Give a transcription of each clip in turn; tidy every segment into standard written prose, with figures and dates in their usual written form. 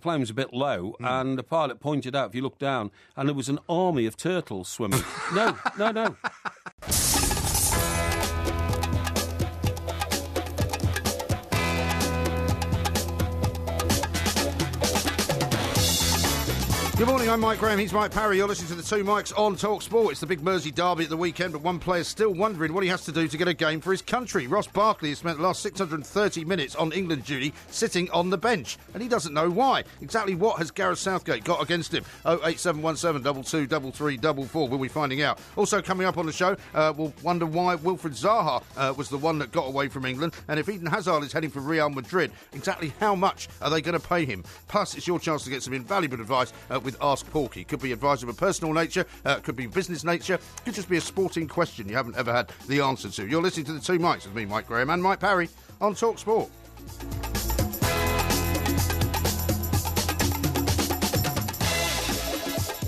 plane was a bit low, and the pilot pointed out, if you look down, and there was an army of turtles swimming. No. Good morning, I'm Mike Graham, he's Mike Parry. You're listening to the Two Mikes on Talk Sport. It's the big Mersey derby at the weekend, but one player's still wondering what he has to do to get a game for his country. Ross Barkley has spent the last 630 minutes on England duty sitting on the bench, and he doesn't know why. Exactly what has Gareth Southgate got against him? 08717 223344. We'll be finding out. Also coming up on the show, we'll wonder why Wilfried Zaha was the one that got away from England, and if Eden Hazard is heading for Real Madrid, exactly how much are they going to pay him? Plus, it's your chance to get some invaluable advice with Ask Porky. Could be advice of a personal nature, could be business nature, could just be a sporting question you haven't ever had the answer to. You're listening to the Two Mikes with me, Mike Graham, and Mike Parry on Talk Sport.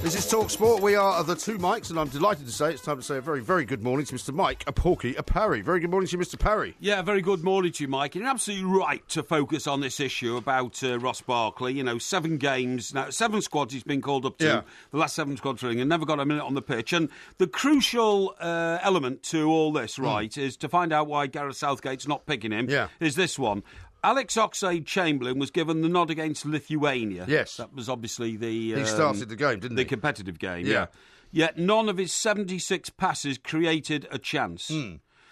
This is Talk Sport. We are the Two Mikes, and I'm delighted to say it's time to say a very, very good morning to Mr. Mike, a Porky, a Parry. Very good morning to you, Mr. Parry. Yeah, very good morning to you, Mike. You're absolutely right to focus on this issue about Ross Barkley. You know, 7 games, now 7 squads he's been called up to, the last 7 squads for England, never got a minute on the pitch. And the crucial element to all this, right, is to find out why Gareth Southgate's not picking him, is this one. Alex Oxade-Chamberlain was given the nod against Lithuania. Yes. That was obviously the... he started the game, didn't he? The competitive game, yeah. Yet none of his 76 passes created a chance.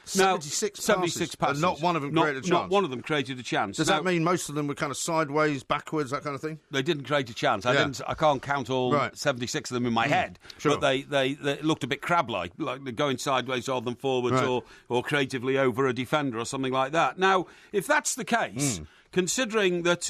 76 passes, and not one of them created a chance. Not one of them created a chance. Does that mean most of them were kind of sideways, backwards, that kind of thing? They didn't create a chance. I can't count all 76 of them in my head. Sure. But they looked a bit crab-like, like they're going sideways rather than forwards, or creatively over a defender or something like that. Now, if that's the case... Considering that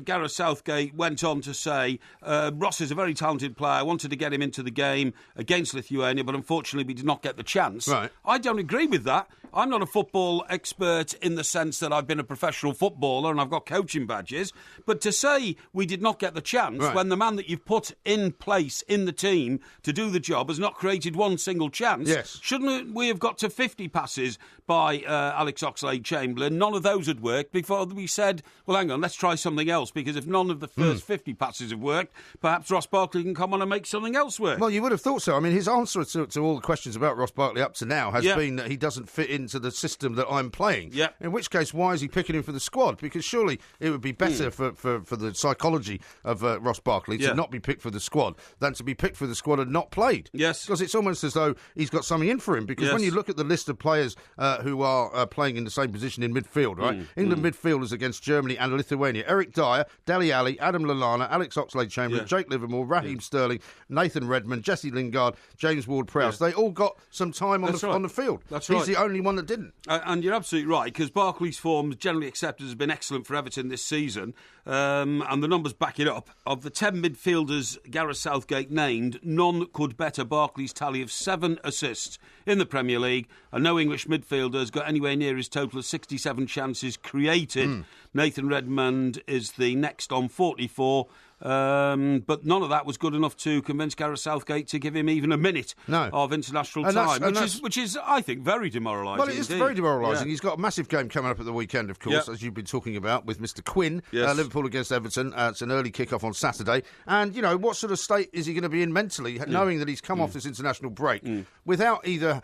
Gareth Southgate went on to say, Ross is a very talented player, I wanted to get him into the game against Lithuania, but unfortunately we did not get the chance. Right. I don't agree with that. I'm not a football expert in the sense that I've been a professional footballer and I've got coaching badges, but to say we did not get the chance when the man that you've put in place in the team to do the job has not created one single chance, shouldn't we have got to 50 passes by Alex Oxlade-Chamberlain? None of those had worked before we said, well, hang on, let's try something else, because if none of the first 50 passes have worked, perhaps Ross Barkley can come on and make something else work. Well, you would have thought so. I mean, his answer to all the questions about Ross Barkley up to now has been that he doesn't fit into the system that I'm playing. Yeah. In which case, why is he picking him for the squad? Because surely it would be better for the psychology of Ross Barkley to not be picked for the squad than to be picked for the squad and not played. Yes. Because it's almost as though he's got something in for him. Because when you look at the list of players who are playing in the same position in midfield, right? England midfielders against Germany and Lithuania. Eric Dyer, Dele Alli, Adam Lallana, Alex Oxlade-Chamberlain, Jake Livermore, Raheem Sterling, Nathan Redmond, Jesse Lingard, James Ward-Prowse. They all got some time on the field. That's right. He's the only one that didn't. And you're absolutely right, because Barkley's form, generally accepted, has been excellent for Everton this season, and the numbers back it up. Of the 10 midfielders Gareth Southgate named, none could better Barkley's tally of 7 assists in the Premier League, and no English midfielders got anywhere near his total of 67 chances created. Nathan Redmond is the next on 44, but none of that was good enough to convince Gareth Southgate to give him even a minute of international time, which is, I think, very demoralising. Well, it is very demoralising. He's got a massive game coming up at the weekend, of course, as you've been talking about, with Mr. Quinn, Liverpool against Everton. It's an early kick-off on Saturday. And, you know, what sort of state is he going to be in mentally, knowing that he's come off this international break without either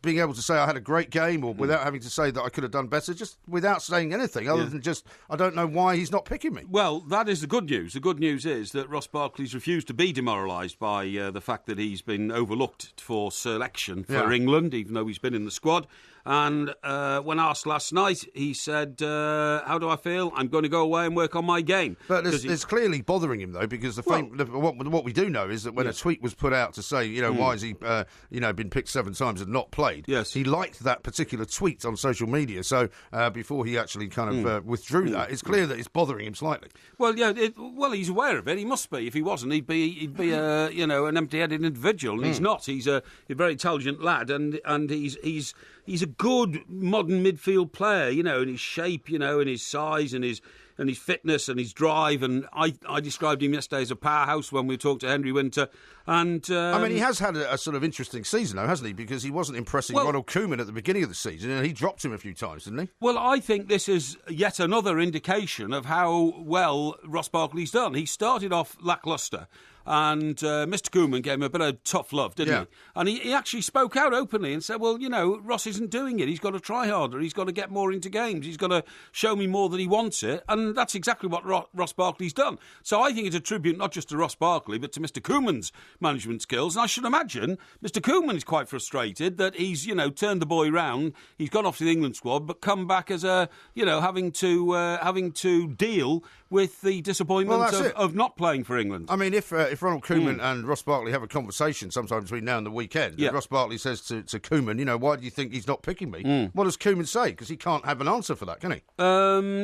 being able to say I had a great game, or without having to say that I could have done better, just without saying anything other than just, I don't know why he's not picking me. Well, that is the good news. The good news is that Ross Barkley's refused to be demoralised by the fact that he's been overlooked for selection for England, even though he's been in the squad. And when asked last night, he said, how do I feel? I'm going to go away and work on my game. But it's clearly bothering him, though, because what we do know is that when a tweet was put out to say, you know, why has he been picked 7 times and not played, he liked that particular tweet on social media. So before he actually kind of withdrew that, it's clear that it's bothering him slightly. Well, he's aware of it. He must be. If he wasn't, he'd be an empty-headed individual, and he's not. He's a very intelligent lad, and he's a good modern midfield player, you know, in his shape, you know, and his size and his and his fitness and his drive. And I described him yesterday as a powerhouse when we talked to Henry Winter. And I mean, he has had a sort of interesting season, though, hasn't he? Because he wasn't impressing Ronald Koeman at the beginning of the season, and he dropped him a few times, didn't he? Well, I think this is yet another indication of how well Ross Barkley's done. He started off lacklustre. And Mr. Koeman gave him a bit of tough love, didn't he? And he actually spoke out openly and said, well, Ross isn't doing it. He's got to try harder. He's got to get more into games. He's got to show me more that he wants it. And that's exactly what Ross Barkley's done. So I think it's a tribute not just to Ross Barkley, but to Mr. Koeman's management skills. And I should imagine Mr. Koeman is quite frustrated that he's, turned the boy round. He's gone off to the England squad, but come back as having to deal with the disappointment of not playing for England. I mean, if Ronald Koeman and Ross Barkley have a conversation sometime between now and the weekend, and Ross Barkley says to Koeman, why do you think he's not picking me? What does Koeman say? Because he can't have an answer for that, can he?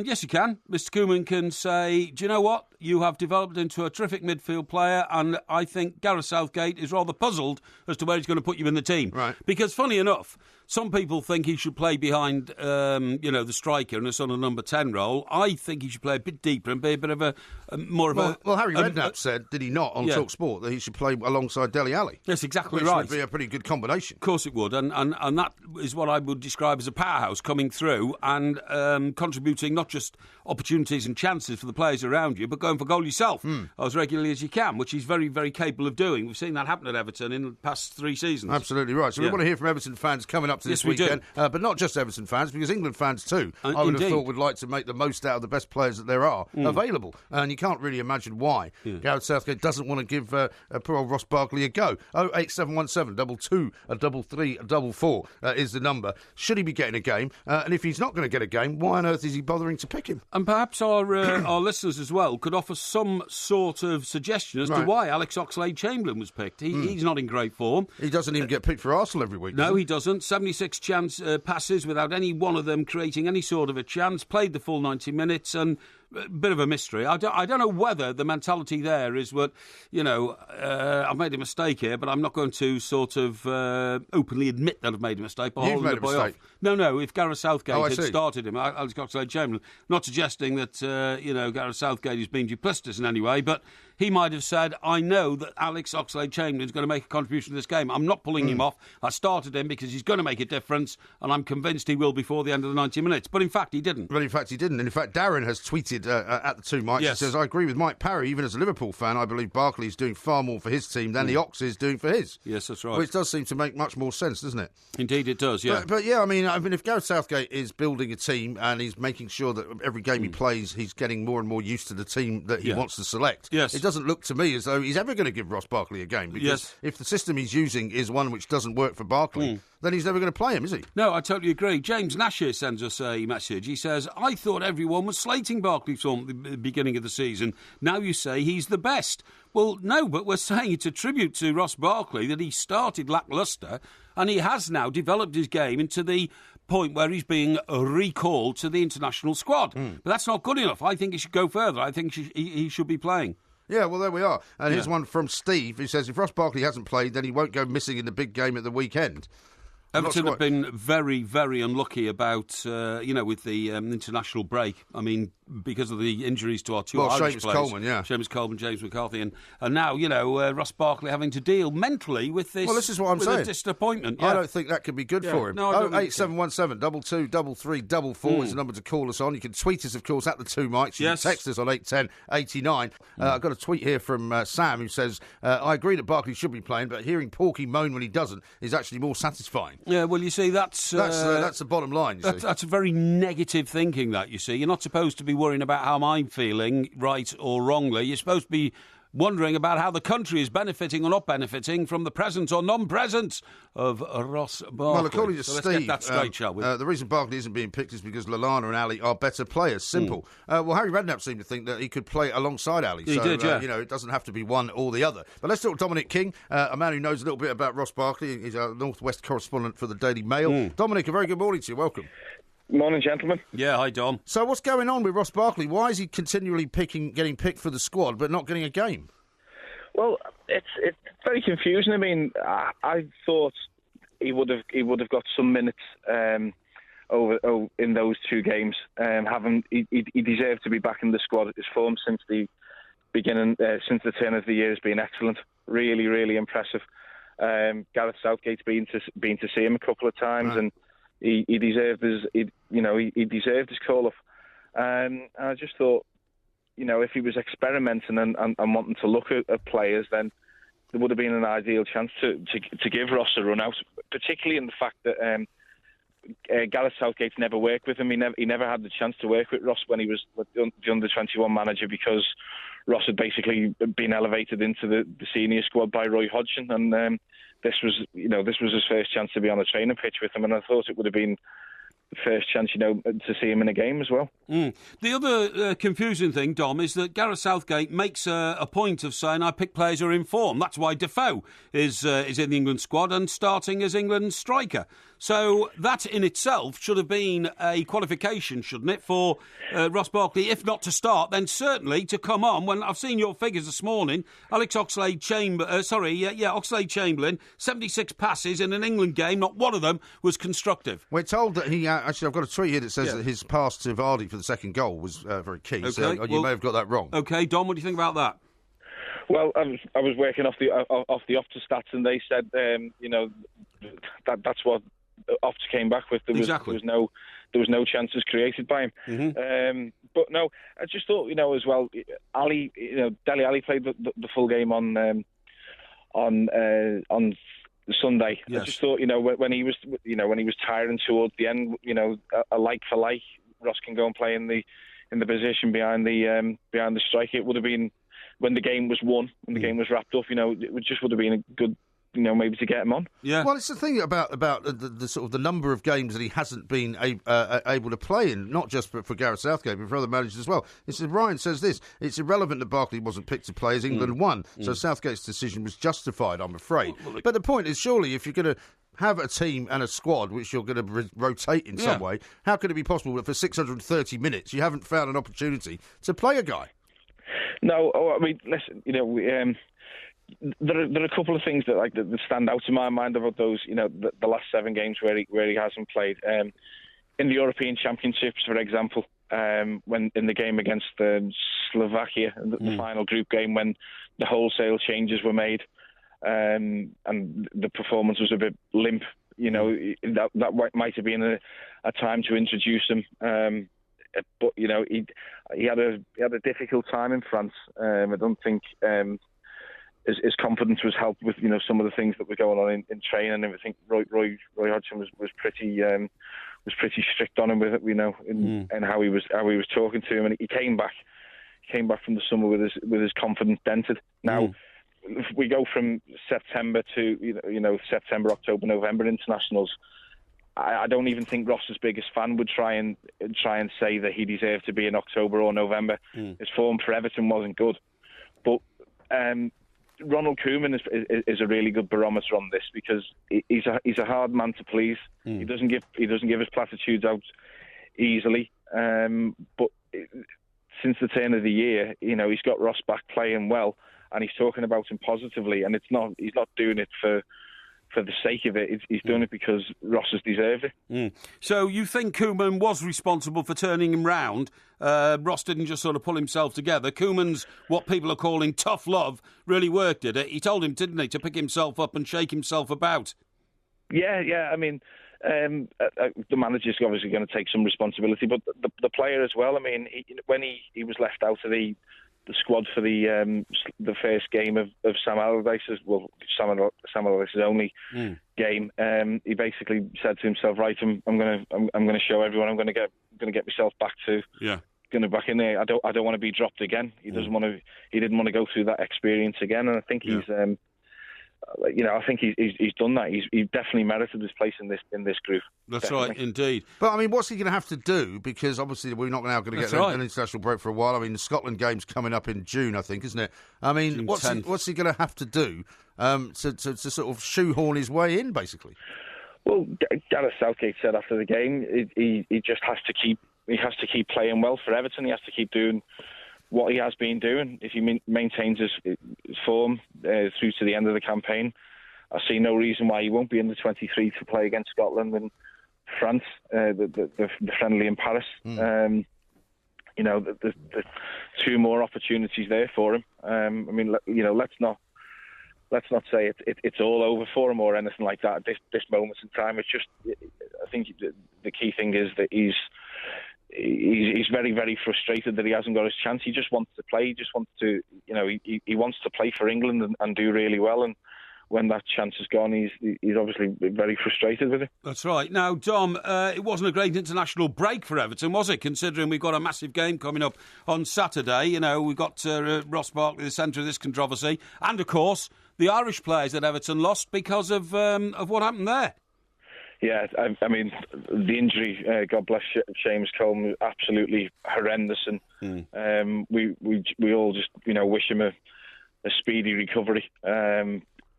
Yes, he can. Mr. Koeman can say, do you know what? You have developed into a terrific midfield player, and I think Gareth Southgate is rather puzzled as to where he's going to put you in the team. Right. Because, funny enough, some people think he should play behind, the striker in a sort of number 10 role. I think he should play a bit deeper and be a bit of a Well, Harry Redknapp said, did he not, on Talk Sport, that he should play alongside Dele Alli? That's exactly right. Which would right. be a pretty good combination. Of course it would, and that is what I would describe as a powerhouse coming through and contributing not just opportunities and chances for the players around you, but going for goal yourself as regularly as you can, which he's very, very capable of doing. We've seen that happen at Everton in the past 3 seasons. Absolutely right. So we want to hear from Everton fans coming up to this weekend, but not just Everton fans, because England fans too, I would have thought would like to make the most out of the best players that there are available. And you can't really imagine why Gareth Southgate doesn't want to give poor old Ross Barkley a go. 08717 22 33 44 is the number. Should he be getting a game? And if he's not going to get a game, why on earth is he bothering to pick him? And perhaps our listeners as well could offer some sort of suggestion as to why Alex Oxlade-Chamberlain was picked. He's not in great form. He doesn't even get picked for Arsenal every week. No, he doesn't. 76 passes without any one of them creating any sort of a chance. Played the full 90 minutes and a bit of a mystery. I don't know whether the mentality there is what, I've made a mistake here, but I'm not going to sort of openly admit that I've made a mistake by holding the boy off. No, if Gareth Southgate had started him, Alex Oxlade-Chamberlain, not suggesting that, Gareth Southgate is being duplicitous in any way, but he might have said, I know that Alex Oxlade-Chamberlain is going to make a contribution to this game. I'm not pulling him off. I started him because he's going to make a difference, and I'm convinced he will before the end of the 90 minutes. But in fact, he didn't. Well, in fact, he didn't. And in fact, Darren has tweeted at the two Mikes. Yes. He says, I agree with Mike Parry. Even as a Liverpool fan, I believe Barkley is doing far more for his team than the Ox is doing for his. Yes, that's right. Which does seem to make much more sense, doesn't it? Indeed it does, yeah. But I mean, if Gareth Southgate is building a team and he's making sure that every game he plays, he's getting more and more used to the team that he wants to select. Yes. It doesn't look to me as though he's ever going to give Ross Barkley a game, because if the system he's using is one which doesn't work for Barkley, then he's never going to play him, is he? No, I totally agree. James Nash here sends us a message. He says, I thought everyone was slating Barkley from the beginning of the season. Now you say he's the best. Well, no, but we're saying it's a tribute to Ross Barkley that he started lacklustre and he has now developed his game into the point where he's being recalled to the international squad. But that's not good enough. I think he should go further. I think he should be playing. Yeah, well, there we are. And here's one from Steve, who says, if Ross Barkley hasn't played, then he won't go missing in the big game at the weekend. Everton have been very, very unlucky about, with the international break. I mean, because of the injuries to our two Irish players. Seamus Coleman, James McCarthy. And now, Ross Barkley having to deal mentally with this. Well, this is what I'm saying. Disappointment. I don't think that could be good for him. No, 08717 22 33 44 is the number to call us on. You can tweet us, of course, at the two Mikes. You can text us on 810 89. I've got a tweet here from Sam who says, I agree that Barkley should be playing, but hearing Porky moan when he doesn't is actually more satisfying. Yeah, well, you see, that's the bottom line. That's a very negative thinking, that, you see. You're not supposed to be worrying about how I'm feeling, right or wrongly. You're supposed to be wondering about how the country is benefiting or not benefiting from the presence or non-presence of Ross Barkley. Well, according to Steve, let's get that straight, shall we? The reason Barkley isn't being picked is because Lallana and Ali are better players. Simple. Well, Harry Redknapp seemed to think that he could play alongside Ali. He did, yeah. It doesn't have to be one or the other. But let's talk to Dominic King, a man who knows a little bit about Ross Barkley. He's a North West correspondent for the Daily Mail. Dominic, a very good morning to you. Welcome. Morning, gentlemen. Yeah, hi, Dom. So what's going on with Ross Barkley? Why is he continually getting picked for the squad but not getting a game? Well, it's very confusing. I mean, I thought he would have got some minutes in those 2 games. He deserved to be back in the squad. His form since the turn of the year has been excellent. Really, really impressive. Gareth Southgate's been to see him a couple of times, and he deserved his call up. And I just thought, if he was experimenting and wanting to look at players, then there would have been an ideal chance to give Ross a run out, particularly in the fact that Gareth Southgate's never worked with him. He never had the chance to work with Ross when he was the under-21 manager, because Ross had basically been elevated into the senior squad by Roy Hodgson, and this was his first chance to be on a training pitch with him, and I thought it would have been the first chance, to see him in a game as well. The other confusing thing, Dom, is that Gareth Southgate makes a point of saying, I pick players who are in form. That's why Defoe is in the England squad and starting as England's striker. So that in itself should have been a qualification, shouldn't it, for Ross Barkley, if not to start, then certainly to come on. When I've seen your figures this morning, Oxade-Chamberlain, 76 passes in an England game, not one of them was constructive. We're told that he, actually I've got a tweet here that says that his pass to Vardy for the second goal was very key, so you may have got that wrong. OK, Dom, what do you think about that? Well, I was working off the Opta stats, and they said, that's what Opta came back with. There was no chances created by him. Mm-hmm. But no, I just thought, as well, Dele Alli played the full game on Sunday. Yes. I just thought, when he was tiring towards the end, a like for like, Ross can go and play in the position behind the striker. It would have been, when the game was won, when the game was wrapped up, it just would have been a good, maybe to get him on. Yeah. Well, it's the thing about the sort of the number of games that he hasn't been able to play in, not just for Gareth Southgate, but for other managers as well. Ryan says this: it's irrelevant that Barkley wasn't picked to play as England won, so Southgate's decision was justified, I'm afraid. But the point is, surely, if you're going to have a team and a squad which you're going to rotate in some way, how could it be possible that for 630 minutes you haven't found an opportunity to play a guy? No, I mean, listen, there are a couple of things that stand out in my mind about those, the last 7 games where he hasn't played. In the European Championships, for example, when in the game against Slovakia, the final group game, when the wholesale changes were made, and the performance was a bit limp, that might have been a time to introduce him. But he had a difficult time in France. I don't think his confidence was helped with some of the things that were going on in training. And I think Roy Hodgson was pretty strict on him with it, and how he was talking to him. And he came back from the summer with his confidence dented. Now, if we go from September to September, October, November internationals, I don't even think Ross's biggest fan would try and say that he deserved to be in October or November. His form for Everton wasn't good, but Ronald Koeman is a really good barometer on this, because he's a hard man to please. He doesn't give his platitudes out easily. But since the turn of the year, he's got Ross back playing well, and he's talking about him positively. And he's not doing it for the sake of it. He's doing it because Ross has deserved it. So you think Koeman was responsible for turning him round? Ross didn't just sort of pull himself together. Koeman's, what people are calling tough love, really worked, did it? He told him, didn't he, to pick himself up and shake himself about? Yeah. I mean, the manager's obviously going to take some responsibility, but the player as well. I mean, when he was left out of the squad for the first game of Sam Allardyce's, Sam Allardyce's only game, he basically said to himself, right, I'm going to show everyone, I'm going to get myself back to back in there. I don't want to be dropped again. He didn't want to go through that experience again, and I think he's he's done that. He definitely merited his place in this group. That's definitely. right, indeed. But I mean, what's he going to have to do? Because obviously we're not now going to get an international break for a while. I mean, the Scotland game's coming up in June, I think, isn't it? I mean, what's he going to have to do to sort of shoehorn his way in, basically? Well, Gareth Southgate said after the game, he just has to keep playing well for Everton. He has to keep doing what he has been doing. If he maintains his form through to the end of the campaign, I see no reason why he won't be in the 23 to play against Scotland. And France, the friendly in Paris. The two more opportunities there for him. Let's not say it's all over for him or anything like that at this moment in time. It's just, I think the key thing is that he's very, very frustrated that he hasn't got his chance. He just wants to play. He just wants to, he wants to play for England and do really well. And when that chance is gone, he's obviously very frustrated with it. That's right. Now, Dom, it wasn't a great international break for Everton, was it? Considering we've got a massive game coming up on Saturday. We've got Ross Barkley, the centre of this controversy, and of course the Irish players that Everton lost because of what happened there. Yeah, I mean, the injury, God bless Seamus Coleman, was absolutely horrendous, and we all just wish him a speedy recovery.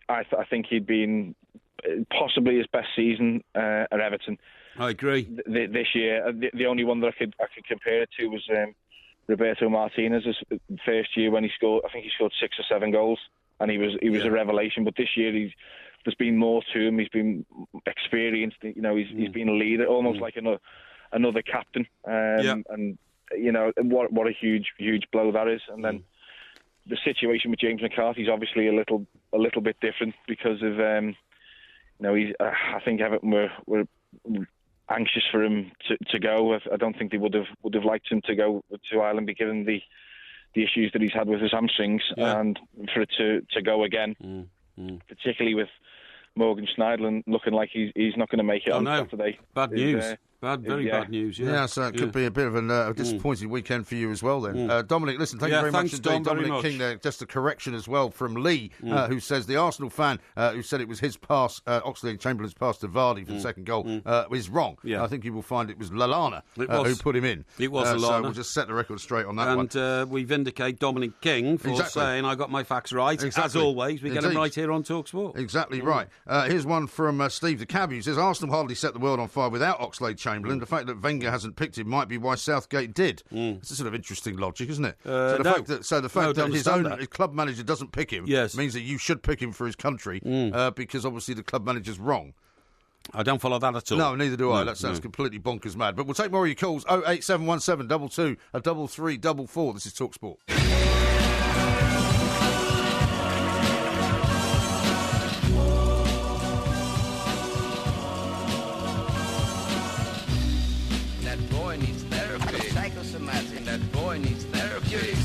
I think he'd been possibly his best season at Everton. I agree. This year, the only one that I could compare it to was Roberto Martinez's first year when he scored. I think he scored 6 or 7 goals, and he was a revelation. But this year, there's been more to him. He's been experienced. He's been a leader, almost like another captain. And what a huge blow that is. And then the situation with James McCarthy is obviously a little bit different because of I think Everton were anxious for him to go. I don't think they would have liked him to go to Ireland, given the issues that he's had with his hamstrings, and for it to go again, particularly with Morgan Schneiderlin looking like he's not going to make it on Saturday. Bad news. Bad news. Yeah, so it could be a bit of a disappointing weekend for you as well then. Dominic, listen, thank you very much indeed. Dominic King there, just a correction as well from Lee, who says the Arsenal fan who said it was his pass, Oxlade-Chamberlain's pass to Vardy for the second goal, is wrong. Yeah. I think you will find it was Lallana who put him in. It was Lallana. So we'll just set the record straight on that one. And we vindicate Dominic King for saying I got my facts right. As always, we get them right here on TalkSport. Exactly right. Here's one from Steve the Cabbie, who says Arsenal hardly set the world on fire without Oxlade-Chamberlain. The fact that Wenger hasn't picked him might be why Southgate did. It's a sort of interesting logic, isn't it? The fact that his club manager doesn't pick him means that you should pick him for his country, because obviously the club manager's wrong. I don't follow that at all. No, neither do I. That sounds completely bonkers mad. But we'll take more of your calls. 08717 22 3344. This is TalkSport.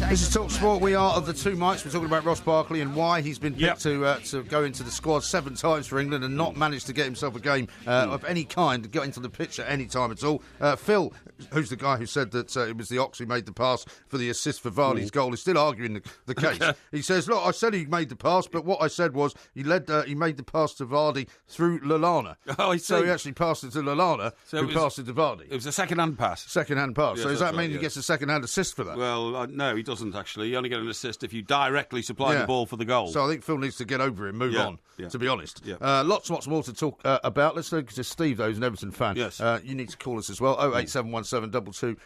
This is TalkSport. We are of the two mics. We're talking about Ross Barkley and why he's been picked to go into the squad 7 times for England and not managed to get himself a game of any kind, to get into the pitch at any time at all. Phil, who's the guy who said that it was the Ox who made the pass for the assist for Vardy's goal, is still arguing the case. He says, look, I said he made the pass, but what I said was he made the pass to Vardy through Lallana. Oh, I see. So he actually passed it to Lallana, who passed it to Vardy. It was a second-hand pass. Second-hand pass. Yes, so does that mean he gets a second-hand assist for that? Well, no, he doesn't, actually. You only get an assist if you directly supply the ball for the goal. So I think Phil needs to get over it and move on, to be honest. Lots more to talk about. Let's look to Steve, though, who's an Everton fan. Yes. You need to call us as well. 08717 22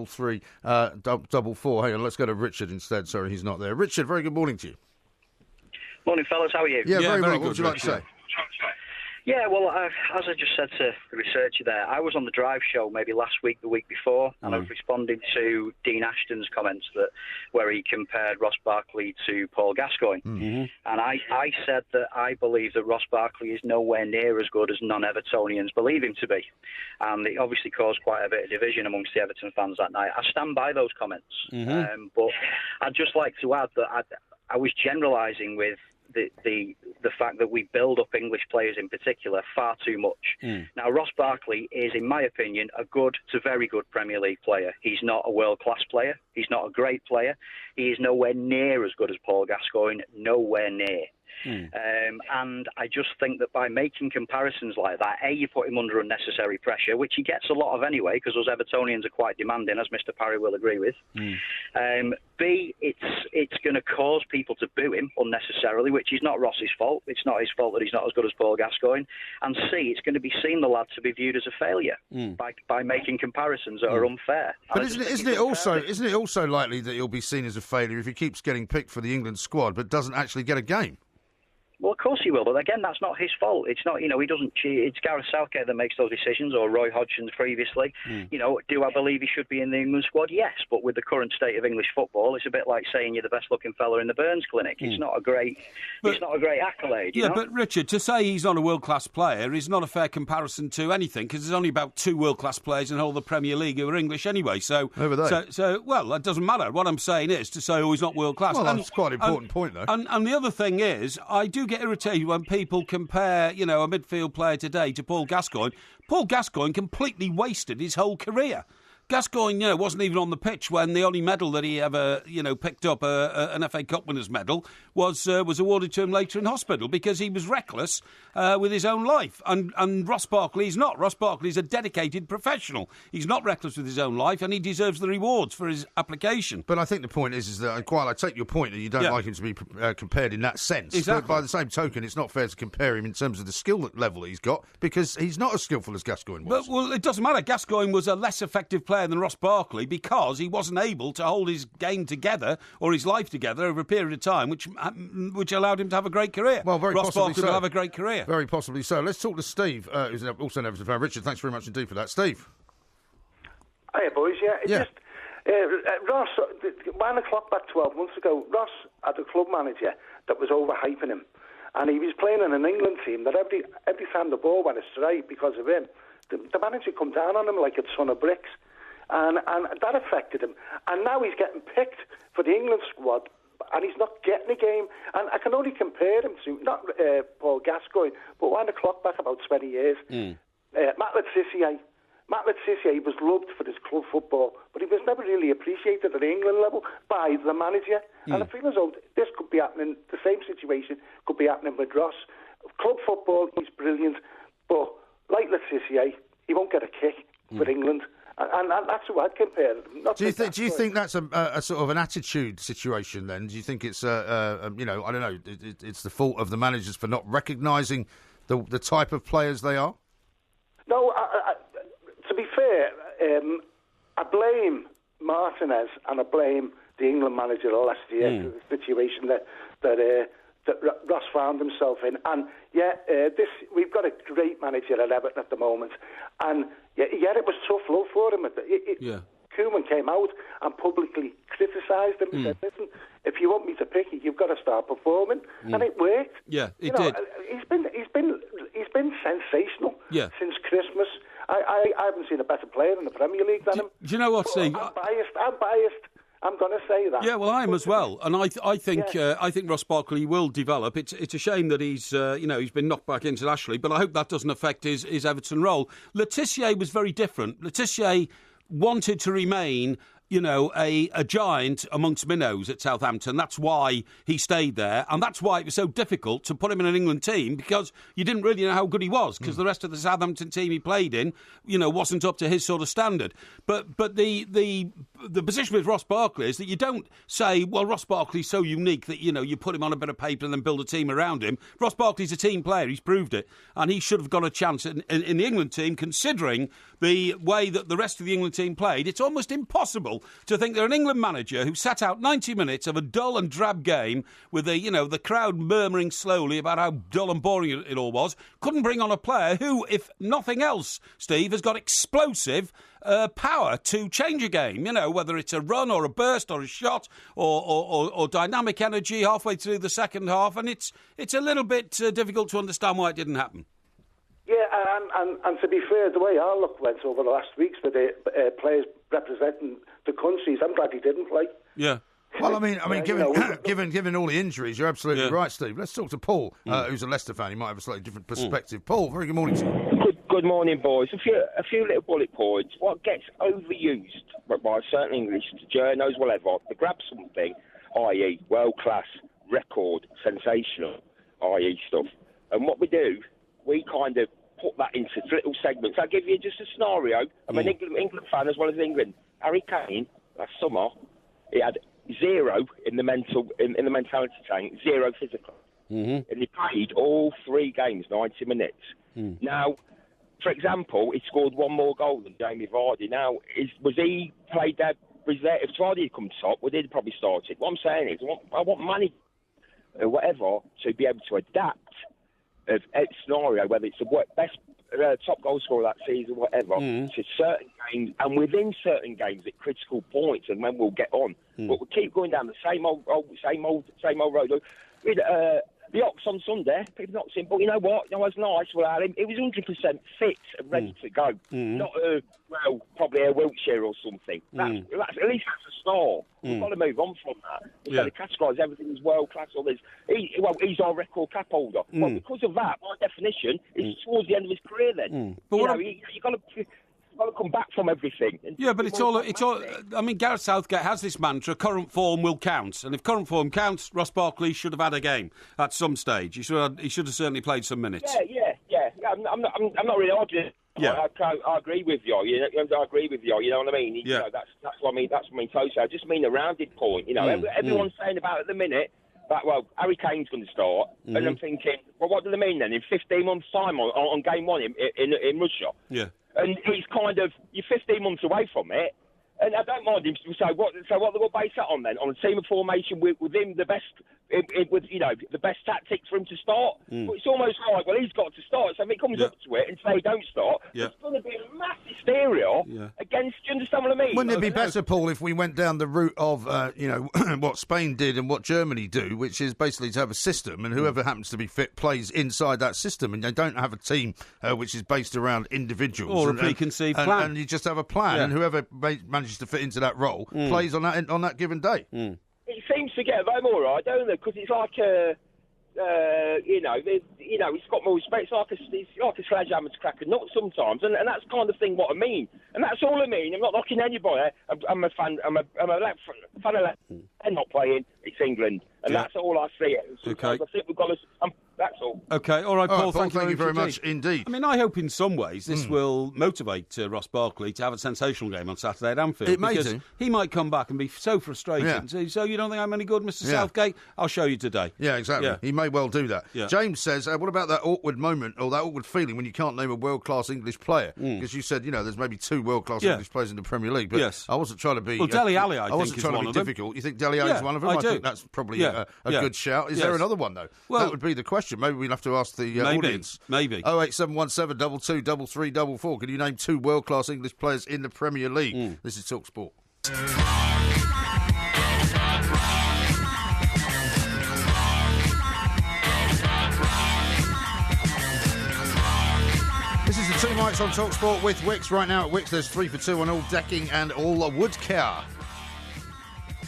3344. Hang on, let's go to Richard instead. Sorry, he's not there. Richard, very good morning to you. Morning, fellas. How are you? Yeah, very well. What would you like to say? Yeah, well, as I just said to the researcher there, I was on the Drive show maybe last week, the week before, and I was responding to Dean Ashton's comments where he compared Ross Barkley to Paul Gascoigne. And I said that I believe that Ross Barkley is nowhere near as good as non-Evertonians believe him to be. And it obviously caused quite a bit of division amongst the Everton fans that night. I stand by those comments. But I'd just like to add that I was generalising with the fact that we build up English players in particular far too much. Now, Ross Barkley is, in my opinion, a good to very good Premier League player. He's not a world-class player. He's not a great player. He is nowhere near as good as Paul Gascoigne, nowhere near. And I just think that by making comparisons like that, A, you put him under unnecessary pressure, which he gets a lot of anyway, because us Evertonians are quite demanding, as Mr. Parry will agree with. B, it's going to cause people to boo him unnecessarily, which is not Ross's fault. It's not his fault that he's not as good as Paul Gascoigne. And C, it's going to be seen, the lad, to be viewed as a failure by making comparisons that are unfair. But isn't it also likely that he'll be seen as a failure if he keeps getting picked for the England squad but doesn't actually get a game? Well, of course he will. But again, that's not his fault. It's not, he doesn't cheat. It's Gareth Southgate that makes those decisions, or Roy Hodgson's previously. Do I believe he should be in the England squad? Yes. But with the current state of English football, it's a bit like saying you're the best looking fella in the Burns Clinic. It's not a great accolade. You know? But Richard, to say he's not a world-class player is not a fair comparison to anything, because there's only about 2 world-class players in the whole of the Premier League who are English anyway. So, well, that doesn't matter. What I'm saying is to say, he's not world-class. Well, that's quite an important point, though. And the other thing is, I do get irritated when people compare, a midfield player today to Paul Gascoigne. Paul Gascoigne completely wasted his whole career. Gascoigne, wasn't even on the pitch when the only medal that he ever, picked up, an FA Cup winners' medal, was awarded to him later in hospital because he was reckless with his own life. And Ross Barkley's not. Ross Barkley's a dedicated professional. He's not reckless with his own life, and he deserves the rewards for his application. But I think the point is that, while I take your point that you don't like him to be compared in that sense, exactly. But by the same token, it's not fair to compare him in terms of the skill level he's got, because he's not as skillful as Gascoigne was. Well, it doesn't matter. Gascoigne was a less effective player than Ross Barkley because he wasn't able to hold his game together or his life together over a period of time, which allowed him to have a great career. Well, very Ross possibly Barkley will have a great career. Very possibly so. Let's talk to Steve, who's also an Everton fan. Richard, thanks very much indeed for that. Steve. Hiya, boys. Ross, 1 o'clock back 12 months ago, Ross had a club manager that was overhyping him, and he was playing in an England team that every time the ball went astray because of him, the manager come down on him like a ton of bricks, and that affected him. And now he's getting picked for the England squad, and he's not getting a game. And I can only compare him to, not Paul Gascoigne, but 1 o'clock back about 20 years. Matt Le Tissier was loved for his club football, but he was never really appreciated at the England level by the manager. And I feel as though this could be happening, the same situation could be happening with Ross. Club football, he's brilliant, but like Le Tissier, he won't get a kick for England. And that's who I'd compare him. Do you think that's a sort of an attitude situation then? Do you think it's, I don't know, it's the fault of the managers for not recognising the type of players they are? No, to be fair, I blame Martinez and I blame the England manager last year for the situation that Ross found himself in. And we've got a great manager at Everton at the moment, and it was tough love for him. Koeman came out and publicly criticised him and said, "Listen, if you want me to pick you, you've got to start performing," and it worked. Yeah, it did. He's been sensational since Christmas. I haven't seen a better player in the Premier League than him. Do you know what, Steve? I'm biased. I'm going to say that. Yeah, well, I am as well, and I think Ross Barkley will develop. It's a shame that he's been knocked back internationally, but I hope that doesn't affect his Everton role. Le Tissier was very different. Le Tissier wanted to remain, a giant amongst minnows at Southampton. That's why he stayed there, and that's why it was so difficult to put him in an England team, because you didn't really know how good he was, because the rest of the Southampton team he played in, wasn't up to his sort of standard. But the position with Ross Barkley is that you don't say, well, Ross Barkley's so unique that, you put him on a bit of paper and then build a team around him. Ross Barkley's a team player. He's proved it. And he should have got a chance in the England team, considering the way that the rest of the England team played. It's almost impossible to think that an England manager who sat out 90 minutes of a dull and drab game with the crowd murmuring slowly about how dull and boring it all was, couldn't bring on a player who, if nothing else, Steve, has got explosive power to change a game, whether it's a run or a burst or a shot or dynamic energy halfway through the second half, and it's a little bit difficult to understand why it didn't happen. Yeah, and to be fair, the way our luck went over the last weeks with the players representing the countries, I'm glad he didn't play. Yeah. Well, given all the injuries, you're absolutely right, Steve. Let's talk to Paul, who's a Leicester fan. He might have a slightly different perspective. Paul, very good morning to you. Good morning, boys. A few little bullet points. What gets overused by certain English journos, whatever, to grab something, i.e. world-class, record, sensational, i.e. stuff. And what we do, we kind of put that into little segments. I'll give you just a scenario. I'm an England fan as well as England. Harry Kane, last summer, he had 0 in the mentality tank, 0 physical. And he played all 3 games, 90 minutes. Now, for example, he scored 1 more goal than Jamie Vardy. Now, was he played there? If Vardy had come top, would he have probably started? What I'm saying is, I want money or whatever to be able to adapt of every scenario, whether it's the best top goal scorer that season, whatever, to certain games, and within certain games at critical points, and when we'll get on. But we keep going down the same old road. With the Ox on Sunday, people not saying, but you know what? It was nice without him. It was 100% fit and ready to go. Not probably a Wiltshire or something. That's, at least that's a start. We've got to move on from that. We've got to categorise everything as world class. He's our record cap holder. Well, because of that, by definition, it's towards the end of his career then. But you've got to come back from everything. Yeah, but it's all. I mean, Gareth Southgate has this mantra: current form will count, and if current form counts, Ross Barkley should have had a game at some stage. He should have certainly played some minutes. Yeah. I'm not really arguing. Yeah, I agree with you. I agree with you. You know what I mean? Yeah. That's what I mean. That's what I mean. Totally. I just mean the rounded point. Everyone's saying about at the minute. That, Harry Kane's going to start, and I'm thinking, well, what do they mean then? In 15 months' time on game one in Russia? Yeah. And he's you're 15 months away from it, and I don't mind him. So what they will base that on then? On a team of formation with him the best, the best tactics for him to start. But it's almost like, well, he's got to start. So if it comes up to it and say don't start, it's going to be a mass hysteria against. Do you understand what I mean? Wouldn't it be better, Paul, if we went down the route of what Spain did and what Germany do, which is basically to have a system, and whoever happens to be fit plays inside that system, and they don't have a team which is based around individuals or a preconceived plan, and you just have a plan, and whoever manages to fit into that role plays on that given day. It seems to get them all right, don't it? Because it's like it's got more respect. It's like a sledgehammer to crack a nut sometimes, and that's kind of thing what I mean. And that's all I mean. I'm not knocking anybody. I'm a fan. I'm a fan of. They're not playing. It's England, and that's all I see. Okay. I think we've got to. That's all. Okay, all right, Paul. Thank you very much indeed. I mean, I hope in some ways this will motivate Ross Barkley to have a sensational game on Saturday at Anfield. It may because do. he might come back and be so frustrated. Yeah. And say, so you don't think I'm any good, Mr. Southgate? I'll show you today. Yeah, exactly. Yeah. He may well do that. Yeah. James says, what about that awkward moment or that awkward feeling when you can't name a world-class English player? Because you said, there's maybe 2 world-class English players in the Premier League. But I wasn't trying to be... Well, Dele Alli, I think, wasn't is trying one to of be them. difficult. You think Dele Alli is one of them? I do. think that's probably a good shout. Is there another one, though? Well, that would be the question. Maybe we'll have to ask the audience. Maybe. 08717 22 3344. Can you name 2 world-class English players in the Premier League? This is Talk Sport. This is the 2 Mics on Talk Sport with Wicks. Right now at Wicks, there's 3 for 2 on all decking and all wood care.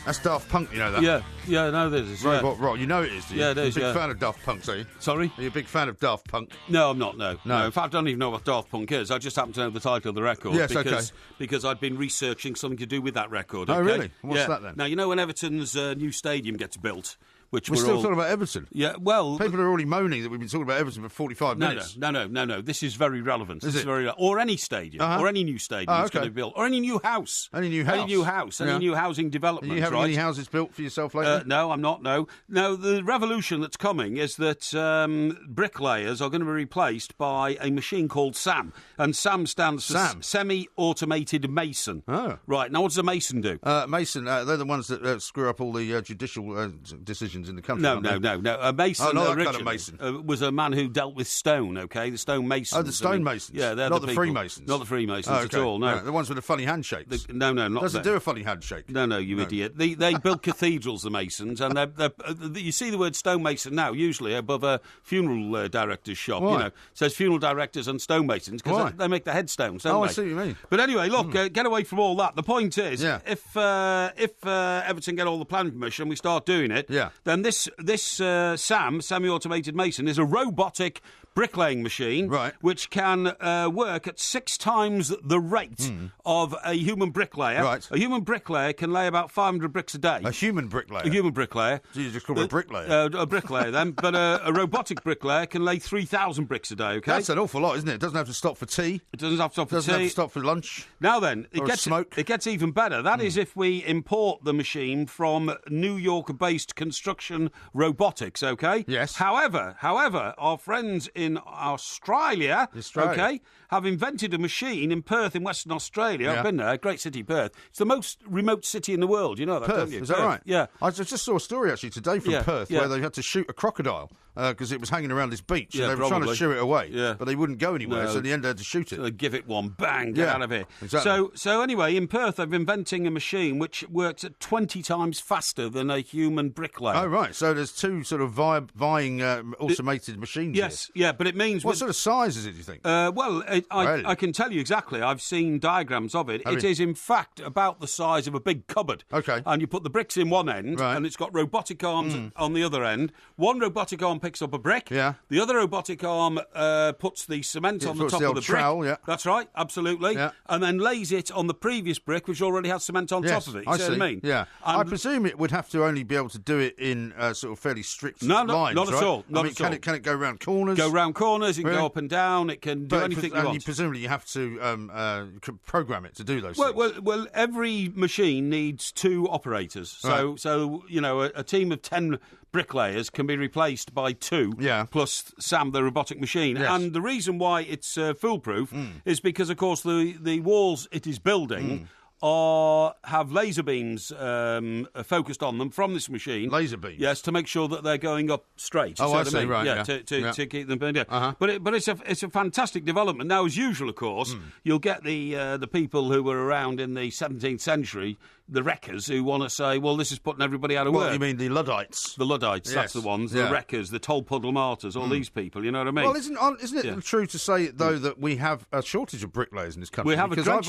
That's Daft Punk, you know that? Yeah, no, there is. Robot Rock, you know it is, do you? Yeah, it is, You're a big fan of Daft Punk, are you? Sorry? Are you a big fan of Daft Punk? No, I'm not, no. In fact, I don't even know what Daft Punk is. I just happen to know the title of the record. Yes, because I'd been researching something to do with that record. Oh, okay? really? What's that then? Now, you know when Everton's new stadium gets built... Which we're still talking about Everton. Yeah, well... People are already moaning that we've been talking about Everton for 45 minutes. No. This is very relevant. Is it? Or any stadium. Or any new stadium that's going to be built. Or any new house. Any new housing development. Are you having any houses built for yourself lately? No, I'm not, no. No, the revolution that's coming is that bricklayers are going to be replaced by a machine called SAM. And SAM stands for Semi-Automated Mason. Oh. Right, now what does a mason do? Mason, they're the ones that screw up all the judicial decisions in the country. No. A mason, not that kind of mason. Was a man who dealt with stone, okay? The stone masons. Oh, the stone masons. Yeah, they're not the people. Freemasons. Not the Freemasons at all, no. The ones with the funny handshakes. No, not Doesn't them. do a funny handshake. No, you idiot. They build cathedrals, the masons, and you see the word stonemason now, usually above a funeral director's shop. Why? It says funeral directors and stonemasons, because they make the headstones, don't they? I see what you mean. But anyway, look, get away from all that. The point is, if Everton get all the planning permission, we start doing it, then this SAM, semi-automated mason, is a robotic bricklaying machine, which can work at 6 times the rate of a human bricklayer. Right. A human bricklayer can lay about 500 bricks a day. A human bricklayer? A human bricklayer. So you just call it a bricklayer? A bricklayer, then. But a robotic bricklayer can lay 3,000 bricks a day, okay? That's an awful lot, isn't it? It doesn't have to stop for tea. It doesn't have to stop for tea. Doesn't have to stop for lunch. Now then, it gets even better. That is if we import the machine from New York-based construction robotics, okay? Yes. However, our friends in in Australia, okay, have invented a machine in Perth in Western Australia. I've been there, great city, Perth. It's the most remote city in the world, you know that, Perth, don't you? is that right? Yeah. I just saw a story, actually, today from Perth where they had to shoot a crocodile because it was hanging around this beach. Yeah, and they were trying to shoo it away, but they wouldn't go anywhere, so in the end they had to shoot it. So they give it one, bang, get out of here. Exactly. So anyway, in Perth, they're inventing a machine which works at 20 times faster than a human bricklayer. Oh, right. So there's two sort of vying automated machines Yes, here. yeah, but it means... What sort of size is it, do you think? I can tell you exactly. I've seen diagrams of it. It is, in fact, about the size of a big cupboard. Okay. And you put the bricks in one end, and it's got robotic arms on the other end. One robotic arm picks up a brick. Yeah. The other robotic arm puts the cement on the top of the brick. Trowel, yeah. That's right, absolutely. Yeah. And then lays it on the previous brick, which already has cement on top of it. You see what I mean? Yeah. And I presume it would have to only be able to do it in sort of fairly strict lines, not right? at all. Not at all. Can it go around corners? Go round corners, it can go up and down, it can do anything you want. Presumably you have to program it to do those things. Well, every machine needs two operators. So you know, a team of 10 bricklayers can be replaced by 2, plus Sam, the robotic machine. Yes. And the reason why it's foolproof is because, of course, the walls it is building have laser beams focused on them from this machine. Laser beams? Yes, to make sure that they're going up straight. Oh, I see, right. Yeah, to keep them burning down. But it's a fantastic development. Now, as usual, of course, you'll get the people who were around in the 17th century, the wreckers, who want to say, well, this is putting everybody out of work. You mean the Luddites? The Luddites, that's the ones. The wreckers, the Tolpuddle martyrs, all these people, you know what I mean? Well, isn't it true to say, though, that we have a shortage of bricklayers in this country? We have because I've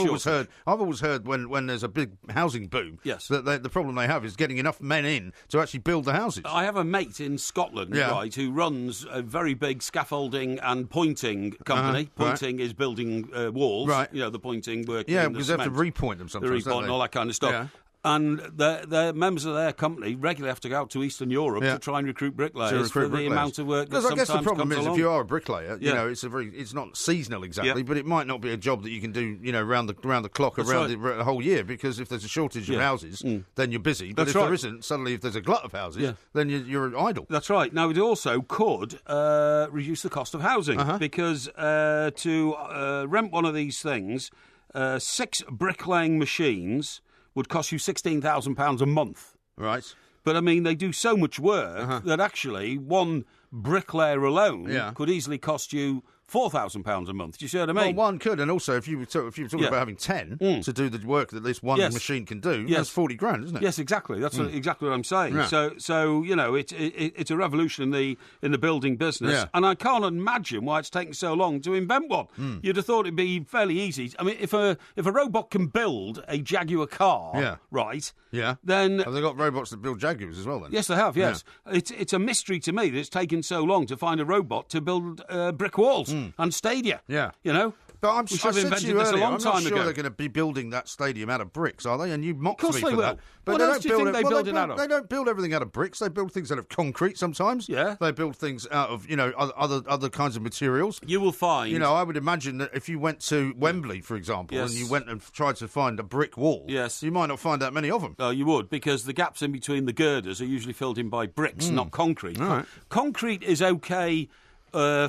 always heard when there's a big housing boom, that the problem they have is getting enough men in to actually build the houses. I have a mate in Scotland, right, who runs a very big scaffolding and pointing company. Pointing is building walls, right? You know, the pointing work. Yeah, because they have to repoint them sometimes. The repoint and all that kind of stuff. Yeah. And the members of their company regularly have to go out to Eastern Europe to try and recruit bricklayers for the amount of work that sometimes I guess the problem is, along. if you are a bricklayer, you know, it's not seasonal exactly, but it might not be a job that you can do, you know, round the clock, the whole year, because if there's a shortage of houses, then you're busy. But if there isn't, suddenly if there's a glut of houses, then you're idle. That's right. Now, it also could reduce the cost of housing, because to rent one of these things, 6 bricklaying machines would cost you £16,000 a month. Right. But, I mean, they do so much work that actually one bricklayer alone could easily cost you £4,000 a month. Do you see what I mean? Well, one could, and also if you were talking about having 10 to do the work that this one machine can do, that's 40 grand, isn't it? Yes, exactly. That's exactly what I'm saying. Yeah. So you know, it's a revolution in the building business, and I can't imagine why it's taken so long to invent one. You'd have thought it'd be fairly easy. I mean, if a robot can build a Jaguar car, right? Yeah. Then have they got robots that build Jaguars as well? Then yes, they have. Yes, it's a mystery to me that it's taken so long to find a robot to build brick walls and stadia. Yeah, you know. But we should have invented this a long time ago. I'm not sure they're going to be building that stadium out of bricks, are they? And you mocked me for that. But what else do you think they build it out of? They don't build everything out of bricks. They build things out of concrete sometimes. Yeah. They build things out of, you know, other kinds of materials. You will find... You know, I would imagine that if you went to Wembley, for example, and you went and tried to find a brick wall, you might not find that many of them. Oh, you would, because the gaps in between the girders are usually filled in by bricks, not concrete. Right. Concrete is okay...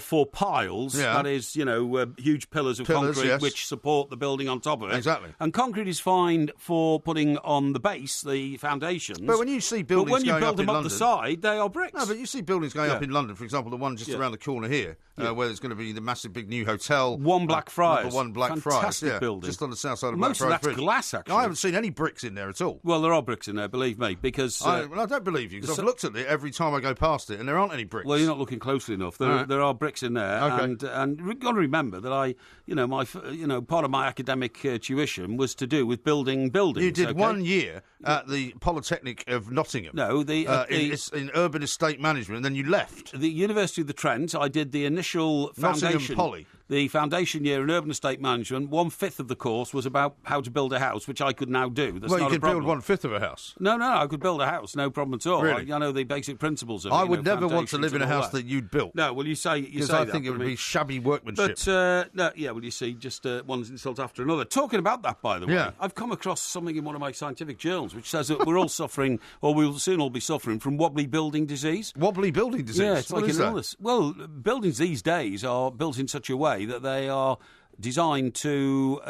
for piles, that is, you know, huge pillars of concrete which support the building on top of it. Exactly. And concrete is fine for putting on the base, the foundations. But when you see buildings when you going build up them in up London, the side, they are bricks. No, but you see buildings going up in London, for example, the one just around the corner here, where there's going to be the massive big new hotel. One Blackfriars. One Blackfriars. Fantastic building. Just on the south side of Most Blackfriars of that's glass, actually. I haven't seen any bricks in there at all. Well, there are bricks in there, believe me, because... I don't believe you, because I've looked at it every time I go past it, and there aren't any bricks. Well, you're not looking closely enough. There are bricks in there. Okay. And you've got to remember that part of my academic tuition was to do with building buildings. You did 1 year at the Polytechnic of Nottingham. No, in urban estate management, and then you left. The University of the Trent, I did the initial foundation. Nottingham Poly. the foundation year in urban estate management, 1/5 of the course was about how to build a house, which I could now do. That's well, not you a could build problem. 1/5 of a house. No, I could build a house, no problem at all. Really? I know the basic principles of it. I would never want to live in a house that you'd built. No, well, you say because I think it would be shabby workmanship. But well, you see, just one insult after another. Talking about that, by the way, I've come across something in one of my scientific journals which says that we're all suffering, or we'll soon all be suffering from wobbly building disease. Wobbly building disease. Yeah, it's like an illness. Well, buildings these days are built in such a way that they are designed to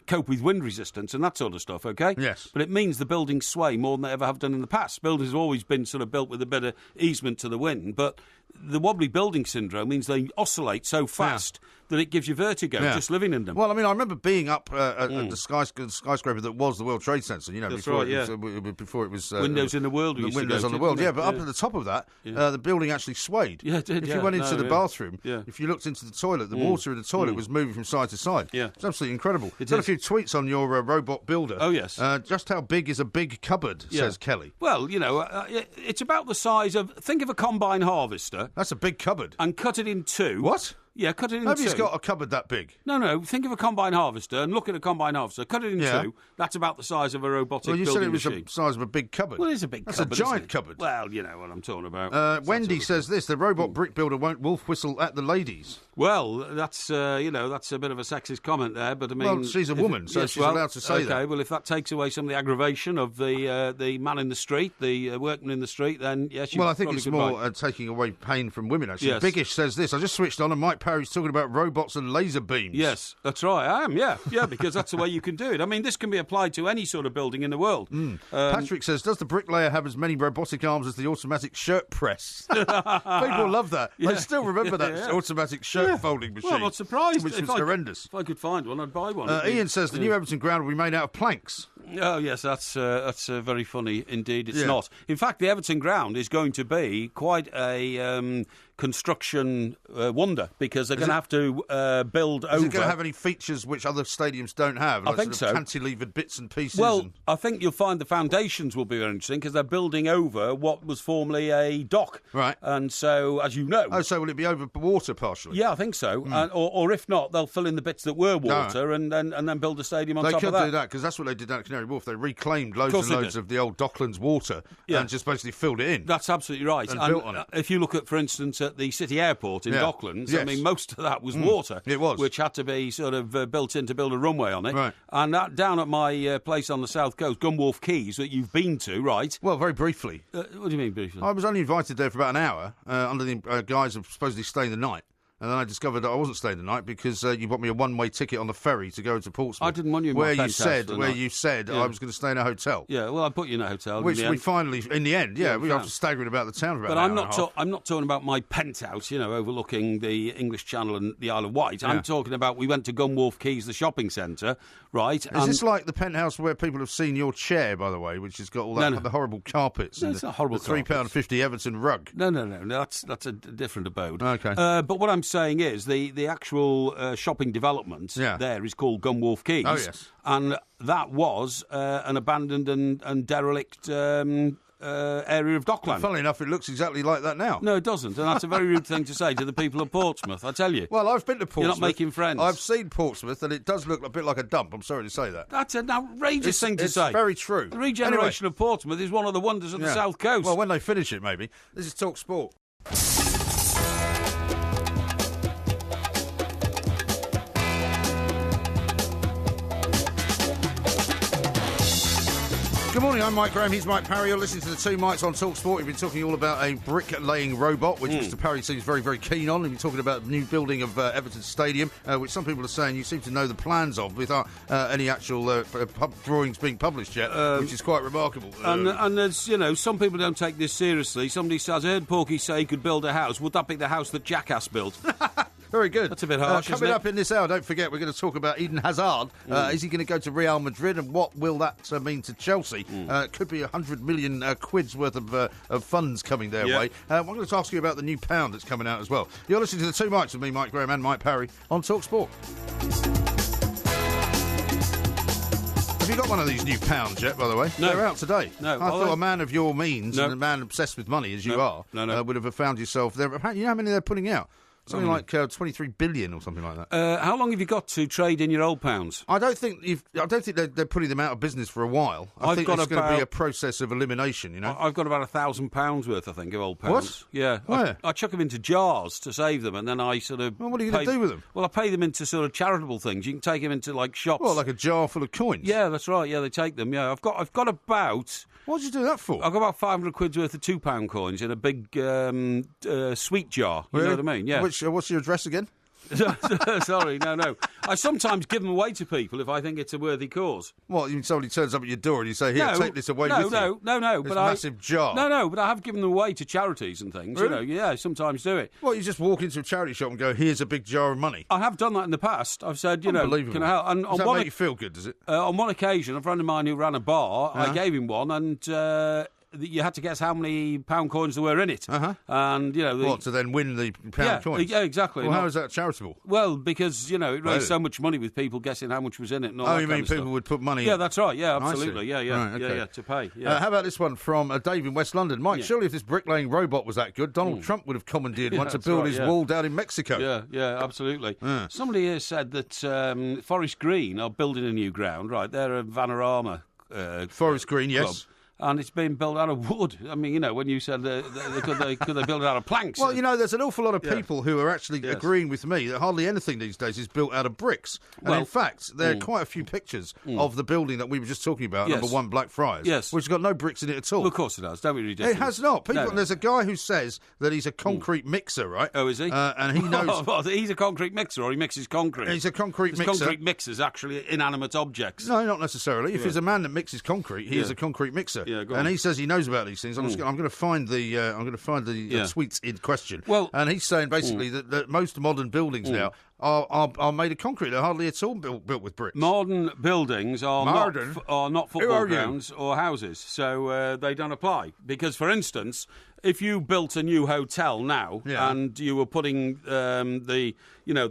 cope with wind resistance and that sort of stuff, OK? Yes. But it means the buildings sway more than they ever have done in the past. Buildings have always been sort of built with a bit of easement to the wind, but the wobbly building syndrome means they oscillate so fast that it gives you vertigo just living in them. Well, I mean, I remember being up at the skyscraper that was the World Trade Center, before it was... Windows in the World. Windows on the World, but up at the top of that, the building actually swayed. Yeah, it did, If you went into the bathroom, Yeah. if you looked into the toilet, the water in the toilet was moving from side to side. Yeah. It's absolutely incredible. You've got a few tweets on your robot builder. Oh, yes. Just how big is a big cupboard, says Kelly. Well, it's about the size of... Think of a combine harvester. That's a big cupboard. And cut it in two. What? Yeah, cut it in Nobody's two. got a cupboard that big. No. Think of a combine harvester and look at a combine harvester. Cut it in two. That's about the size of a robotic building machine. Well, you said it was the size of a big cupboard. Well, it is a big cupboard. That's a giant cupboard. Well, you know what I'm talking about. Wendy says this: the robot brick builder won't wolf whistle at the ladies. Well, that's that's a bit of a sexist comment there, but I mean, well, she's a woman, so she's allowed to say that. Okay, well, if that takes away some of the aggravation of the man in the street, the workman in the street, then yes. Well, I think it's more taking away pain from women. Actually, yes. Biggish says this: I just switched on, and Mike Parry's talking about robots and laser beams. Yes, that's right. I am. Yeah, because that's the way you can do it. I mean, this can be applied to any sort of building in the world. Patrick says, does the bricklayer have as many robotic arms as the automatic shirt press? People love that. Yeah. They still remember that automatic shirt folding machine. Well, I'm not surprised. Which was horrendous. If I could find one, I'd buy one. Ian says the new Everton ground will be made out of planks. Oh, yes, that's very funny indeed. It's not. In fact, the Everton ground is going to be quite a construction wonder because they're going to have to build over. Is it going to have any features which other stadiums don't have? Like I think so. Cantilevered bits and pieces. Well, I think you'll find the foundations will be very interesting because they're building over what was formerly a dock. Right. And so, as you know... Oh, so will it be over water partially? Yeah, I think so. Or if not, they'll fill in the bits that were water and then build a stadium on top of that. They could do that because that's what they did down at Canary Wharf. They reclaimed loads and loads of the old Docklands water and just basically filled it in. That's absolutely right. And built on it. If you look at, for instance, at the City Airport in Docklands, I mean, most of that was water. It was. Which had to be sort of built in to build a runway on it. Right. And that, down at my place on the south coast, Gunwharf Quays, that you've been to, right? Well, very briefly. What do you mean briefly? I was only invited there for about an hour under the guise of supposedly staying the night. And then I discovered that I wasn't staying the night because you bought me a one-way ticket on the ferry to go to Portsmouth. I didn't want you in where my you said yeah. I was going to stay in a hotel. Yeah, well, I put you in a hotel. Which we finally, in the end, we were staggering about the town for about an hour I'm and a half. I'm not talking about my penthouse, overlooking the English Channel and the Isle of Wight. I'm talking about we went to Gunwharf Quays, the shopping centre, right? Is this like the penthouse where people have seen your chair, by the way, which has got all that the horrible carpets and it's a horrible the £3.50 Everton rug? No, that's a different abode. Okay. But what I'm saying is the actual shopping development there is called Gunwharf Quays. Oh, yes. And that was an abandoned and derelict area of Dockland. Funnily enough, it looks exactly like that now. No, it doesn't, and that's a very rude thing to say to the people of Portsmouth, I tell you. Well, I've been to Portsmouth. You're not making friends. I've seen Portsmouth, and it does look a bit like a dump. I'm sorry to say that. That's an outrageous thing to say. It's very true. The regeneration of Portsmouth is one of the wonders of the South Coast. Well, when they finish it, maybe. This is Talk Sport. Good morning, I'm Mike Graham, he's Mike Parry. You're listening to the two Mikes on Talk Sport. We've been talking all about a bricklaying robot, which Mr. Parry seems very, very keen on. We've been talking about the new building of Everton Stadium, which some people are saying you seem to know the plans of without any actual drawings being published yet, which is quite remarkable. And there's, some people don't take this seriously. Somebody says, I heard Porky say he could build a house. Would that be the house that Jackass built? Very good. That's a bit harsh, coming up in this hour, don't forget, we're going to talk about Eden Hazard. Is he going to go to Real Madrid, and what will that mean to Chelsea? Could be 100 million quid's worth of funds coming their way. I'm going to ask you about the new pound that's coming out as well. You're listening to the two Mikes with me, Mike Graham, and Mike Parry on Talk Sport. Have you got one of these new pounds yet, by the way? No. They're out today. No. I thought a man of your means No. and a man obsessed with money as you No. are No. would have found yourself there. You know how many they're putting out? Something like 23 billion or something like that. How long have you got to trade in your old pounds? I don't think they're putting them out of business for a while. I think it's going to be a process of elimination, you know. I've got about £1,000 worth, I think, of old pounds. What? Yeah. Where? I chuck them into jars to save them, and then I sort of... Well, what are you going to do with them? Well, I pay them into sort of charitable things. You can take them into, like, shops. What, like a jar full of coins? Yeah, that's right. Yeah, they take them. Yeah, I've got about... What did you do that for? I've got about 500 quid's worth of £2 coins in a big sweet jar. You know what I mean? Yeah. What's your address again? Sorry, no. I sometimes give them away to people if I think it's a worthy cause. What, you mean somebody turns up at your door and you say, here, take this away with you? No. This massive jar. No, but I have given them away to charities and things. Really? You know, yeah, sometimes do it. Well, you just walk into a charity shop and go, here's a big jar of money. I have done that in the past. I've said, can I help? And does that make you feel good, does it? On one occasion, a friend of mine who ran a bar, I gave him one, and... you had to guess how many pound coins there were in it. And, to then win the pound coins? Yeah, exactly. Well, how is that charitable? Well, because, it raised so much money with people guessing how much was in it and all that you mean people would put money in? Yeah, that's right. Yeah, absolutely. Yeah, right, okay. yeah, to pay. Yeah. How about this one from Dave in West London? Mike, surely if this bricklaying robot was that good, Donald Trump would have commandeered one to build his wall down in Mexico. Yeah, absolutely. Somebody here said that Forest Green are building a new ground, right? They're a Vanarama Forest Green, yes. Club. And it's been built out of wood. I mean, when you said could they build it out of planks? Well, there's an awful lot of people who are actually agreeing with me that hardly anything these days is built out of bricks. And in fact, there are quite a few pictures of the building that we were just talking about, number 1 Blackfriars, which has got no bricks in it at all. Well, of course it has. Don't be ridiculous. It has not. There's a guy who says that he's a concrete mixer, right? Oh, is he? And he knows... he's a concrete mixer, or he mixes concrete? He's a concrete mixer. Concrete mixers actually inanimate objects. No, not necessarily. If he's a man that mixes concrete, he is a concrete mixer. Yeah, go on. And he says he knows about these things. I'm going to find the tweets in question. Well, and he's saying basically that most modern buildings now are made of concrete. They're hardly at all built with bricks. Modern buildings are not football grounds or houses, so they don't apply. Because, for instance, if you built a new hotel now and you were putting the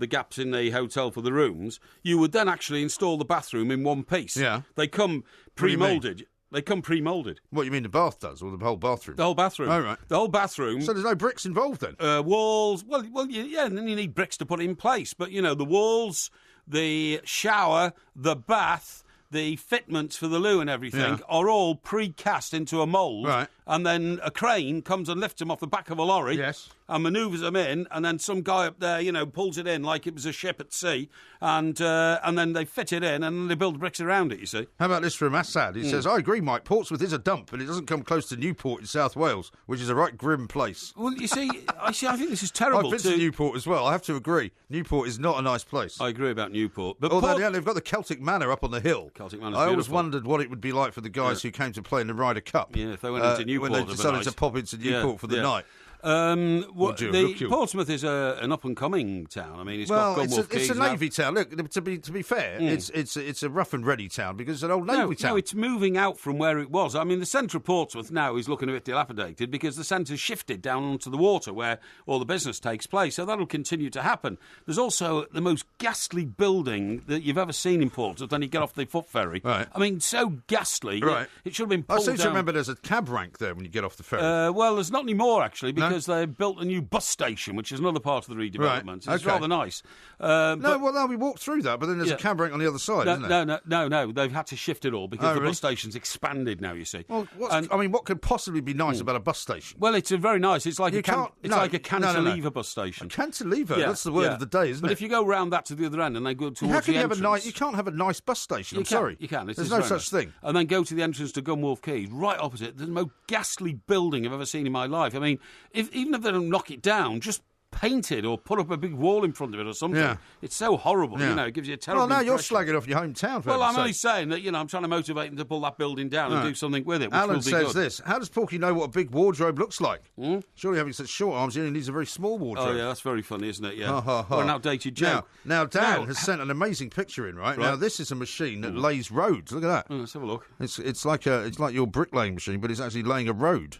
gaps in the hotel for the rooms, you would then actually install the bathroom in one piece. Yeah, they come pre-moulded. They come pre-moulded. What, you mean the bath does, or the whole bathroom? The whole bathroom. Oh, right. The whole bathroom. So there's no bricks involved then? Walls. Well, yeah, and then you need bricks to put it in place. But, the walls, the shower, the bath, the fitments for the loo and everything are all pre-cast into a mould. Right. And then a crane comes and lifts them off the back of a lorry. Yes. And manoeuvres them in, and then some guy up there, pulls it in like it was a ship at sea, and then they fit it in, and then they build bricks around it, you see. How about this from Assad? He says, I agree, Mike, Portsmouth is a dump, and it doesn't come close to Newport in South Wales, which is a right grim place. Well, you see, I think this is terrible. I've been to Newport as well. I have to agree. Newport is not a nice place. I agree about Newport. But although they've got the Celtic Manor up on the hill. Celtic Manor's I always beautiful. wondered what it would be like for the guys who came to play in the Ryder Cup. Yeah, if they went into Newport. When they decided to pop into Newport for the night. Portsmouth is an up-and-coming town. I mean, it's got Gunwolf Quays. It's a navy town. Look, to be fair, it's a rough and ready town because it's an old navy town. No, it's moving out from where it was. I mean, the centre of Portsmouth now is looking a bit dilapidated because the centre's shifted down onto the water where all the business takes place. So that'll continue to happen. There's also the most ghastly building that you've ever seen in Portsmouth when you get off the foot ferry. Right. I mean, so ghastly. Right. It should have been pulled down. I seem to remember there's a cab rank there when you get off the ferry. Well, there's not anymore, actually, because they built a new bus station, which is another part of the redevelopment. Right. It's rather nice. We walked through that, but then there's a cab rank on the other side, isn't there? No. They've had to shift it all because the bus station's expanded now, you see. Well, what could possibly be nice about a bus station? Well, it's very nice. It's like a cantilever bus station. A cantilever? Yeah, that's the word of the day, isn't it? But if you go round that to the other end and then go towards the entrance... You can't have a nice bus station, sorry. You can. There's no such thing. And then go to the entrance to Gunwolf Quays, right opposite. The most ghastly building I've ever seen in my life. I mean, even if they don't knock it down, just paint it or put up a big wall in front of it or something. Yeah. It's so horrible, it gives you a terrible impression. You're slagging off your hometown. Well, I'm only saying that, I'm trying to motivate them to pull that building down and do something with it, which Alan will be says good. this, how does Porky know what a big wardrobe looks like? Surely having such short arms, he only needs a very small wardrobe. Oh, yeah, that's very funny, isn't it? Yeah. Or an outdated joke. Now Dan has sent an amazing picture in, right? Now, this is a machine that lays roads. Look at that. Let's have a look. It's like your bricklaying machine, but it's actually laying a road.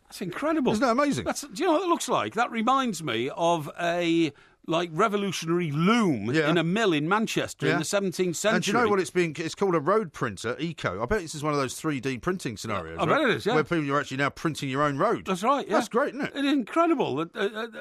That's incredible. Isn't that amazing? Do you know what it looks like? That reminds me of a like revolutionary loom in a mill in Manchester in the 17th century. And do you know what it's called? A road printer, Eco. I bet this is one of those 3D printing scenarios. I bet it is, yeah. Where people are actually now printing your own road. That's right, yeah. That's great, isn't it? It's incredible.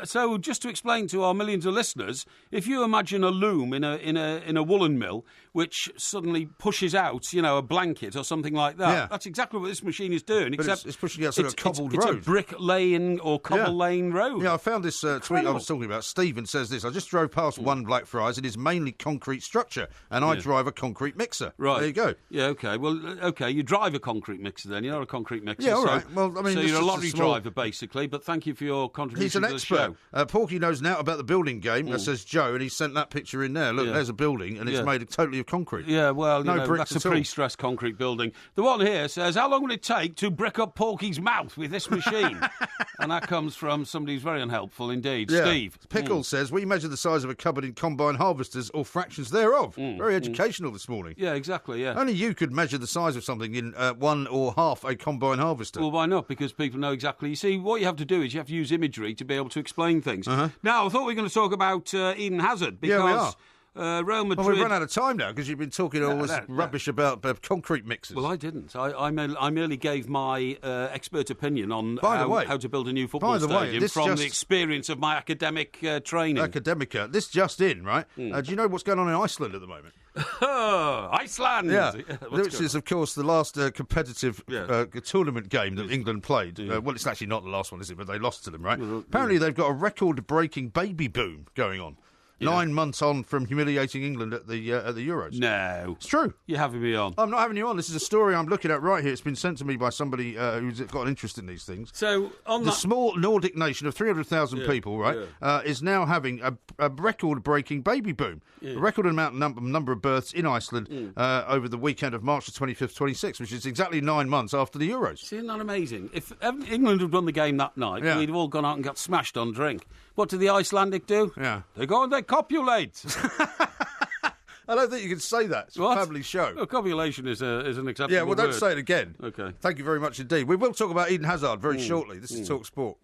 So just to explain to our millions of listeners, if you imagine a loom in a woolen mill which suddenly pushes out, a blanket or something like that, that's exactly what this machine is doing. But except it's pushing out sort of a cobbled road. It's a bricklaying or cobble-laying road. Yeah, I found this tweet I was talking about. Stephen says this: I just drove past one Blackfriars. It is mainly concrete structure, and I drive a concrete mixer. Right. There you go. Yeah, okay. Well, okay, you drive a concrete mixer then. You're not a concrete mixer. Yeah, all right. Well, I mean, so you're a lorry driver, basically, but thank you for your contribution. He's an expert. The show. Porky knows now about the building game, that says Joe, and he sent that picture in there. Look, there's a building, and it's made totally of concrete. Yeah, well, no bricks that's a pre-stressed concrete building. The one here says, how long will it take to brick up Porky's mouth with this machine? And that comes from somebody who's very unhelpful indeed. Yeah. Steve. Pickles says, we measure the size of a cupboard in combine harvesters or fractions thereof. Very educational this morning. Yeah, exactly, yeah. Only you could measure the size of something in one or half a combine harvester. Well, why not? Because people know exactly. You see, what you have to do is you have to use imagery to be able to explain things. Now, I thought we were going to talk about Eden Hazard because... Yeah, we are. Real Madrid... Well, we've run out of time now because you've been talking all this rubbish about concrete mixers. Well, I didn't. I merely gave my expert opinion on how to build a new football stadium from the experience of my academic training. Academica. This just in, right? Do you know what's going on in Iceland at the moment? Iceland! Yeah, which is, of course, the last competitive tournament game that England played. Well, it's actually not the last one, is it? But they lost to them, right? Apparently, they've got a record-breaking baby boom going on. 9 months on from humiliating England at the Euros. No. It's true. You're having me on. I'm not having you on. This is a story I'm looking at right here. It's been sent to me by somebody who's got an interest in these things. So, on the small Nordic nation of 300,000 people, right, is now having a record-breaking baby boom. A record number of births in Iceland over the weekend of March the 25th, 26th, which is exactly 9 months after the Euros. Isn't that amazing? If England had won the game that night, we'd have all gone out and got smashed on drink. What did the Icelandic do? Yeah. They go and they copulate. I don't think you can say that. It's a family show. Well, copulation is an acceptable Yeah, well, don't word. say it again. Okay. Thank you very much indeed. We will talk about Eden Hazard very shortly. This is Talk Sport.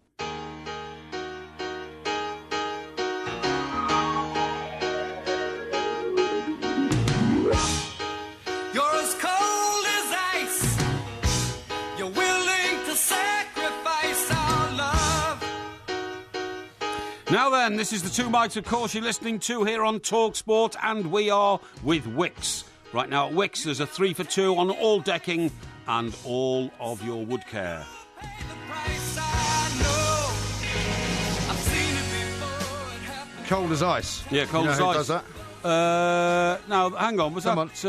Now then, this is the Two Mites, of course, you're listening to here on Talk Sport, and we are with Wicks. Right now at Wicks, there's a 3 for 2 on all decking and all of your wood care. Cold as ice. Yeah, cold as who ice. does that? Now, hang on, was Come that...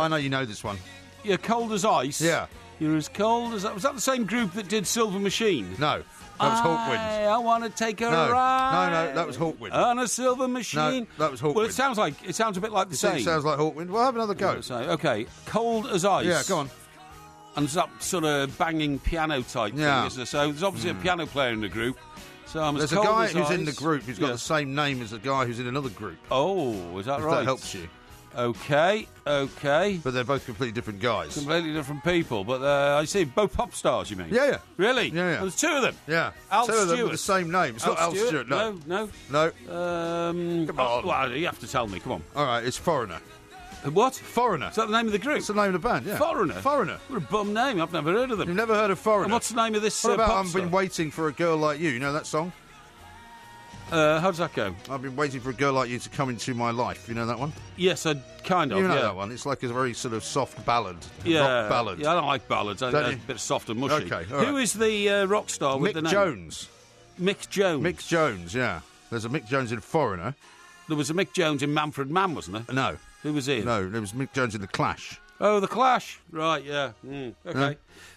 I know you know this one. Yeah, Cold as Ice. Yeah. You're as cold as... Was that the same group that did Silver Machine? No. That was Hawkwind. I want to take a ride. No, that was Hawkwind. On a silver machine. No, that was Hawkwind. Well, it sounds a bit like the same. It sounds like Hawkwind. Well, have another go. Okay, Cold as Ice. Yeah, go on. And there's that sort of banging piano type thing, isn't there? So there's obviously a piano player in the group. So I'm There's as a cold guy as who's ice. in the group who's got the same name as the guy who's in another group. Oh, is that if right? that helps you. Okay. But they're both completely different guys. Completely different people. But I see both pop stars, you mean? Yeah. Really? Yeah. There's two of them? Yeah. Al Two of them Stewart. with the same name. It's not Al Stewart, no. No. Come on. Well, you have to tell me, come on. All right, it's Foreigner. What? Foreigner. Is that the name of the group? It's the name of the band, yeah. Foreigner? Foreigner. What a bum name. I've never heard of them. You've never heard of Foreigner? And what's the name of this What about pop I've star? been waiting for a girl like you? You know that song? How does that go? I've been waiting for a girl like you to come into my life. You know that one? Yes, I kind of, You know yeah. that one? It's like a very sort of soft ballad. Yeah. Rock ballad. Yeah, I don't like ballads. They're a bit soft and mushy. Okay, all right. Who is the rock star with the Mick name? Jones. Mick Jones. Mick Jones, yeah. There's a Mick Jones in Foreigner. There was a Mick Jones in Manfred Mann, wasn't there? No. Who was he? No, there was Mick Jones in The Clash. Oh, The Clash. Right, yeah. Okay. Yeah.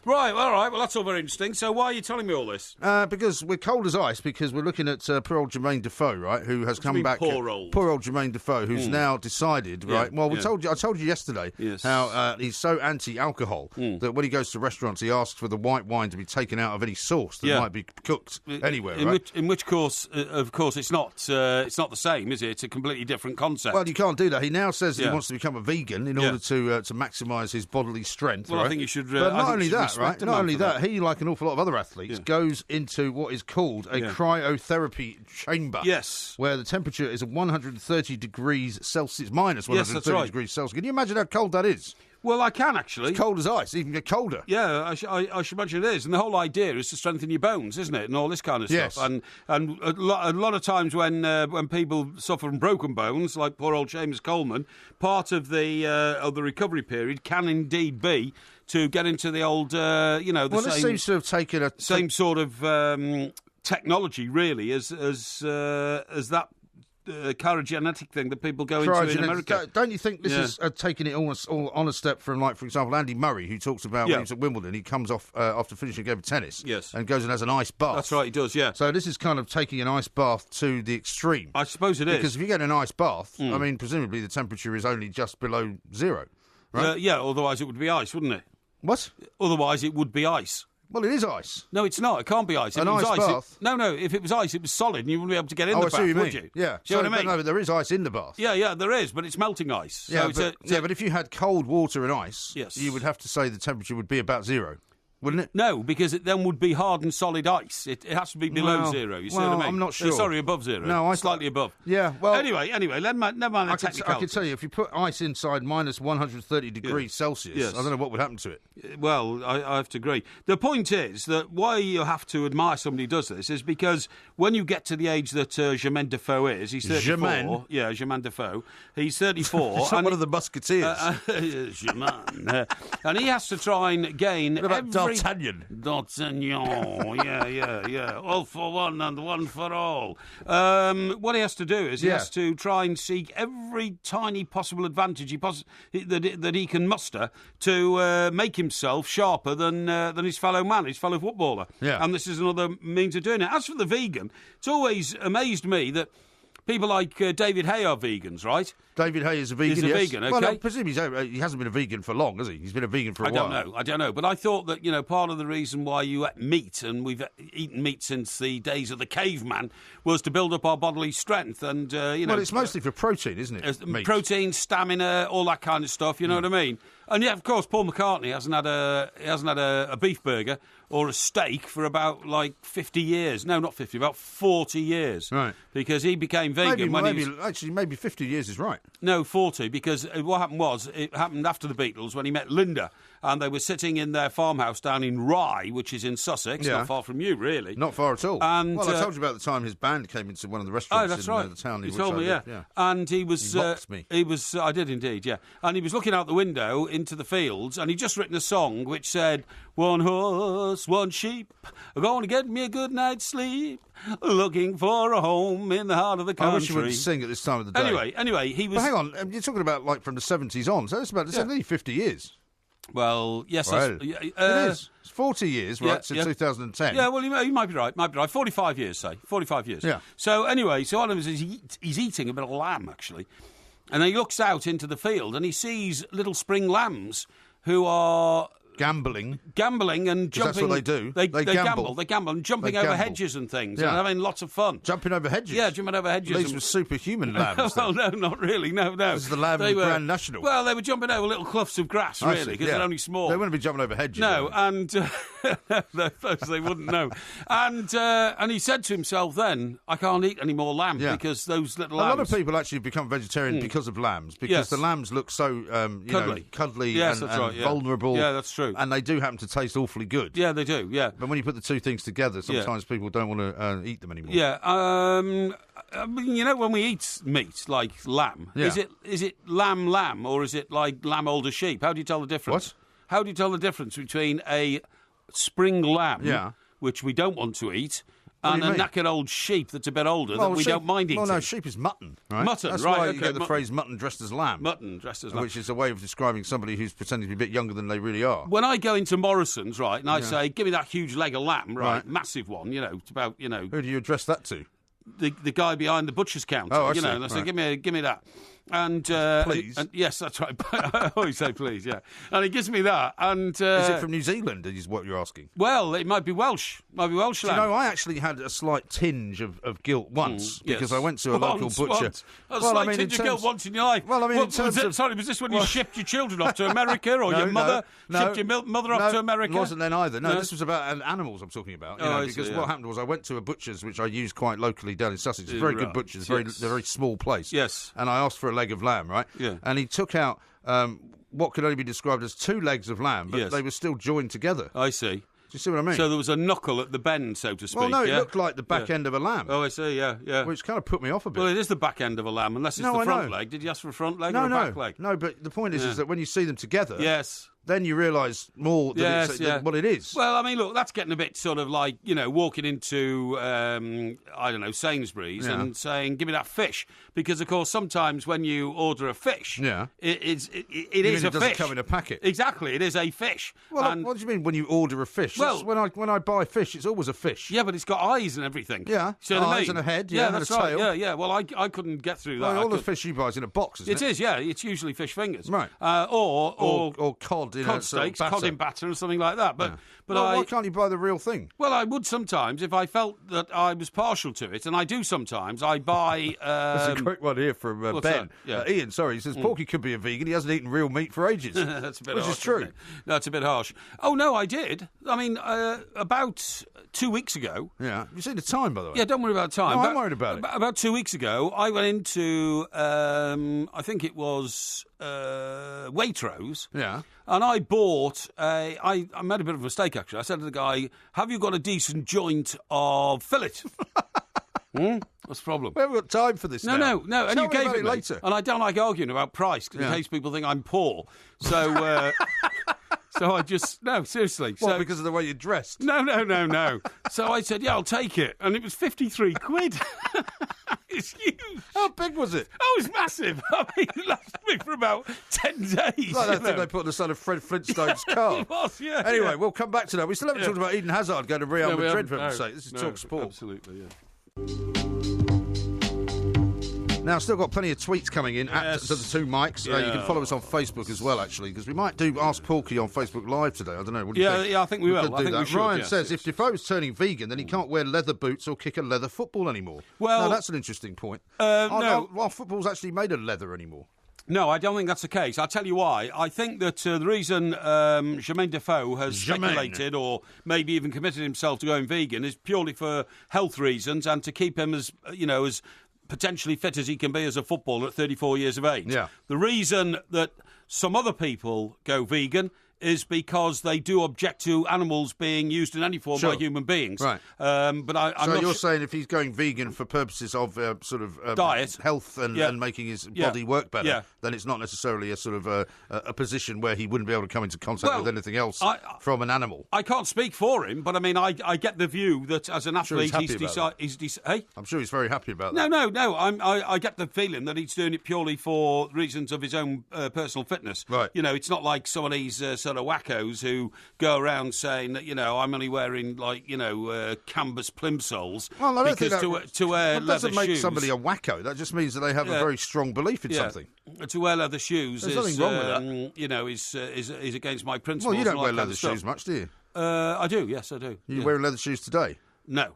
Right, all right. Well, that's all very interesting. So why are you telling me all this? Because we're cold as ice, because we're looking at poor old Jermain Defoe, right, who has come back. Poor old Jermain Defoe, who's now decided, right. Well, I told you yesterday how he's so anti-alcohol that when he goes to restaurants, he asks for the white wine to be taken out of any sauce that might be cooked anywhere. In which course, of course, it's not the same, is it? It's a completely different concept. Well, you can't do that. He now says that he wants to become a vegan in order to maximise his bodily strength. Well, right? I think you should. But not only that, right? Not only that, he, like an awful lot of other athletes, goes into what is called a cryotherapy chamber. Yes. Where the temperature is 130 degrees Celsius, minus 130 degrees Celsius. Can you imagine how cold that is? Well, I can, actually. It's cold as ice. It can get colder. Yeah, I should imagine it is. And the whole idea is to strengthen your bones, isn't it? And all this kind of stuff. And a lot of times when people suffer from broken bones, like poor old Seamus Coleman, part of the recovery period can indeed be to get into the old, this seems to have taken same sort of technology, really, as that chirogenetic thing that people go into in America. Don't you think this is taking it all on a step from, like, for example, Andy Murray, who talks about when he was at Wimbledon, he comes off after finishing a game of tennis and goes and has an ice bath. That's right, he does, yeah. So this is kind of taking an ice bath to the extreme. I suppose it is. Because if you get an ice bath, I mean, presumably the temperature is only just below zero, right? Otherwise it would be ice, wouldn't it? What? Otherwise it would be ice. Well, it is ice. No, it's not. It can't be ice. An ice bath? No. If it was ice, it was solid, and you wouldn't be able to get in the bath, would you? Yeah. Do you know what I mean? No, but there is ice in the bath. Yeah, there is, but it's melting ice. Yeah, but if you had cold water and ice, you would have to say the temperature would be about zero, wouldn't it? No, because it then would be hard and solid ice. It has to be below zero. You see what I mean? I'm not sure. Sorry, above zero. No, slightly above. Yeah. Well, anyway, never mind the technicalities. I can tell you, if you put ice inside minus 130 degrees Celsius, I don't know what would happen to it. Well, I have to agree. The point is that why you have to admire somebody who does this is because when you get to the age that Jermain Defoe is, he's 34. Jermain? Yeah, Jermain Defoe. He's 34. He's one of the Musketeers. Jermain. And he has to try and gain what about D'Artagnan? Yeah. All for one and one for all. What he has to do is he has to try and seek every tiny possible advantage that he can muster to make himself sharper than his fellow man, his fellow footballer. Yeah. And this is another means of doing it. As for the vegan, it's always amazed me that people like David Hay are vegans, right? David Hay is a vegan, He's a vegan, okay. Well, I presume he hasn't been a vegan for long, has he? He's been a vegan for a while. I don't know. But I thought that, part of the reason why you ate meat, and we've eaten meat since the days of the caveman, was to build up our bodily strength. And, Well, it's mostly for protein, isn't it? Meat. Protein, stamina, all that kind of stuff, you know what I mean? And yeah, of course, Paul McCartney hasn't had a beef burger or a steak for about, 50 years. No, not 50, about 40 years. Right. Because he became vegan maybe 50 years is right. No, 40, because what happened it happened after the Beatles when he met Linda, and they were sitting in their farmhouse down in Rye, which is in Sussex, not far from you, really. Not far at all. And, I told you about the time his band came into one of the restaurants in the town. You told me, yeah. And he was... He mocked me. I did indeed, yeah. And he was looking out the window into the fields, and he'd just written a song which said, "One horse, one sheep, going to get me a good night's sleep, looking for a home in the heart of the country." I wish you wouldn't sing at this time of the day. Anyway, he was... But hang on, you're talking about from the 70s on, so it's nearly 50 years. Well, yes, it is. It's 40 years, right, to 2010. Yeah, well, you might be right. 45 years, say. 45 years. Yeah. So, anyway, what happens is he's eating a bit of lamb, actually. And then he looks out into the field and he sees little spring lambs who are... Gambling and jumping. That's what they do. They gamble. They gamble and jumping over hedges and things and having lots of fun. Jumping over hedges? Yeah, jumping over hedges. These were superhuman lambs. Well, no, not really. No. This is the lamb of Grand National. Well, they were jumping over little cloughs of grass, really, because they're only small. They wouldn't be jumping over hedges. No, and they wouldn't know. And he said to himself then, "I can't eat any more lamb because those little lambs..." A lot of people actually become vegetarian because of lambs, because the lambs look so cuddly and vulnerable. Yeah, that's true. And they do happen to taste awfully good. Yeah, they do, yeah. But when you put the two things together, sometimes people don't want to eat them anymore. Yeah. When we eat meat, like lamb, is it lamb, or is it like lamb older sheep? How do you tell the difference? What? How do you tell the difference between a spring lamb, which we don't want to eat, and a knackered old sheep that's a bit older that we don't mind eating? Well, no, sheep is mutton, right? Mutton, that's right. why you get the phrase mutton dressed as lamb. Mutton dressed as lamb. Which is a way of describing somebody who's pretending to be a bit younger than they really are. When I go into Morrison's, right, and I say, "Give me that huge leg of lamb," right, massive one, it's about, Who do you address that to? The guy behind the butcher's counter, I and I say, "Give me that." And please. Yes, that's right. I always say please, yeah. And he gives me that. And is it from New Zealand, is what you're asking? Well, it might be Welsh. Might be Welsh lamb. Do you know, I actually had a slight tinge of guilt once because I went to a local butcher. Once. A slight tinge of guilt once in your life. Well, I mean, in terms of... Sorry, was this when you shipped your children off to America, or your mother shipped your mother off to America? It wasn't then either. No, this was about animals I'm talking about. Because what happened was I went to a butcher's, which I use quite locally down in Sussex. It's a very good butcher's, they're a very small place. Yes. And I asked for a leg of lamb, right? Yeah. And he took out what could only be described as 2 legs of lamb, but they were still joined together. I see. Do you see what I mean? So there was a knuckle at the bend, so to speak. Well, no, it looked like the back end of a lamb. Oh, I see, yeah. Which kind of put me off a bit. Well, it is the back end of a lamb, unless it's the front leg. Did you ask for a front leg or a back leg? No, but the point is that when you see them together... Yes. Then you realise more than what it is. Well, I mean, look, that's getting a bit sort of like, walking into, I don't know, Sainsbury's and saying, give me that fish. Because, of course, sometimes when you order a fish, it is a fish. It doesn't come in a packet. Exactly, it is a fish. Well, what do you mean when you order a fish? Well, when I buy fish, it's always a fish. Yeah, but it's got eyes and everything. Yeah, eyes and a head, and a tail. Yeah. Well, I couldn't get through that. All the fish you buy is in a box, isn't it? It is, yeah. It's usually fish fingers. Right. Or cod in cod steaks, cod in batter or something like that. But why can't you buy the real thing? Well, I would sometimes if I felt that I was partial to it, and I do sometimes. I buy... That's a great one here from Ben. Yeah. Ian, sorry, he says, Porky could be a vegan. He hasn't eaten real meat for ages. That's a bit harsh. Which is true. That's a bit harsh. Oh, no, I did. I mean, about 2 weeks ago... Yeah. You see the time, by the way? Yeah, don't worry about the time. No, I'm worried about it. About 2 weeks ago, I went into, I think it was Waitrose. Yeah. And I bought I made a bit of a mistake, actually. I said to the guy, have you got a decent joint of fillet? What's the problem? We haven't got time for this now. No. And you gave it later. And I don't like arguing about price, in case people think I'm poor. So... So I just... No, seriously. What, because of the way you're dressed? No. So I said, yeah, I'll take it. And it was 53 quid. It's huge. How big was it? Oh, it was massive. I mean, it lasted me for about 10 days. Like that thing they put on the side of Fred Flintstone's car. It was, yeah. Anyway, we'll come back to that. We still haven't talked about Eden Hazard going to Real Madrid, for heaven's sake. This is Talk Sport. Absolutely, yeah. Now, still got plenty of tweets coming in at the 2 mics. You can follow us on Facebook as well, actually, because we might do Ask Porky on Facebook Live today. I don't know. What do you think? Yeah, I think we will. I think we should, Ryan says, yes. if Defoe's turning vegan, then he can't wear leather boots or kick a leather football anymore. Well, now, that's an interesting point. No. Our football's actually made of leather anymore. No, I don't think that's the case. I'll tell you why. I think that the reason Jermain Defoe has speculated or maybe even committed himself to going vegan is purely for health reasons and to keep him as potentially fit as he can be as a footballer at 34 years of age. Yeah. The reason that some other people go vegan is because they do object to animals being used in any form by human beings. Right. But I'm so not you're saying if he's going vegan for purposes of diet, health and making his body work better, then it's not necessarily a sort of a position where he wouldn't be able to come into contact with anything else from an animal. I can't speak for him, but I mean, I get the view that as an athlete, hey? I'm sure he's very happy about that. No. I get the feeling that he's doing it purely for reasons of his own personal fitness. Right. It's not like some of these sort of wackos who go around saying that I'm only wearing canvas plimsolls. Well, I don't think to wear leather shoes. That doesn't make somebody a wacko. That just means that they have a very strong belief in something. To wear leather shoes There's nothing wrong with that. Is against my principles. Well, you don't wear leather shoes much, do you? I do. Yes, I do. You wearing leather shoes today? No.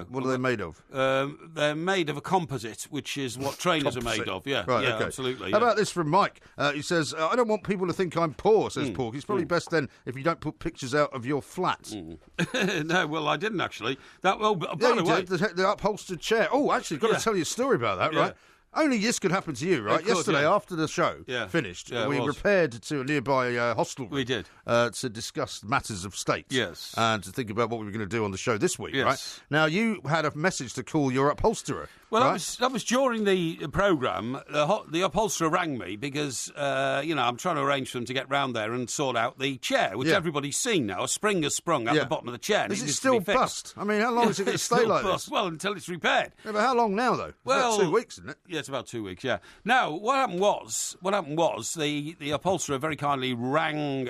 What are they made of? They're made of a composite, which is what trainers are made of. Yeah, right, okay. Absolutely. How about this from Mike? He says, I don't want people to think I'm poor, says Porky. It's probably best then if you don't put pictures out of your flat. No, well, I didn't actually. By the way, the upholstered chair. Oh, actually, got to tell you a story about that, right? Only this could happen to you, right? Yesterday, after the show finished, we repaired to a nearby hostelry. We did. To discuss matters of state. Yes. And to think about what we were going to do on the show this week, yes. right? Now, you had a message to call your upholsterer. Well, right? that was during the programme. The upholsterer rang me because, I'm trying to arrange for them to get round there and sort out the chair, which everybody's seen now. A spring has sprung at the bottom of the chair. Is it still bust? I mean, how long is it going to stay like this? Well, until it's repaired. Yeah, but how long now, though? About 2 weeks, isn't it? Yeah, it's about 2 weeks, yeah. Now, what happened was the upholsterer very kindly rang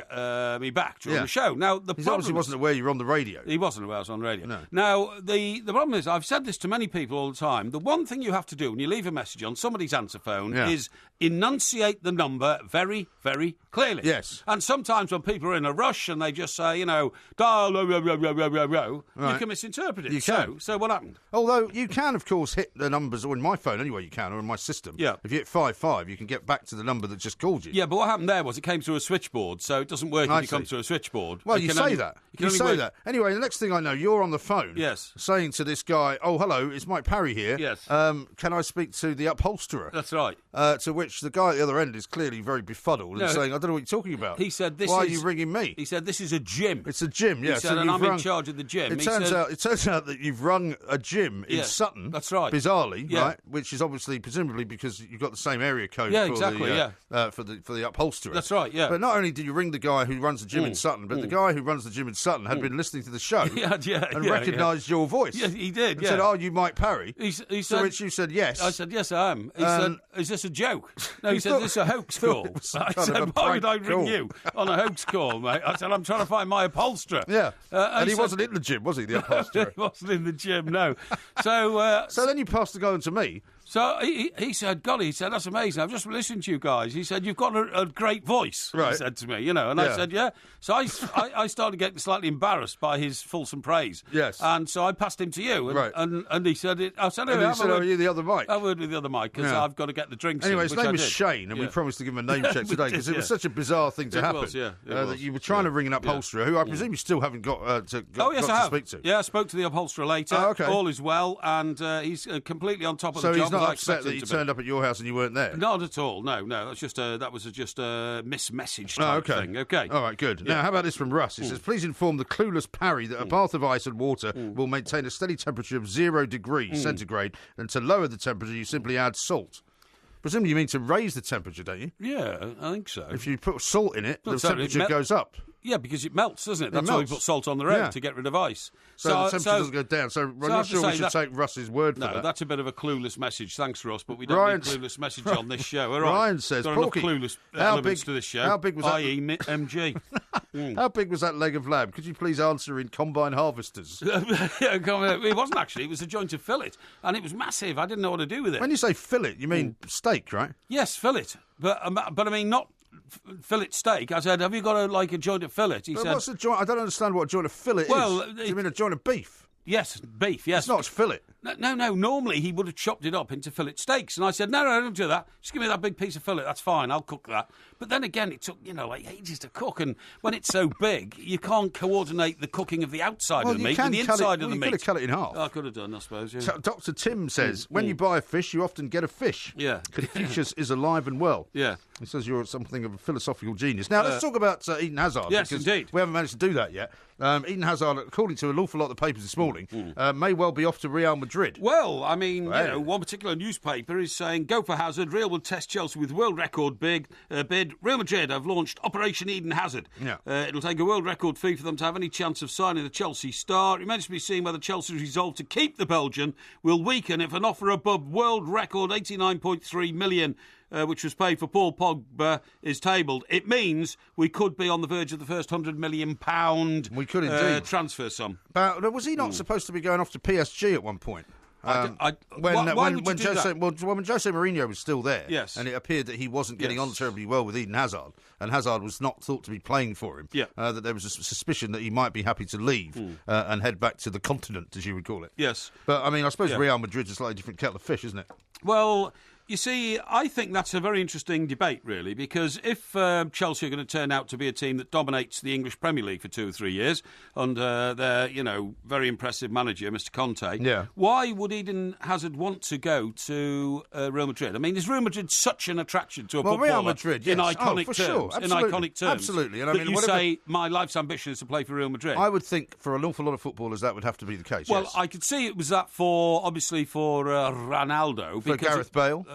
me back during the show. Now, he obviously wasn't aware you were on the radio. He wasn't aware I was on the radio. No. Now, the problem is, I've said this to many people all the time, the one thing you have to do when you leave a message on somebody's answer phone is enunciate the number very, very clearly. Yes. And sometimes when people are in a rush and they just say, dial, you can misinterpret it. You can. So what happened? Although you can, of course, hit the numbers, or in my phone anyway you can, or in my system. Yeah. If you hit 55, you can get back to the number that just called you. Yeah, but what happened there was it came through a switchboard, so it doesn't work if you come through a switchboard. Well, you say that. You say that. Anyway, the next thing I know, you're on the phone. Yes. Saying to this guy, oh, hello, it's Mike Parry here. Yes. Can I speak to the upholsterer? That's right. To which the guy at the other end is clearly very befuddled and saying, I don't know what you're talking about. He said, Why are you ringing me? He said, this is a gym. It's a gym, yeah. He said, and I'm in charge of the gym. It turns out that you've rung a gym in Sutton. That's right. Bizarrely, right? Which is obviously, presumably, because you've got the same area code for the upholsterer. That's right, yeah. But not only did you ring the guy who runs the gym in Sutton, but the guy who runs the gym in Sutton had been listening to the show and recognised your voice. Yeah, he did, and said, "Are you Mike Parry?" He said, to which you said, yes. I said, yes, I am. He said, is this a joke? No, he said, this is a hoax call. I said, why would I ring you on a hoax call, mate? I said, I'm trying to find my upholsterer. Yeah. And he wasn't in the gym, was he, the upholsterer? He wasn't in the gym, no. So then you passed the go on to me. So he said, golly, he said, that's amazing. I've just listened to you guys. He said, you've got a great voice, he said to me, and I said, yeah. So I started getting slightly embarrassed by his fulsome praise. Yes. And so I passed him to you. And he said, I said, are you the other Mike? I word with the other Mike, because I've got to get the drinks Anyway, in, his name was Shane, and we promised to give him a name check today, because it was such a bizarre thing to happen. That you were trying to ring an upholsterer, who I presume you still haven't got to speak to. Yeah, I spoke to the upholsterer later. Oh, okay. All is well, and he's completely on top of the job. So he's not upset that you turned up at your house and you weren't there? Not at all. No. That's just that was just a mismessage type thing. Okay. All right. Good. Yeah. Now, how about this from Russ? He says, "Please inform the clueless Parry that a bath of ice and water will maintain a steady temperature of 0 degrees centigrade, and to lower the temperature, you simply add salt." Presumably, you mean to raise the temperature, don't you? Yeah, I think so. If you put salt in it, the temperature goes up. Yeah, because it melts, doesn't it? That's why we put salt on the road to get rid of ice. So the temperature doesn't go down. So I'm not sure we should take Russ's word for that. No, that's a bit of a clueless message. Thanks, Russ, but we don't need clueless message on this show. All right. Ryan says, got enough clueless elements to this show. How big was that? I.e. MG. How big was that leg of lamb? Could you please answer in combine harvesters? It wasn't actually. It was a joint of fillet, and it was massive. I didn't know what to do with it. When you say fillet, you mean steak, right? Yes, fillet. But I mean, not fillet steak. I said, have you got a joint of fillet? He said, what's a joint? I don't understand what a joint of fillet is. Do you mean a joint of beef? Yes, beef, yes. It's not fillet. No. Normally, he would have chopped it up into fillet steaks. And I said, no, don't do that. Just give me that big piece of fillet. That's fine. I'll cook that. But then again, it took, ages to cook. And when it's so big, you can't coordinate the cooking of the outside of the meat with the inside of the meat. You could have cut it in half. I could have done, I suppose, yeah. So Dr. Tim says, when you buy a fish, you often get a fish. Yeah. Confucius is alive and well. Yeah. He says you're something of a philosophical genius. Now, let's talk about Eden Hazard. Yes, because indeed. We haven't managed to do that yet. Eden Hazard, according to an awful lot of the papers this morning, may well be off to Real Madrid. Well, I mean, one particular newspaper is saying, go for Hazard, Real will test Chelsea with world record bid. Real Madrid have launched Operation Eden Hazard. Yeah. It'll take a world record fee for them to have any chance of signing the Chelsea star. It remains to be seen whether Chelsea's resolve to keep the Belgian will weaken if an offer above world record £89.3 million which was paid for Paul Pogba, is tabled. It means we could be on the verge of the first £100 million we could indeed transfer sum. But was he not supposed to be going off to PSG at one point? When Jose Mourinho was still there, yes, and it appeared that he wasn't getting on terribly well with Eden Hazard, and Hazard was not thought to be playing for him, that there was a suspicion that he might be happy to leave and head back to the continent, as you would call it. Yes. But, I mean, I suppose Real Madrid's a slightly different kettle of fish, isn't it? Well, you see, I think that's a very interesting debate, really, because if Chelsea are going to turn out to be a team that dominates the English Premier League for 2 or 3 years under their, very impressive manager, Mr. Conte, why would Eden Hazard want to go to Real Madrid? I mean, is Real Madrid such an attraction to a footballer Real Madrid, yes. in iconic terms? Sure. In iconic terms, absolutely. And I mean, you say my life's ambition is to play for Real Madrid. I would think for an awful lot of footballers that would have to be the case. Well, yes. I could see it was that for Ronaldo, for Gareth Bale.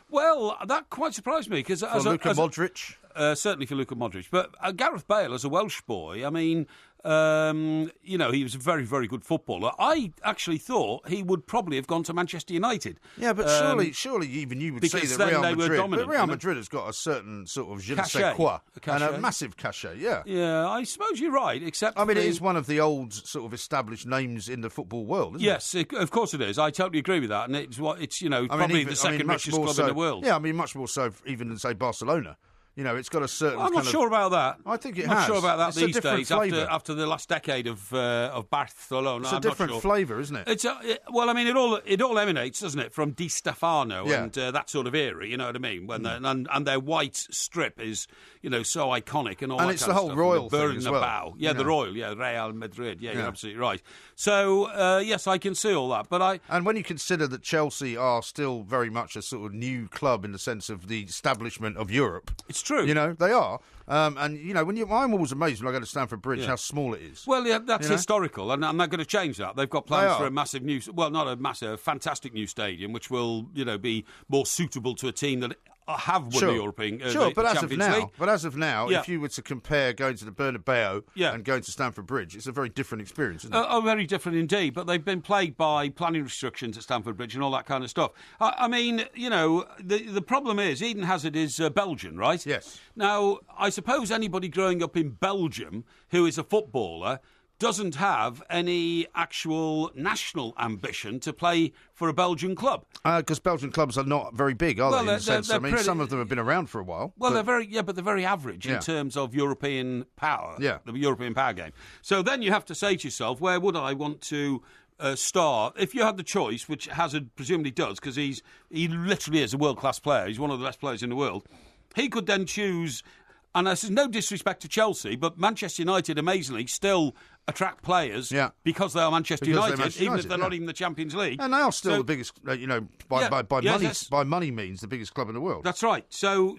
Well, that quite surprised me because Luka Modric. Certainly for Luka Modric, but Gareth Bale as a Welsh boy, I mean, He was a very, very good footballer. I actually thought he would probably have gone to Manchester United. Yeah, but surely even you would see that Real Madrid... But Real Madrid has got a certain sort of je ne sais quoi. And a massive cachet, yeah. Yeah, I suppose you're right, except... I mean, it is one of the old sort of established names in the football world, isn't it? Yes, of course it is. I totally agree with that. And it's probably the second richest club in the world. Yeah, I mean, much more so even than, say, Barcelona. It's got a certain. I'm not sure about that. I think it has. I'm not sure about that these days. After the last decade of Barcelona, it's a different flavour, isn't it? It all emanates, doesn't it, from Di Stefano and that sort of era. You know what I mean? When and their white strip is so iconic and all. And that it's kind the of whole stuff. royal thing as well. The royal, Real Madrid. Yeah, you're absolutely right. So yes, I can see all that. But and when you consider that Chelsea are still very much a sort of new club in the sense of the establishment of Europe, it's true. They are. I'm always amazed when I go to Stamford Bridge how small it is. Well, yeah, that's historical, and they're going to change that. They've got plans for a massive new, a fantastic new stadium, which will, be more suitable to a team that have won the European but as of now, yeah. if you were to compare going to the Bernabeu and going to Stamford Bridge, it's a very different experience, isn't it? Very different indeed. But they've been plagued by planning restrictions at Stamford Bridge and all that kind of stuff. The problem is Eden Hazard is Belgian, right? Yes. Now, I suppose anybody growing up in Belgium who is a footballer doesn't have any actual national ambition to play for a Belgian club. Because Belgian clubs are not very big, are they, in a sense? Some of them have been around for a while. Well, they're very average in terms of European power, the European power game. So then you have to say to yourself, where would I want to start? If you had the choice, which Hazard presumably does, because he literally is a world-class player, he's one of the best players in the world, he could then choose... And this is no disrespect to Chelsea, but Manchester United, amazingly, still attract players because they are Manchester United, even if they're not even the Champions League. And they are still the biggest, by money means, the biggest club in the world. That's right. So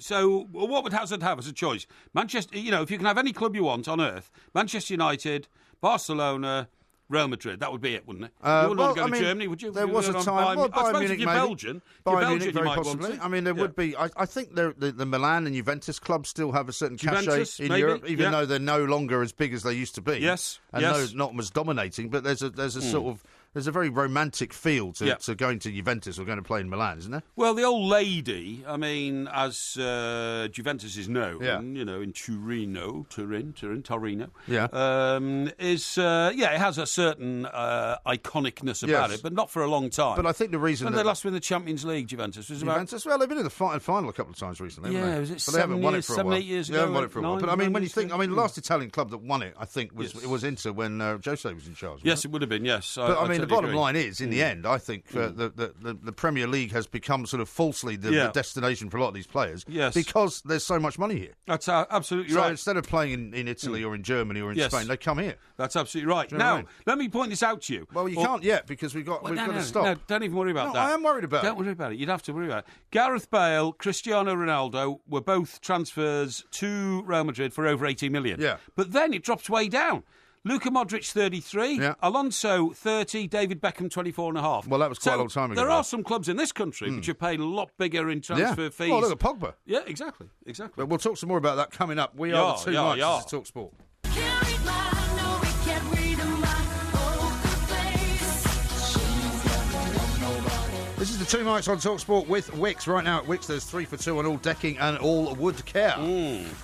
what would Hazard have as a choice? Manchester, if you can have any club you want on earth, Manchester United, Barcelona, Real Madrid, that would be it, wouldn't it? You wouldn't want to go to Germany, would you? There was a time. I suppose Munich, if you're Belgian, very possibly. I mean, there would be. I think the Milan and Juventus clubs still have a certain cachet in Europe, even though they're no longer as big as they used to be. Yes, and not as dominating. But there's a sort of. There's a very romantic feel to going to Juventus or going to play in Milan, isn't there? Well, the old lady, as Juventus is known, in Torino, it has a certain iconicness about it, but not for a long time. But I think the reason when they last won the Champions League, Juventus was well, they've been in the final a couple of times recently, haven't they? Was it but they haven't won it for a while. 8 years ago? They haven't won it for a while. But when you think, the last Italian club that won it, I think it was Inter when Jose was in charge. Yes, it would have been. Yes, but the bottom line is, in the end, I think the Premier League has become sort of falsely the destination for a lot of these players. Yes, because there's so much money here. That's absolutely right. So instead of playing in Italy or in Germany or in Spain, they come here. That's absolutely right. Now, let me point this out to you. Well, you can't yet because we've got to stop. No, don't even worry about that. I am worried about it. Don't worry about it. You'd have to worry about it. Gareth Bale, Cristiano Ronaldo were both transfers to Real Madrid for over 80 million. Yeah. But then it drops way down. Luka Modric, 33. Yeah. Alonso, 30. David Beckham, 24.5. Well, that was quite a long time ago. There are some clubs in this country which are paid a lot bigger in transfer fees. Oh, look at Pogba. Yeah, exactly. But we'll talk some more about that coming up. We are the two mics. This is Talk Sport. This is the two mics on Talk Sport with Wix. Right now at Wix, there's 3 for 2 on all decking and all wood care.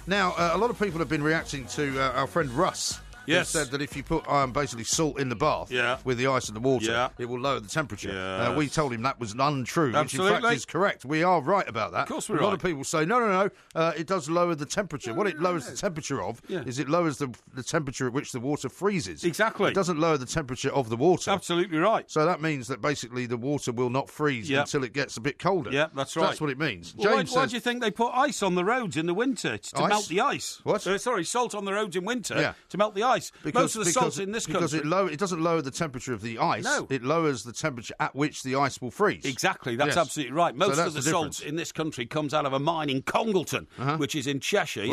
Now, a lot of people have been reacting to our friend Russ. Yes. Who said that if you put basically salt in the bath with the ice and the water, it will lower the temperature. Yes. We told him that was untrue, Absolutely. which in fact is correct. We are right about that. Of course we're right. A lot of people say, no, it does lower the temperature. What it lowers the temperature of is it lowers the temperature at which the water freezes. Exactly. It doesn't lower the temperature of the water. Absolutely right. So that means that basically the water will not freeze until it gets a bit colder. Yeah, that's right. That's what it means. Well, why do you think they put ice on the roads in the winter to melt the ice? What? Salt on the roads in winter to melt the ice. Most of the salt in this country. Because it doesn't lower the temperature of the ice. No. It lowers the temperature at which the ice will freeze. Exactly. That's absolutely right. Most of the salt in this country comes out of a mine in Congleton, which is in Cheshire,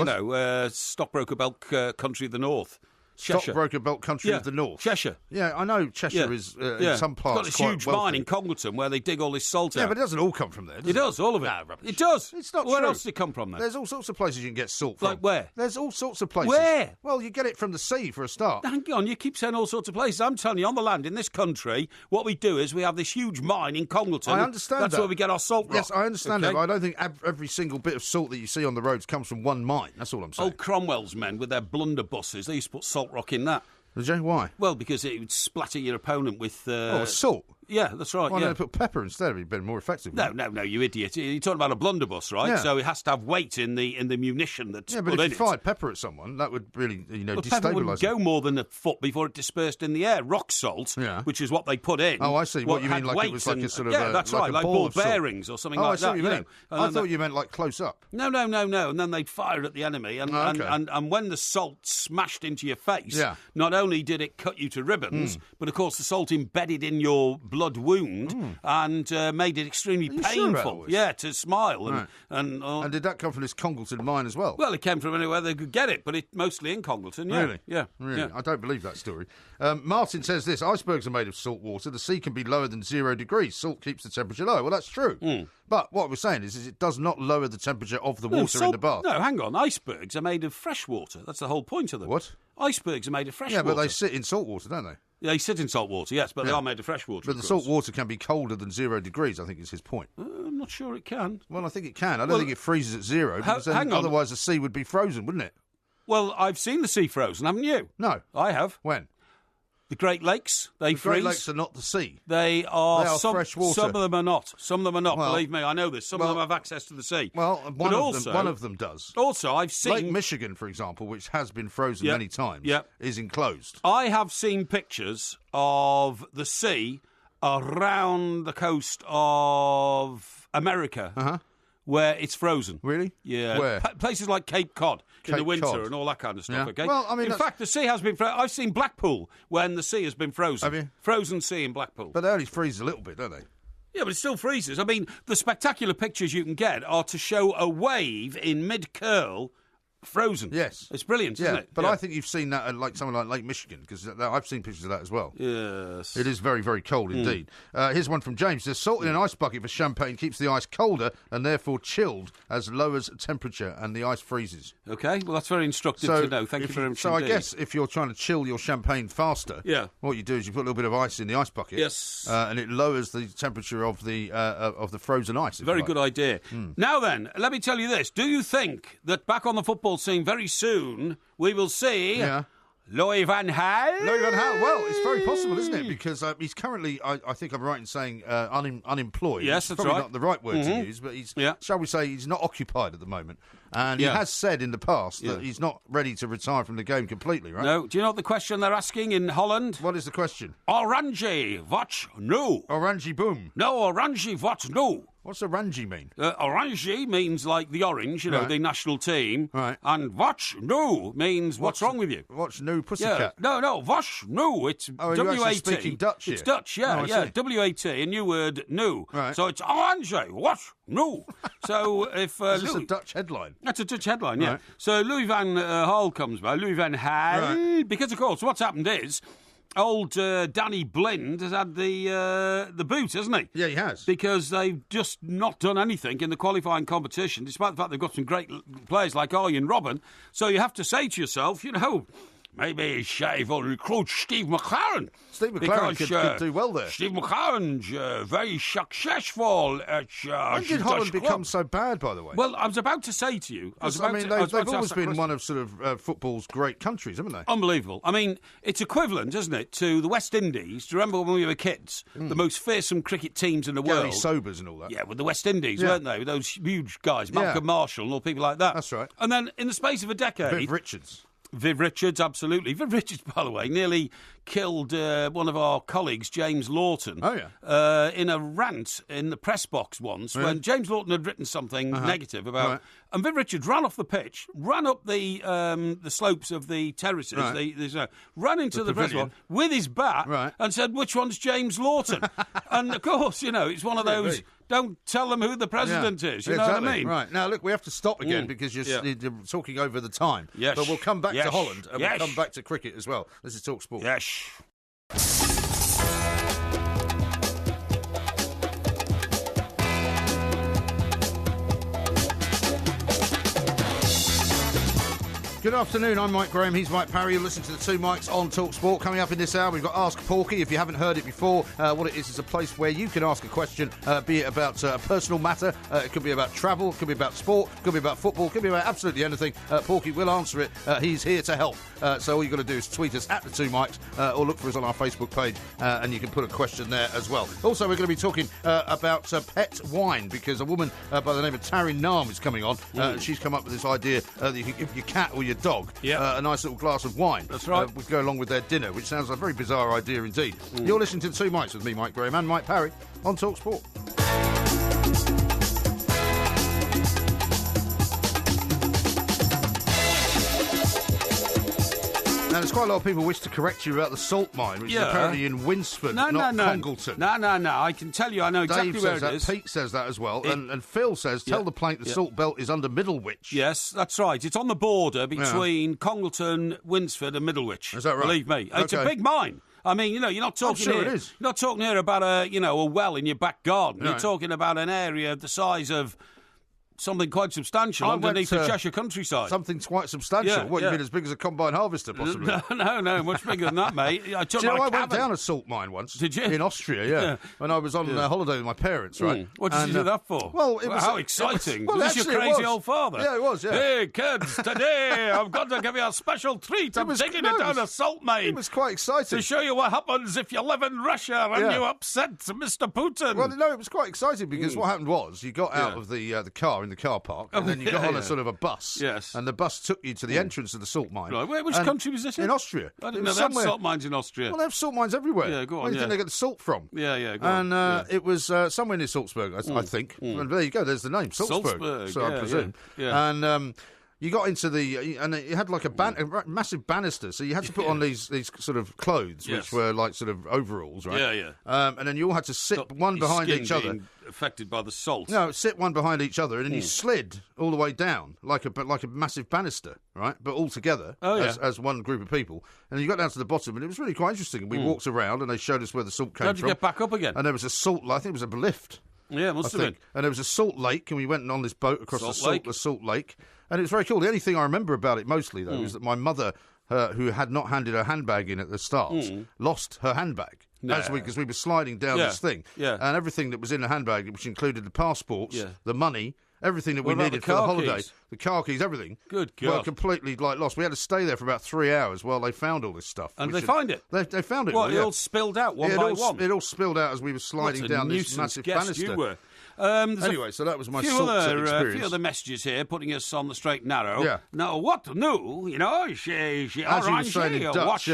stockbroker belt country of the north. stockbroker belt country of the north. Cheshire. Yeah, I know Cheshire is in some parts It's got this huge wealthy. mine in Congleton where they dig all this salt out. Yeah, but it doesn't all come from there, does it? It does, all of it. Nah, rubbish. It does. It's not Where true. else does it come from then? There's all sorts of places you can get salt from. Like where? There's all sorts of places. Where? Well, you get it from the sea for a start. Hang on, you keep saying all sorts of places. I'm telling you, on the land in this country, what we do is we have this huge mine in Congleton. I understand That's that. where we get our salt rock. Yes, I understand okay? that, but I don't think every single bit of salt that you see on the roads comes from one mine. That's all I'm saying. Old Cromwell's men with their blunderbusses, they used to put salt rock in that. Why? Well, because it would splatter your opponent with... salt? Yeah, that's right. Why yeah. don't they put pepper instead? It'd be more effective. No, you idiot. You're talking about a blunderbuss, right? Yeah. So it has to have weight in the munition that's Yeah, put but in if you it. fired pepper at someone, that would really, Well, pepper wouldn't destabilise go them. more than a foot before it dispersed in the air. Rock salt, which is what they put in. Oh, I see. What you had mean, like it weight was like and- a sort of yeah, that's like right, a like ball ball of salt. bearings or something I like see that. what you meant. And I then thought you meant like close up. No. And then they'd fire at the enemy, and when the salt smashed into your face, not only did it cut you to ribbons, but of course the salt embedded in your blood wound and made it extremely Are you sure about all painful. this? Yeah, to smile. Right. And did that come from this Congleton mine as well? well, it came from anywhere they could get it, but it mostly in Congleton. Yeah. Really? Yeah. Really? Yeah. I don't believe that story. Martin says this, icebergs are made of salt water. The sea can be lower than 0 degrees. Salt keeps the temperature low. Well, that's true. But what we're saying is it does not lower the temperature of the water in the bath. No, hang on. Icebergs are made of fresh water. That's the whole point of them. What? Icebergs are made of fresh Yeah, water. but they sit in salt water, don't they? They sit in salt water, yes, but they are made of fresh water. But the salt water can be colder than 0 degrees, I think is his point. I'm not sure it can. Well, I think it can. I don't think it freezes at 0, because then hang on. otherwise the sea would be frozen, wouldn't it? Well, I've seen the sea frozen, haven't you? No. I have. When? The Great Lakes, they freeze. Great Lakes are not the sea. They are fresh water. Some of them are not. Some of them are not. Well, believe me, I know this. Some of them have access to the sea. Well, one of them does. Also, I've seen Lake Michigan, for example, which has been frozen many times, is enclosed. I have seen pictures of the sea around the coast of America where it's frozen. Really? Yeah. Where? Places like Cape Cod in the Cape winter Cod. and all that kind of stuff, Yeah. okay? Well, I mean, in fact, the sea has been frozen. I've seen Blackpool when the sea has been frozen. Have you? Frozen sea in Blackpool. But they only freeze a little bit, don't they? Yeah, but it still freezes. I mean, the spectacular pictures you can get are to show a wave in mid-curl frozen. Yes. It's brilliant, isn't it? But I think you've seen that at like somewhere like Lake Michigan, because I've seen pictures of that as well. Yes. It is very, very cold indeed. Here's one from James. Says, salt in an ice bucket for champagne keeps the ice colder and therefore chilled as lowers temperature and the ice freezes. Okay, well, that's very instructive to know. Thank you very much So indeed. I guess if you're trying to chill your champagne faster, what you do is you put a little bit of ice in the ice bucket, and it lowers the temperature of the frozen ice. Very good idea. Now then, let me tell you this. Do you think that back on the football scene very soon we will see Louis van Gaal? Louis van Gaal. Well, it's very possible, isn't it? Because he's currently, I think I'm right in saying, unemployed. Yes, it's that's probably right. not the right word to use, but he's, shall we say, he's not occupied at the moment. And he has said in the past that he's not ready to retire from the game completely, right? No. Do you know what the question they're asking in Holland? What is the question? Oranje, wat nu? Oranje boom. No, oranje, wat nu? What's oranje mean? Oranje means like the orange, the national team. Right. And wat nu means what's wrong with you? What's new, pussycat? Yeah. No, what's new? It's you're W-A-T. actually speaking Dutch here? It's Dutch, Oh, I see. W-A-T, a new word, new. Right. So it's oranje, what's new? So if... Is this a Dutch headline? That's a Dutch headline, yeah. Right. So Louis van Gaal comes by, Louis van Gaal, because, of course, what's happened is... Old Danny Blind has had the boot, hasn't he? Yeah, he has. Because they've just not done anything in the qualifying competition, despite the fact they've got some great players like Arjen Robben. So you have to say to yourself, maybe Shave will recruit Steve McLaren. Steve McLaren could do well there. Steve McLaren's very successful at... when did Holland become so bad, by the way? Well, I was about to say to you... they've always been one of sort of football's great countries, haven't they? Unbelievable. I mean, it's equivalent, isn't it, to the West Indies. Do you remember when we were kids? The most fearsome cricket teams in the world. Gary Sobers and all that. Yeah, with the West Indies, weren't they? With those huge guys, Malcolm Marshall and all people like that. That's right. And then in the space of a decade... Viv Richards, absolutely. Viv Richards, by the way, nearly killed one of our colleagues, James Lawton, in a rant in the press box once when James Lawton had written something negative about... And Viv Richards ran off the pitch, ran up the slopes of the terraces, ran into the press box with his bat and said, which one's James Lawton? And, of course, it's one of those... Don't tell them who the president is. You know what I mean? Right. Now, look, we have to stop again because you're talking over the time. Yes. But we'll come back to Holland and Yes. we'll come back to cricket as well. This is Talk Sport. Yes. Good afternoon, I'm Mike Graham, he's Mike Parry. You're listening to the Two Mics on Talk Sport. Coming up in this hour, we've got Ask Porky. If you haven't heard it before, what it is a place where you can ask a question, be it about a personal matter, it could be about travel, it could be about sport, it could be about football, it could be about absolutely anything. Porky will answer it. He's here to help. So all you've got to do is tweet us at the Two Mics or look for us on our Facebook page and you can put a question there as well. Also, we're going to be talking about pet wine because a woman by the name of Taryn Naam is coming on. She's come up with this idea that you can give your cat or your dog a nice little glass of wine. That's right. Would go along with their dinner, which sounds like a very bizarre idea indeed. You're listening to the Two Mics with me, Mike Graham, and Mike Parry on Talk Sport. Now, there's quite a lot of people wish to correct you about the salt mine, which is apparently in Winsford, not Congleton. No. I can tell you, I know exactly Dave where says it that. is. Pete says that as well. And Phil says, tell the plank the salt belt is under Middlewich. Yes, that's right. It's on the border between Congleton, Winsford and Middlewich. Is that right? Believe me. It's a big mine. I mean, you're not talking sure here. it is. You're not talking here about a well in your back garden. Right. You're talking about an area the size of something quite substantial underneath the Cheshire countryside. Something quite substantial. Yeah, What, you mean as big as a combine harvester, possibly? No, much bigger than that, mate. I took I went down a salt mine once. Did you? In Austria, when I was on holiday with my parents, right? What did you do that for? Well, it was... How exciting. Well, was this your crazy old father? Yeah, it was, yeah. Hey, kids, today I've got to give you a special treat. I'm taking you down a salt mine. It was quite exciting. To show you what happens if you live in Russia and you upset Mr. Putin. Well, no, it was quite exciting because what happened was you got out of the car in the car park and then you got on a sort of a bus. Yes. And the bus took you to the entrance of the salt mine. Right. Which country was this in? In Austria. I didn't know they had salt mines in Austria. Well, they have salt mines everywhere. Yeah, go on. Where do you think they get the salt from? Yeah, go on. And it was somewhere near Salzburg, I think. And there you go, there's the name, Salzburg. So I presume. Yeah. And you got into and it had like a massive banister, so you had to put on these sort of clothes, which were like sort of overalls, right? Yeah. And then you all had to sit one behind each other. Affected by the salt. No, sit one behind each other, and then you slid all the way down like a massive banister, right? But all together as one group of people. And you got down to the bottom, and it was really quite interesting. And we walked around, and they showed us where the salt came from. How'd you get back up again? And there was a salt. I think it was a lift. Yeah, must have been. And there was a salt lake, and we went on this boat across the salt lake, and it was very cool. The only thing I remember about it mostly, though, is that my mother, who had not handed her handbag in at the start, lost her handbag. Because we were sliding down this thing. Yeah. And everything that was in the handbag, which included the passports, the money, everything that we needed for the holiday, the car keys, everything, Good God. were completely lost. We had to stay there for about 3 hours while they found all this stuff. And they find it? They found it. What, it all spilled out one by one? It all spilled out as we were sliding down this massive banister. You were. Anyway, so that was my salt experience. A few other messages here putting us on the straight and narrow. Yeah. Now, what new, As you were saying in Dutch,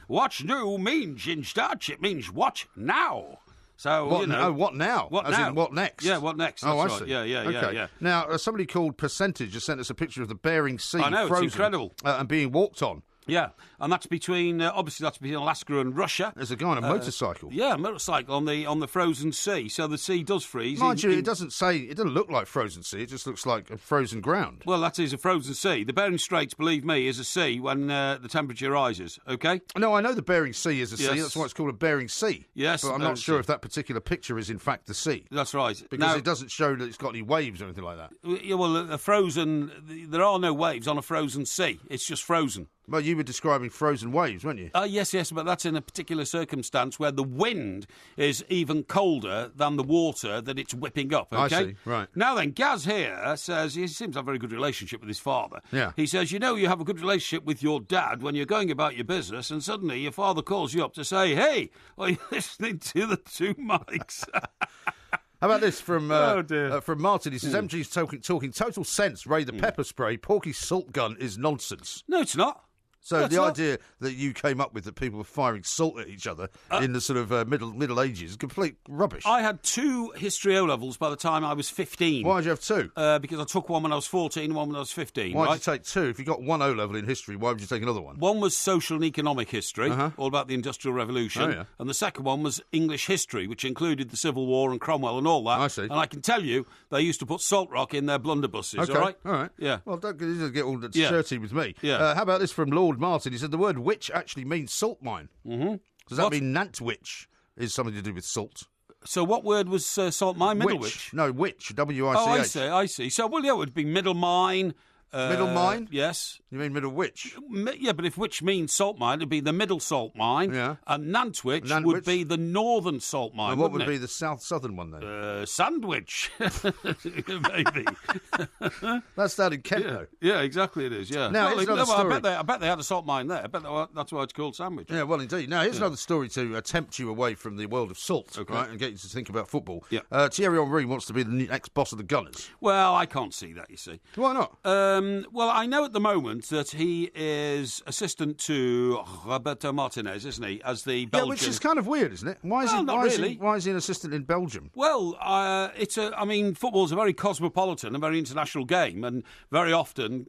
What's new means in Dutch, it means what now. So, what now? What now? What As now? in what next? Yeah, what next? That's right. I see. Yeah. Now, somebody called Percentage has sent us a picture of the Bering Sea. I know, frozen, it's incredible. And being walked on. Yeah, and that's between Alaska and Russia. There's a guy on a motorcycle. Yeah, motorcycle on the frozen sea. So the sea does freeze. Mind you, it doesn't look like frozen sea. It just looks like a frozen ground. Well, that is a frozen sea. The Bering Straits, believe me, is a sea when the temperature rises. Okay. No, I know the Bering Sea is a sea. Yes. That's why it's called a Bering Sea. Yes, but I'm not sure if that particular picture is in fact the sea. That's right. Because it doesn't show that it's got any waves or anything like that. Yeah, well, there are no waves on a frozen sea. It's just frozen. Well, you were describing frozen waves, weren't you? Yes, but that's in a particular circumstance where the wind is even colder than the water that it's whipping up, okay? I see, right. Now then, Gaz here says he seems to have a very good relationship with his father. Yeah. He says, you have a good relationship with your dad when you're going about your business and suddenly your father calls you up to say, hey, are you listening to the Two Mics? How about this from Martin? He says, MG's talking total sense. Ray, the pepper spray, Porky's salt gun is nonsense. No, it's not. So the idea that you came up with that people were firing salt at each other in the sort of Middle Ages is complete rubbish. I had 2 history O-levels by the time I was 15. Why did you have 2? Because I took one when I was 14 and one when I was 15. Why did you take 2? If you got 1 O-level in history, why would you take another one? One was social and economic history, all about the Industrial Revolution. And the second one was English history, which included the Civil War and Cromwell and all that. I see. And I can tell you, they used to put salt rock in their blunderbusses, all right? Yeah. Well, don't get all shirty with me. Yeah. How about this from Lord Martin? He said the word witch actually means salt mine. Mm-hmm. Does that mean Nantwich is something to do with salt? So what word was salt mine? Middlewich? No, witch. W-I-C-H. Oh, I see. So, it would be middle mine. Middle mine? Yes. You mean middle witch? Yeah, but if witch means salt mine, it'd be the middle salt mine. Yeah. And Nantwich would be the northern salt mine. And what would be the southern one then? Sandwich. Maybe. That's down in Kent, though. Yeah, exactly it is, yeah. Now, here's another story. I bet they had a salt mine there. I bet that's why it's called Sandwich. Yeah, well, indeed. Now, here's another story to tempt you away from the world of salt, right, and get you to think about football. Yeah. Thierry Henry wants to be the next boss of the Gunners. Well, I can't see that, you see. Why not? Well, I know at the moment that he is assistant to Roberto Martinez, isn't he, as the Belgian... Yeah, which is kind of weird, isn't it? Why is he an assistant in Belgium? Well, football's a very cosmopolitan and very international game, and very often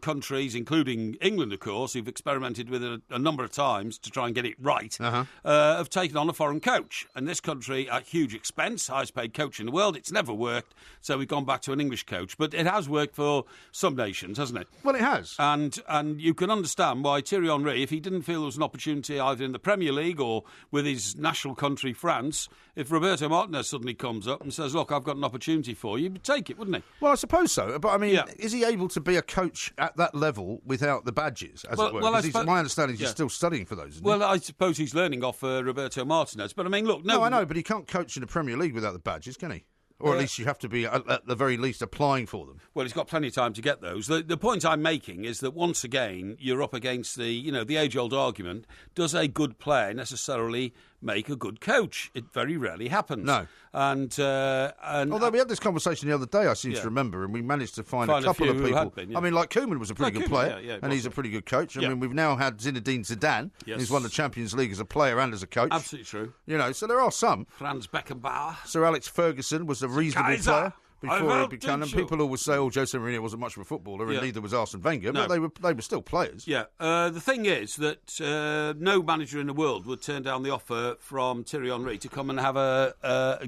countries, including England, of course, who've experimented with it a number of times to try and get it right, have taken on a foreign coach. And this country, at huge expense, highest paid coach in the world, it's never worked, so we've gone back to an English coach. But it has worked for some nations, hasn't it? Well, it has. And you can understand why Thierry Henry, if he didn't feel there was an opportunity either in the Premier League or with his national country, France, if Roberto Martinez suddenly comes up and says, look, I've got an opportunity for you, he'd take it, wouldn't he? Well, I suppose so. But, I mean, is he able to be a coach at that level without the badges, as it were? Because my understanding is he's still studying for those, isn't he? Well, I suppose he's learning off Roberto Martinez. But, I mean, look... No, I know, but he can't coach in the Premier League without the badges, can he? Or at least you have to be, at the very least, applying for them. Well, he's got plenty of time to get those. The point I'm making is that once again, you're up against the age-old argument, does a good player necessarily make a good coach? It very rarely happens. No. And although we had this conversation the other day, I seem to remember, and we managed to find a couple of people. I mean, like Koeman was a pretty good player, and he's a pretty good coach. I mean, we've now had Zinedine Zidane. Yes. He's won the Champions League as a player and as a coach. Absolutely true. So there are some. Franz Beckenbauer. Sir Alex Ferguson was a reasonable player before he became. And people always say, Jose Mourinho wasn't much of a footballer, and neither was Arsene Wenger, but they were still players. Yeah. The thing is that no manager in the world would turn down the offer from Thierry Henry to come and have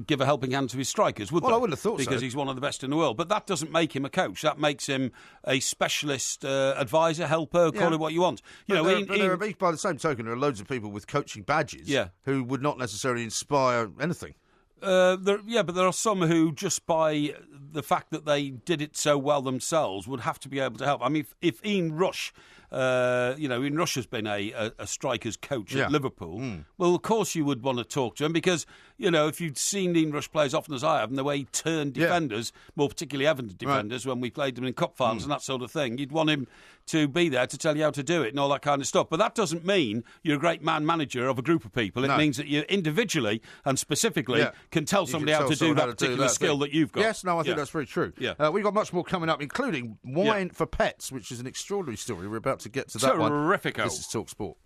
give a helping hand to his strikers, would they? I wouldn't have thought so. Because he's one of the best in the world. But that doesn't make him a coach. That makes him a specialist advisor, helper, call it what you want. By the same token, there are loads of people with coaching badges who would not necessarily inspire anything. But there are some who, just by the fact that they did it so well themselves, would have to be able to help. I mean, if Ian Rush, Ian Rush has been a striker's coach at Liverpool, well, of course you would want to talk to him because, if you'd seen Ian Rush play as often as I have and the way he turned defenders, more particularly Everton defenders, when we played them in cup finals and that sort of thing, you'd want him to be there to tell you how to do it and all that kind of stuff. But that doesn't mean you're a great manager of a group of people. It means that you individually and specifically can tell somebody how to do that particular skill that you've got. Yes, I think that's very true. Yeah. We've got much more coming up, including wine for pets, which is an extraordinary story. We're about to get to that one. Terrific. This is Talk Sport.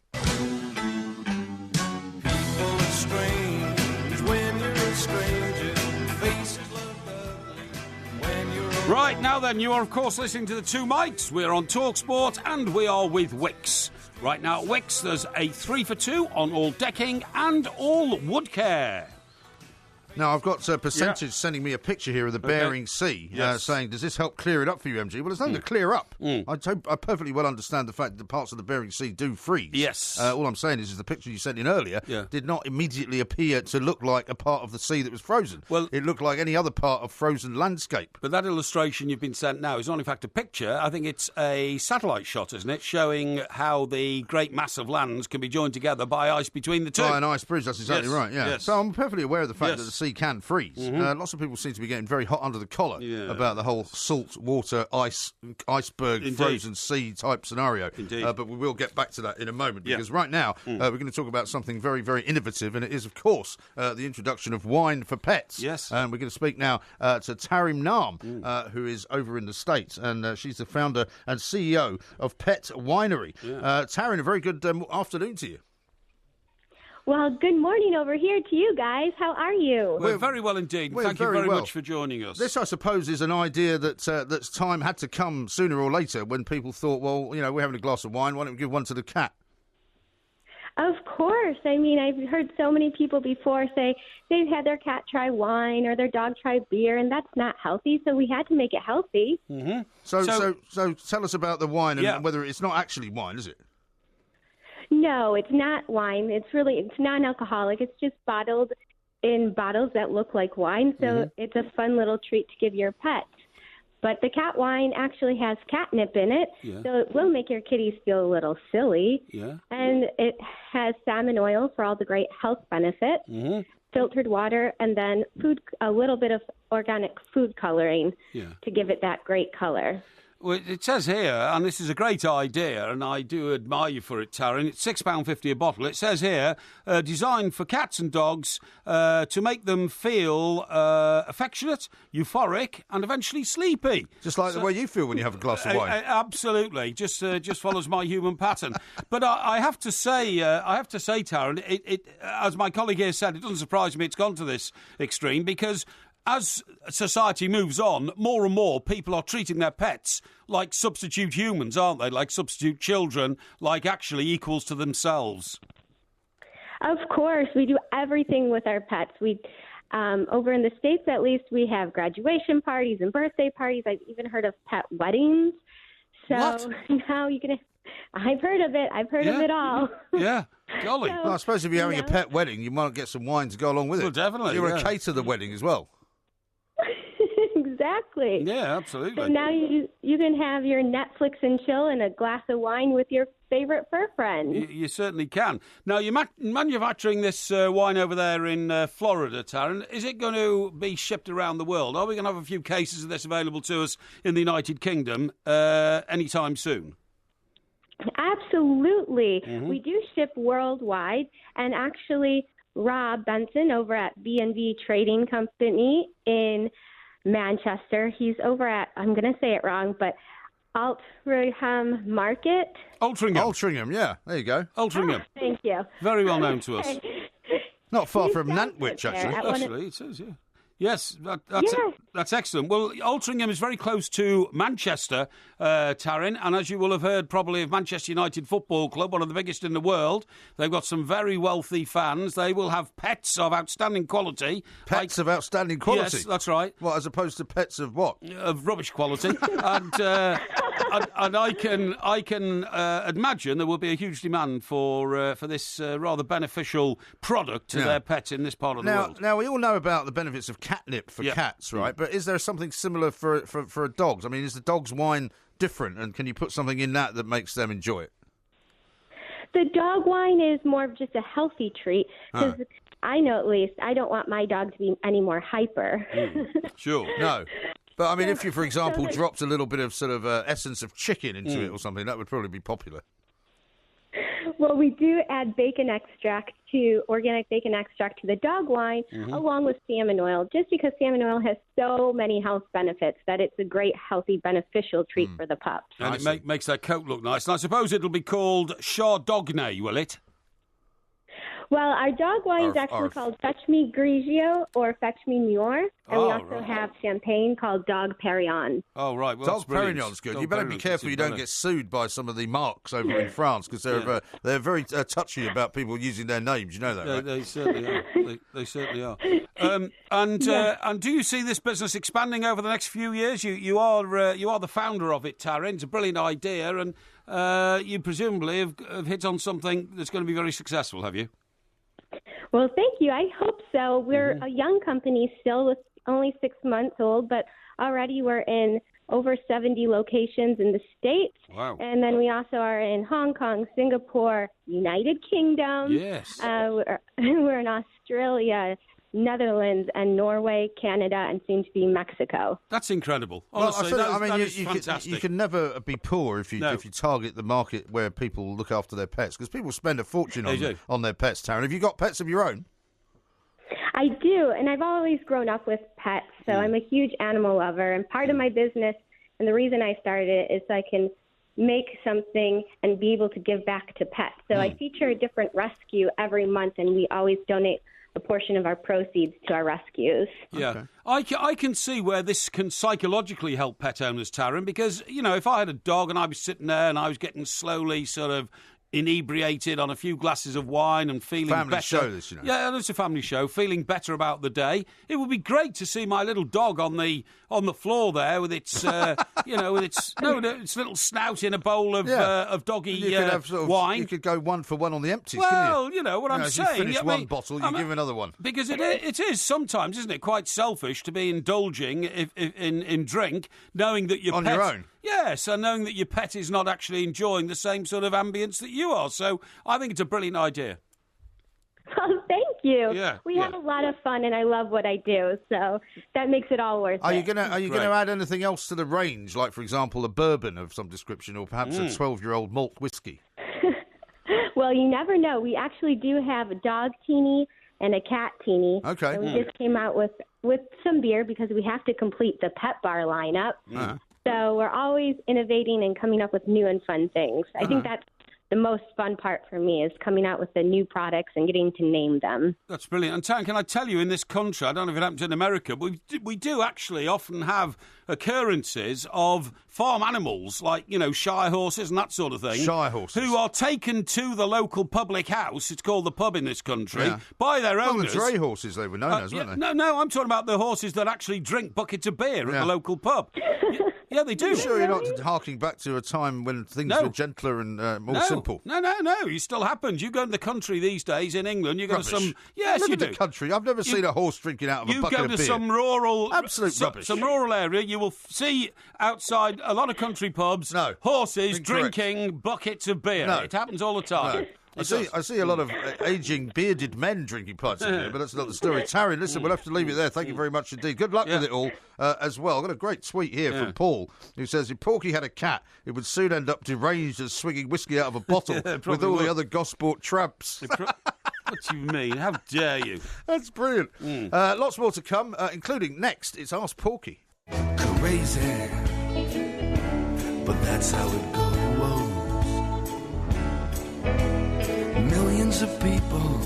Right, now then, you are, of course, listening to the Two Mics. We're on TalkSport and we are with Wix. Right now at Wix, there's a 3 for 2 on all decking and all wood care. Now, I've got Percentage sending me a picture here of the Bering Sea, saying, does this help clear it up for you, MG? Well, there's nothing to clear up. I perfectly well understand the fact that parts of the Bering Sea do freeze. Yes. All I'm saying is the picture you sent in earlier did not immediately appear to look like a part of the sea that was frozen. Well, it looked like any other part of frozen landscape. But that illustration you've been sent now is not, in fact, a picture. I think it's a satellite shot, isn't it, showing how the great mass of lands can be joined together by ice between the two. By an ice bridge, that's exactly right, yeah. Yes. So I'm perfectly aware of the fact that the sea can freeze. Lots of people seem to be getting very hot under the collar about the whole salt water, iceberg, Indeed. frozen sea type scenario. Indeed. But we will get back to that in a moment, because right now we're going to talk about something very, very innovative, and it is, of course, the introduction of wine for pets. Yes. And we're going to speak now to Tarim Naam, who is over in the States, and she's the founder and CEO of Pet Winery. Tarim, a very good afternoon to you. Well, good morning over here to you guys. How are you? We're very well indeed. Thank you very much for joining us. This, I suppose, is an idea that's time had to come sooner or later, when people thought, well, we're having a glass of wine, why don't we give one to the cat? Of course. I mean, I've heard so many people before say they've had their cat try wine or their dog try beer, and that's not healthy, so we had to make it healthy. Mm-hmm. So tell us about the wine and whether it's not actually wine, is it? No, it's not wine. It's non-alcoholic. It's just bottled in bottles that look like wine, so it's a fun little treat to give your pet. But the cat wine actually has catnip in it, so it will make your kitties feel a little silly. Yeah. And it has salmon oil for all the great health benefits, filtered water, and then a little bit of organic food coloring to give it that great color. Well, it says here, and this is a great idea, and I do admire you for it, Tarin, it's £6.50 a bottle. It says here, designed for cats and dogs to make them feel affectionate, euphoric, and eventually sleepy. Just like the way you feel when you have a glass of wine. Absolutely, just follows my human pattern. But I have to say, Tarin, it as my colleague here said, it doesn't surprise me it's gone to this extreme, because as society moves on, more and more people are treating their pets like substitute humans, aren't they? Like substitute children, like actually equals to themselves. Of course. We do everything with our pets. We, over in the States, at least, we have graduation parties and birthday parties. I've even heard of pet weddings. So now you can... I've heard of it. I've heard of it all. Yeah, golly. So, well, I suppose if you're having a pet wedding, you might get some wine to go along with it. Well, definitely. You're a cater the wedding as well. Exactly. Yeah, absolutely. So now you can have your Netflix and chill and a glass of wine with your favourite fur friend. You certainly can. Now, you're manufacturing this wine over there in Florida, Tarin. Is it going to be shipped around the world? Are we going to have a few cases of this available to us in the United Kingdom anytime soon? Absolutely. We do ship worldwide, and actually Rob Benson over at B&B Trading Company in Manchester, he's over at, I'm going to say it wrong, but Altrincham Market. Altrincham, yeah, there you go. Altrincham. Oh, thank you. Very well known to us. Not far from Nantwich, actually. Actually, it is, yeah. Yes, that's excellent. Well, Altrincham is very close to Manchester, Tarin, and as you will have heard probably of Manchester United Football Club, one of the biggest in the world. They've got some very wealthy fans. They will have pets of outstanding quality. Pets of outstanding quality? Yes, that's right. What, as opposed to pets of what? Of rubbish quality. and I can imagine there will be a huge demand for this rather beneficial product to their pets in this part of the world. Now, we all know about the benefits of catnip for cats, right? But is there something similar for dogs? I mean, is the dog's wine different, and can you put something in that makes them enjoy it? The dog wine is more of just a healthy treat, because I know at least I don't want my dog to be any more hyper. Sure, no. But, I mean, if you, for example, dropped a little bit of sort of essence of chicken into it or something, that would probably be popular. Well, we do add organic bacon extract to the dog wine, along with salmon oil, just because salmon oil has so many health benefits that it's a great, healthy, beneficial treat for the pups. And it makes their coat look nice. And I suppose it'll be called Chardonnay, will it? Well, our dog wine is actually called Fetch Me Grigio or Fetch Me Muir, and we also have champagne called Dog Perignon. Oh, right. Well, Dog Perignon's good. You better be careful you don't get sued by some of the marques over in France, because they're very touchy about people using their names. You know that, right? They certainly are. They certainly are. And do you see this business expanding over the next few years? You are the founder of it, Tarin. It's a brilliant idea, and you presumably have hit on something that's going to be very successful, have you? Well, thank you. I hope so. We're a young company still, with only 6 months old, but already we're in over 70 locations in the States. Wow. And then we also are in Hong Kong, Singapore, United Kingdom. Yes. We're in Australia, Netherlands and Norway, Canada, and soon to be Mexico. That's incredible. Honestly, that is fantastic. You can never be poor if you target the market where people look after their pets, because people spend a fortune on their pets, Taryn. Have you got pets of your own? I do, and I've always grown up with pets, so I'm a huge animal lover. And part of my business, and the reason I started it, is so I can make something and be able to give back to pets. So I feature a different rescue every month, and we always donate a portion of our proceeds to our rescues. Yeah. Okay. I can see where this can psychologically help pet owners, Taryn, because, if I had a dog and I was sitting there and I was getting slowly sort of inebriated on a few glasses of wine and feeling better. Family show, this, Yeah, it's a family show. Feeling better about the day. It would be great to see my little dog on the floor there with its, its little snout in a bowl of doggy wine. You could go 1 for 1 on the empties. Well, couldn't you? What I'm saying. If you finish one bottle, you give another one. Because it is sometimes, isn't it, quite selfish to be indulging in drink, knowing that your on pet, your own. Yes, and knowing that your pet is not actually enjoying the same sort of ambience that you are. So I think it's a brilliant idea. Oh, thank you. Yeah, we have a lot of fun, and I love what I do, so that makes it all worth it. Are you going to add anything else to the range, like, for example, a bourbon of some description, or perhaps a 12-year-old malt whiskey? Well, you never know. We actually do have a dog teeny and a cat teeny. Okay. And we just came out with some beer because we have to complete the pet bar lineup. Uh-huh. So we're always innovating and coming up with new and fun things. I think that's the most fun part for me, is coming out with the new products and getting to name them. That's brilliant. And Tan, can I tell you, in this country, I don't know if it happens in America, but we do actually often have occurrences of farm animals, like, shy horses and that sort of thing. Shy horses. Who are taken to the local public house, it's called the pub in this country, by their owners. The dray horses they were known as, weren't they? No, I'm talking about the horses that actually drink buckets of beer at the local pub. Yeah, they do. Are you sure you're not harking back to a time when things were gentler and more simple? No. It still happens. You go to the country these days in England, you go to some... Yes, you do. The country. I've never seen a horse drinking out of a bucket of beer. You go to some rural... Absolute rubbish. Some rural area, you will see outside a lot of country pubs horses drinking buckets of beer. No. It happens all the time. No. I see a lot of ageing, bearded men drinking pints of beer, but that's not the story. Taryn, listen, we'll have to leave it there. Thank you very much indeed. Good luck with it all as well. I've got a great tweet here from Paul, who says, if Porky had a cat, it would soon end up deranged as swinging whiskey out of a bottle with all the other Gosport tramps. What do you mean? How dare you? That's brilliant. Lots more to come, including next, it's Ask Porky. Crazy, but that's how it goes. Millions of people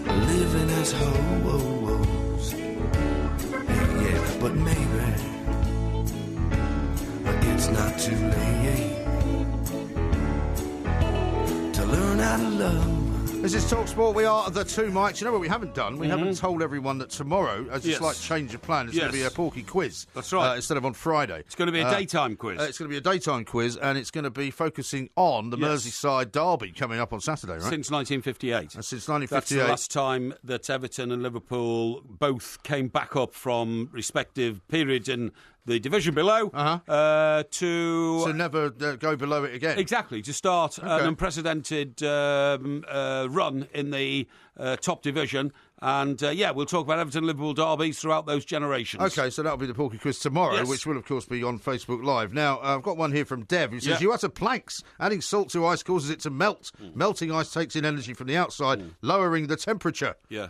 living as hoes. Yeah, but maybe it's not too late to learn how to love. This is TalkSport. We are the two mics. You know what we haven't done? We haven't told everyone that tomorrow, as a slight change of plan, it's going to be a Porky quiz. That's right. Instead of on Friday. It's going to be a daytime quiz. It's going to be a daytime quiz, and it's going to be focusing on the Merseyside derby coming up on Saturday, right? Since 1958. Since 1958. That's the last time that Everton and Liverpool both came back up from respective periods in the division below to never go below it again. Exactly, to start an unprecedented run in the top division. And, we'll talk about Everton and Liverpool derbies throughout those generations. OK, so that'll be the Porky quiz tomorrow, which will, of course, be on Facebook Live. Now, I've got one here from Dev, who says, you utter planks. Adding salt to ice causes it to melt. Melting ice takes in energy from the outside, lowering the temperature. Yeah.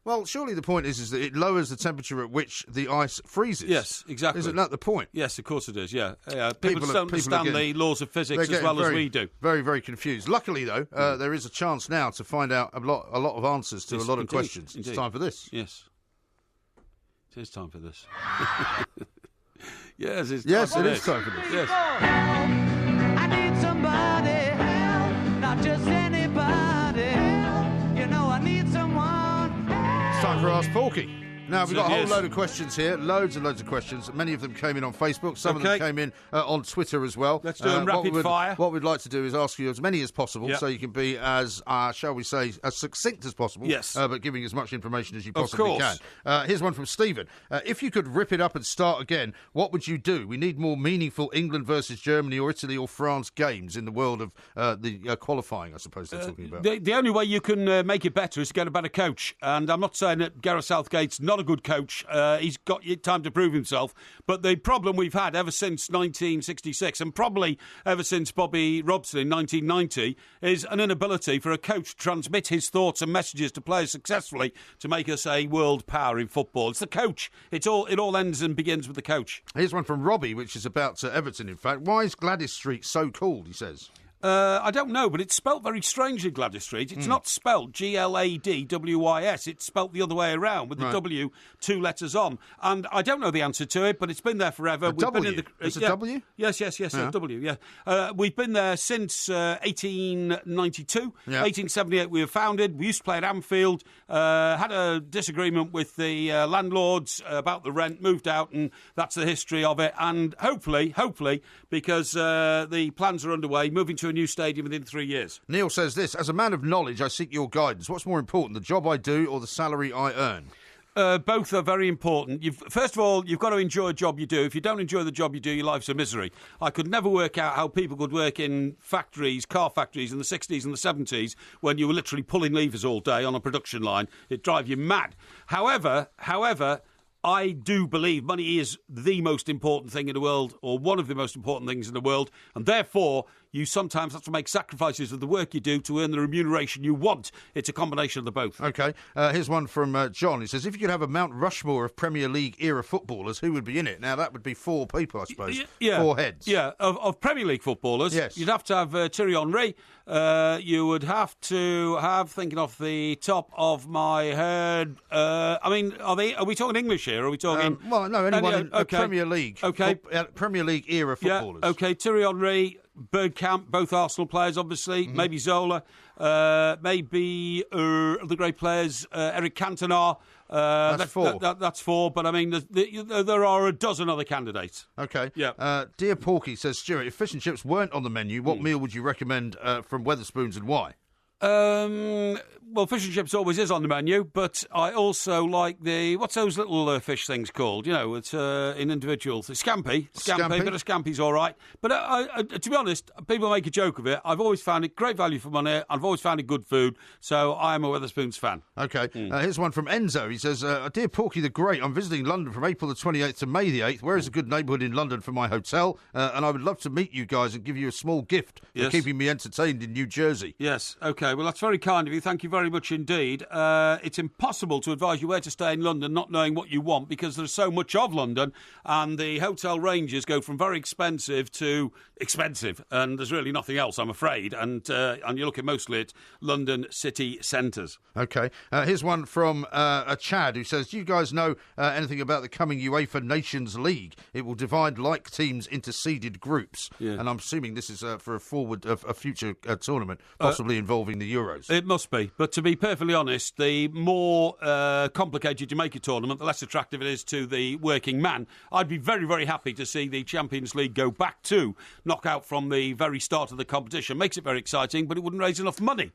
Well, surely the point is that it lowers the temperature at which the ice freezes. Yes, exactly. Isn't that the point? Yes, of course it is, People don't understand the laws of physics as well as we do. Very, very confused. Luckily, though, there is a chance now to find out a lot of answers to a lot of questions. It's time for this. Yes. It is time for this. Yes, it is time for this. Yes. I need somebody help, not just anybody help. I need someone help. It's time for Ask Porky. Now, we've got a whole load of questions here. Loads and loads of questions. Many of them came in on Facebook. Some of them came in on Twitter as well. Let's do them rapid fire. What we'd like to do is ask you as many as possible so you can be as, shall we say, as succinct as possible. Yes. But giving as much information as you possibly can. Here's one from Stephen. If you could rip it up and start again, what would you do? We need more meaningful England versus Germany or Italy or France games in the world of the qualifying, I suppose they're talking about. The only way you can make it better is to get a better coach. And I'm not saying that Gareth Southgate's not a good coach. He's got time to prove himself. But the problem we've had ever since 1966 and probably ever since Bobby Robson in 1990 is an inability for a coach to transmit his thoughts and messages to players successfully to make us a world power in football. It's the coach. It all ends and begins with the coach. Here's one from Robbie, which is about Everton, in fact. Why is Gladys Street so called, he says? I don't know, but it's spelt very strangely, Gladys Street. It's not spelt Gladwys. It's spelt the other way around with the W, 2 letters on. And I don't know the answer to it, but it's been there forever. We've W? Been in a W? Yes, a W, yeah. We've been there since 1892. Yeah. 1878 we were founded. We used to play at Anfield, had a disagreement with the landlords about the rent, moved out, and that's the history of it. And hopefully, because the plans are underway, moving to a new stadium within 3 years. Neil says this: as a man of knowledge, I seek your guidance. What's more important, the job I do or the salary I earn? Both are very important. First of all, you've got to enjoy a job you do. If you don't enjoy the job you do, your life's a misery. I could never work out how people could work in factories, car factories in the 60s and the 70s when you were literally pulling levers all day on a production line. It'd drive you mad. However, I do believe money is the most important thing in the world, or one of the most important things in the world, and therefore you sometimes have to make sacrifices of the work you do to earn the remuneration you want. It's a combination of the both. OK. Here's one from John. He says, if you could have a Mount Rushmore of Premier League era footballers, who would be in it? Now, that would be 4 people, I suppose. Yeah. 4 heads. Yeah, of Premier League footballers. Yes. You'd have to have Thierry Henry. You would have to have, thinking off the top of my head, are we talking English here? Or are we talking... anyone in Premier League. OK. Premier League era footballers. Yeah, OK, Thierry Henry, Bergkamp, both Arsenal players, obviously. Mm-hmm. Maybe Zola. Maybe the great players, Eric Cantona. That's 4. That's 4, but I mean, there are a dozen other candidates. OK. Yeah. Dear Porky says, Stuart, if fish and chips weren't on the menu, what meal would you recommend from Wetherspoons and why? Well, fish and chips always is on the menu, but I also like what's those little fish things called? You know, it's in individuals. Scampi. Bit of scampi's all right. But to be honest, people make a joke of it. I've always found it great value for money. I've always found it good food, so I am a Wetherspoons fan. OK. Here's one from Enzo. He says, Dear Porky the Great, I'm visiting London from April the 28th to May the 8th. Where is a good neighbourhood in London for my hotel? And I would love to meet you guys and give you a small gift for keeping me entertained in New Jersey. Yes, OK. Well, that's very kind of you. Thank you very much indeed. It's impossible to advise you where to stay in London not knowing what you want because there's so much of London and the hotel ranges go from very expensive to expensive and there's really nothing else, I'm afraid. And you're looking mostly at London city centres. OK. Here's one from a Chad who says, do you guys know anything about the coming UEFA Nations League? It will divide like teams into seeded groups. Yeah. And I'm assuming this is for a future tournament, possibly involving the Euros. It must be. But to be perfectly honest, the more complicated you make a tournament, the less attractive it is to the working man. I'd be very, very happy to see the Champions League go back to knockout from the very start of the competition. Makes it very exciting, but it wouldn't raise enough money.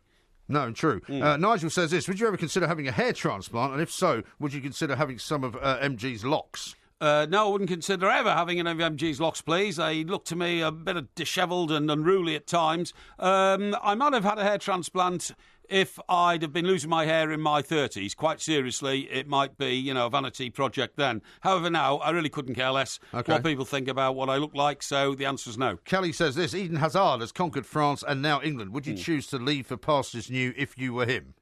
No, true. Nigel says this, would you ever consider having a hair transplant? And if so, would you consider having some of MG's locks? No, I wouldn't consider ever having any of MG's locks, please. They look to me a bit of dishevelled and unruly at times. I might have had a hair transplant if I'd have been losing my hair in my 30s. Quite seriously, it might be, a vanity project then. However, now, I really couldn't care less what people think about what I look like, so the answer's no. Kelly says this, Eden Hazard has conquered France and now England. Would you choose to leave for pastures new if you were him?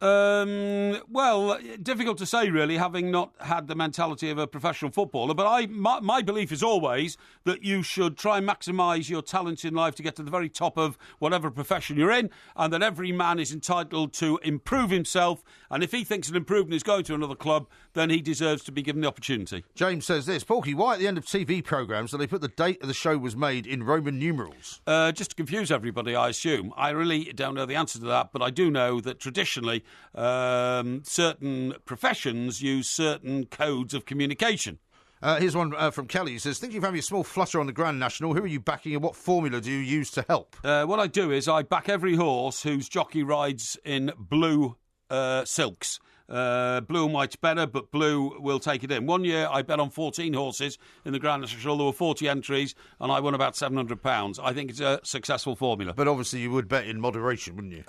Well, difficult to say, really, having not had the mentality of a professional footballer. But my belief is always that you should try and maximise your talents in life to get to the very top of whatever profession you're in, and that every man is entitled to improve himself. And if he thinks an improvement is going to another club, then he deserves to be given the opportunity. James says this, Porky, why at the end of TV programmes do they put the date of the show was made in Roman numerals? Just to confuse everybody, I assume. I really don't know the answer to that, but I do know that traditionally certain professions use certain codes of communication. Here's one from Kelly. He says, thinking of having a small flutter on the Grand National, who are you backing and what formula do you use to help? What I do is I back every horse whose jockey rides in blue silks. Blue and white's better, but blue will take it in. One year I bet on 14 horses in the Grand National. There were 40 entries and I won about £700. I think it's a successful formula. But obviously you would bet in moderation, wouldn't you?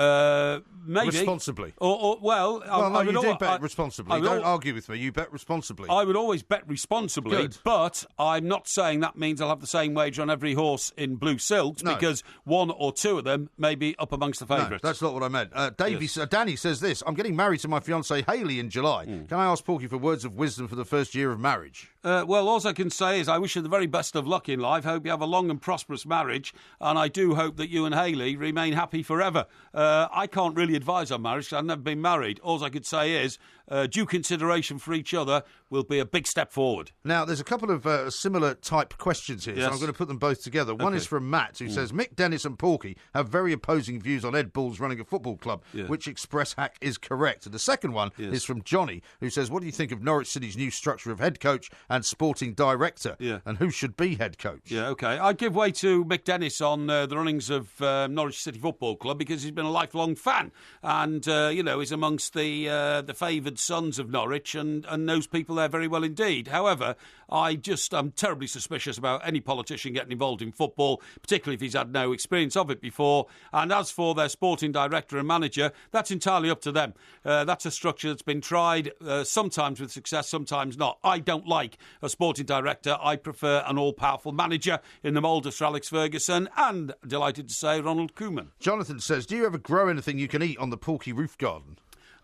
Maybe. Responsibly. You do bet responsibly. Don't argue with me. You bet responsibly. I would always bet responsibly. Good. But I'm not saying that means I'll have the same wager on every horse in blue silks, because one or two of them may be up amongst the favourites. No, that's not what I meant. Danny says this: I'm getting married to my fiancée Hayley in July. Can I ask Porky for words of wisdom for the first year of marriage? Well, all I can say is I wish you the very best of luck in life. Hope you have a long and prosperous marriage, and I do hope that you and Hayley remain happy forever. I can't really advise on marriage because I've never been married. All I could say is due consideration for each other will be a big step forward. Now, there's a couple of similar type questions here, so I'm going to put them both together. One is from Matt, who says, Mick Dennis and Porky have very opposing views on Ed Balls running a football club, which express hack is correct. And the second one is from Johnny, who says, what do you think of Norwich City's new structure of head coach and sporting director? And who should be head coach? I'd give way to Mick Dennis on the runnings of Norwich City Football Club, because he's been a lifelong fan and, is amongst the favoured sons of Norwich and knows people there very well indeed. However, I'm terribly suspicious about any politician getting involved in football, particularly if he's had no experience of it before. And as for their sporting director and manager, that's entirely up to them. That's a structure that's been tried, sometimes with success, sometimes not. I don't like a sporting director. I prefer an all-powerful manager in the mould of Sir Alex Ferguson and, delighted to say, Ronald Koeman. Jonathan says, do you ever grow anything you can eat on the Porky roof garden?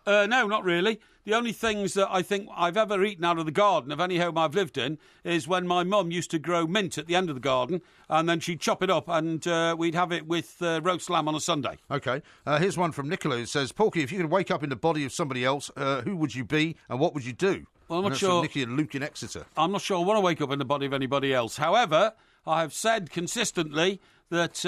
No, not really. The only things that I think I've ever eaten out of the garden of any home I've lived in is when my mum used to grow mint at the end of the garden, and then she'd chop it up and we'd have it with roast lamb on a Sunday. OK. Here's one from Nicola who says, Porky, if you could wake up in the body of somebody else, who would you be and what would you do? Well, I'm not sure. Nicky and Luke in Exeter. I'm not sure I want to wake up in the body of anybody else. However, I have said consistently that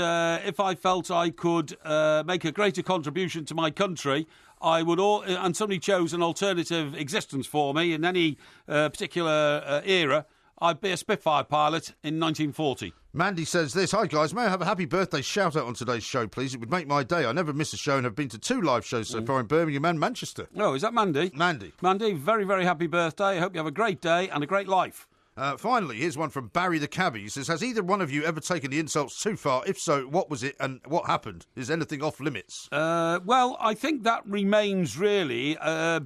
if I felt I could make a greater contribution to my country, I would, and somebody chose an alternative existence for me in any particular era, I'd be a Spitfire pilot in 1940. Mandy says this: Hi guys, may I have a happy birthday shout out on today's show, please? It would make my day. I never miss a show and have been to 2 live shows so far in Birmingham and Manchester. Oh, is that Mandy? Mandy, very, very happy birthday. I hope you have a great day and a great life. Finally, here's one from Barry the Cabbie. He says, has either one of you ever taken the insults too far? If so, what was it and what happened? Is anything off limits? Well, I think that remains really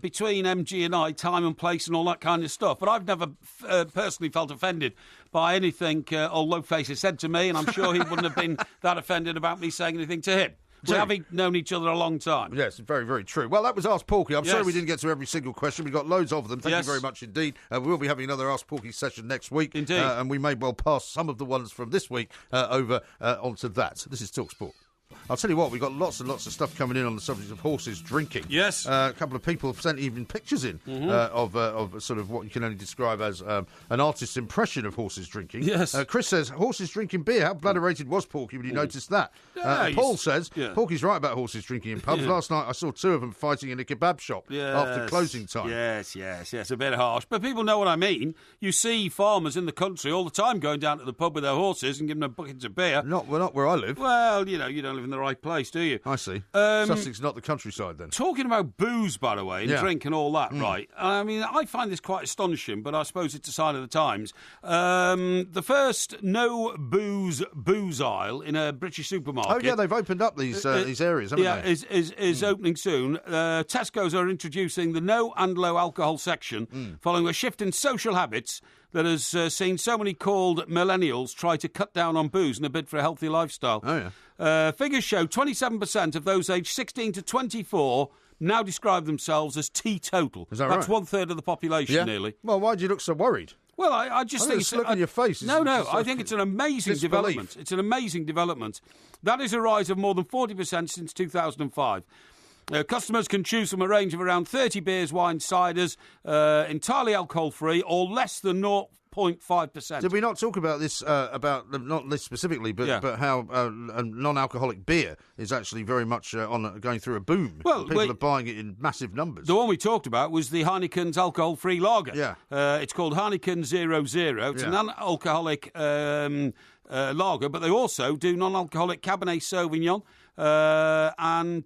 between MG and I, time and place and all that kind of stuff. But I've never personally felt offended by anything old Low-Face has said to me, and I'm sure he wouldn't have been that offended about me saying anything to him. We have known each other a long time. Yes, very, very true. Well, that was Ask Porky. I'm sorry we didn't get to every single question. We've got loads of them. Thank you very much indeed. We will be having another Ask Porky session next week. Indeed. And we may well pass some of the ones from this week over onto that. This is TalkSport. I'll tell you what, we've got lots and lots of stuff coming in on the subject of horses drinking. Yes. A couple of people have sent even pictures in of sort of what you can only describe as an artist's impression of horses drinking. Yes. Chris says, horses drinking beer. How bladder-rated was Porky when you noticed that? Paul says, Porky's right about horses drinking in pubs. Last night I saw 2 of them fighting in a kebab shop after closing time. Yes, a bit harsh. But people know what I mean. You see farmers in the country all the time going down to the pub with their horses and giving them buckets of beer. Not not where I live. Well, you don't live in the right place, do you? I see. Sussex is not the countryside then. Talking about booze, by the way, and drink and all that, right? I mean, I find this quite astonishing, but I suppose it's a sign of the times. The first no booze aisle in a British supermarket. Oh yeah, they've opened up these areas, haven't they? is opening soon. Tesco's are introducing the no and low alcohol section, following a shift in social habits that has seen so many called millennials try to cut down on booze in a bid for a healthy lifestyle. Oh, yeah. Figures show 27% of those aged 16 to 24 now describe themselves as teetotal. Is that That's right? 1/3 of the population, nearly. Well, why do you look so worried? Well, I just think... It's look on your face. No, I think it's an amazing development. It's an amazing development. That is a rise of more than 40% since 2005. Customers can choose from a range of around 30 beers, wines, ciders, entirely alcohol-free or less than 0.5%. Did we not talk about this, not this specifically, but how non-alcoholic beer is actually very much going through a boom? Well, people are buying it in massive numbers. The one we talked about was the Heineken's alcohol-free lager. Yeah. It's called Heineken 0.0. It's a non-alcoholic lager, but they also do non-alcoholic Cabernet Sauvignon. And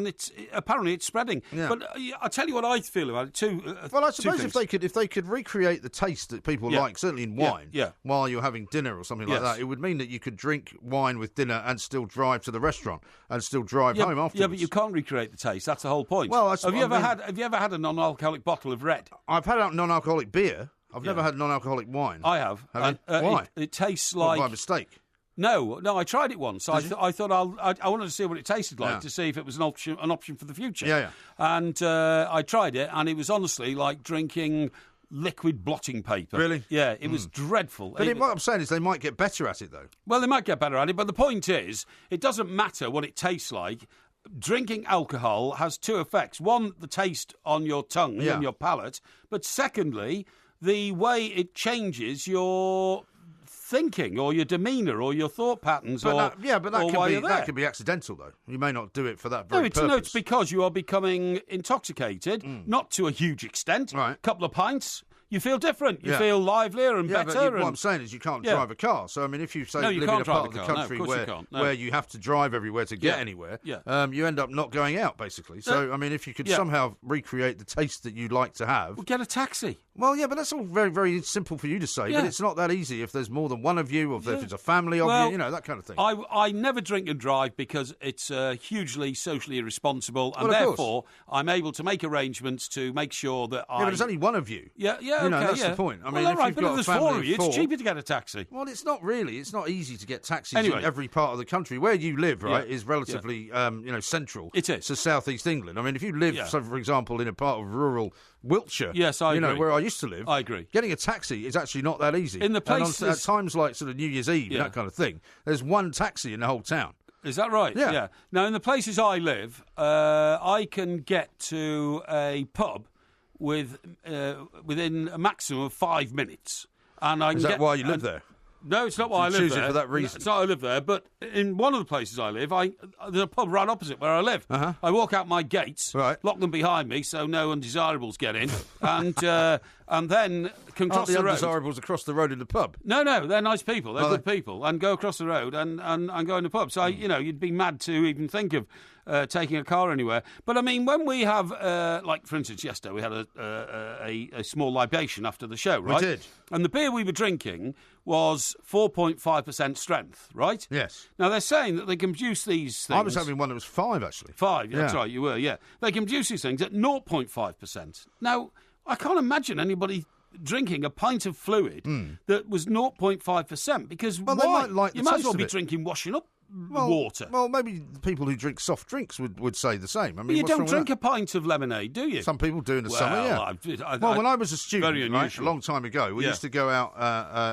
it's apparently it's spreading. Yeah. But I'll tell you what I feel about it too. Well, I suppose if they could recreate the taste that people like, certainly in wine, while you're having dinner or something like that, it would mean that you could drink wine with dinner and still drive to the restaurant and still drive home afterwards. Yeah, but you can't recreate the taste. That's the whole point. Well, have you ever had a non-alcoholic bottle of red? I've had non-alcoholic beer. I've never had non-alcoholic wine. I have. Why? It tastes like by mistake. No, I tried it once. I thought I wanted to see what it tasted like to see if it was an option for the future. Yeah. And I tried it, and it was honestly like drinking liquid blotting paper. Really? Yeah, it was dreadful. But what I'm saying is they might get better at it, though. Well, they might get better at it, but the point is, it doesn't matter what it tastes like. Drinking alcohol has two effects. One, the taste on your tongue and your palate. But secondly, the way it changes your thinking or your demeanour or your thought patterns. But that could be accidental, though. You may not do it for that very purpose. No, it's because you are becoming intoxicated, not to a huge extent. Right. A couple of pints, you feel different. You feel livelier and better. But what I'm saying is you can't drive a car. So, I mean, if you live in a part of the country where you have to drive everywhere to get anywhere, you end up not going out, basically. So, I mean, if you could somehow recreate the taste that you'd like to have... Well, get a taxi. Well, yeah, but that's all very, very simple for you to say. But it's not that easy if there's more than one of you, or if it's a family of you, that kind of thing. I never drink and drive because it's hugely socially irresponsible, and therefore I'm able to make arrangements to make sure that but there's only one of you. That's the point. I mean, if you've got there's a family four of you, four, it's cheaper to get a taxi. Well, it's not really. It's not easy to get taxis in every part of the country. Where you live, is relatively, central. It is to southeast England. I mean, if you live, so for example, in a part of rural Wiltshire, I agree. Where I used to live, I agree. Getting a taxi is actually not that easy. In the places, at times like sort of New Year's Eve, and that kind of thing, there's one taxi in the whole town. Is that right? Yeah. Now, in the places I live, I can get to a pub within a maximum of 5 minutes. And I Is that why you live there? No, it's not why I live there. Choose it for that reason. It's not why I live there, but in one of the places I live, there's a pub right opposite where I live. Uh-huh. I walk out my gates, lock them behind me so no undesirables get in, and then can cross the road. Aren't the undesirables across the road in the pub? No, they're nice people. They're good people, and go across the road and go in the pub. So, you'd be mad to even think of taking a car anywhere. But, I mean, when we have, like, for instance, yesterday we had a small libation after the show, right? We did. And the beer we were drinking was 4.5% strength, right? Yes. Now, they're saying that they can produce these things... I was having one that was 5, actually. 5, that's right, you were, yeah. They can produce these things at 0.5%. Now, I can't imagine anybody drinking a pint of fluid that was 0.5%, because why? They might like the you might as taste well of be it. drinking washing up water. Well, maybe the people who drink soft drinks would say the same. I mean, you what's don't wrong with drink that? a pint of lemonade, do you? Some people do in the summer, yeah. When I was a student, right, a long time ago, we used to go out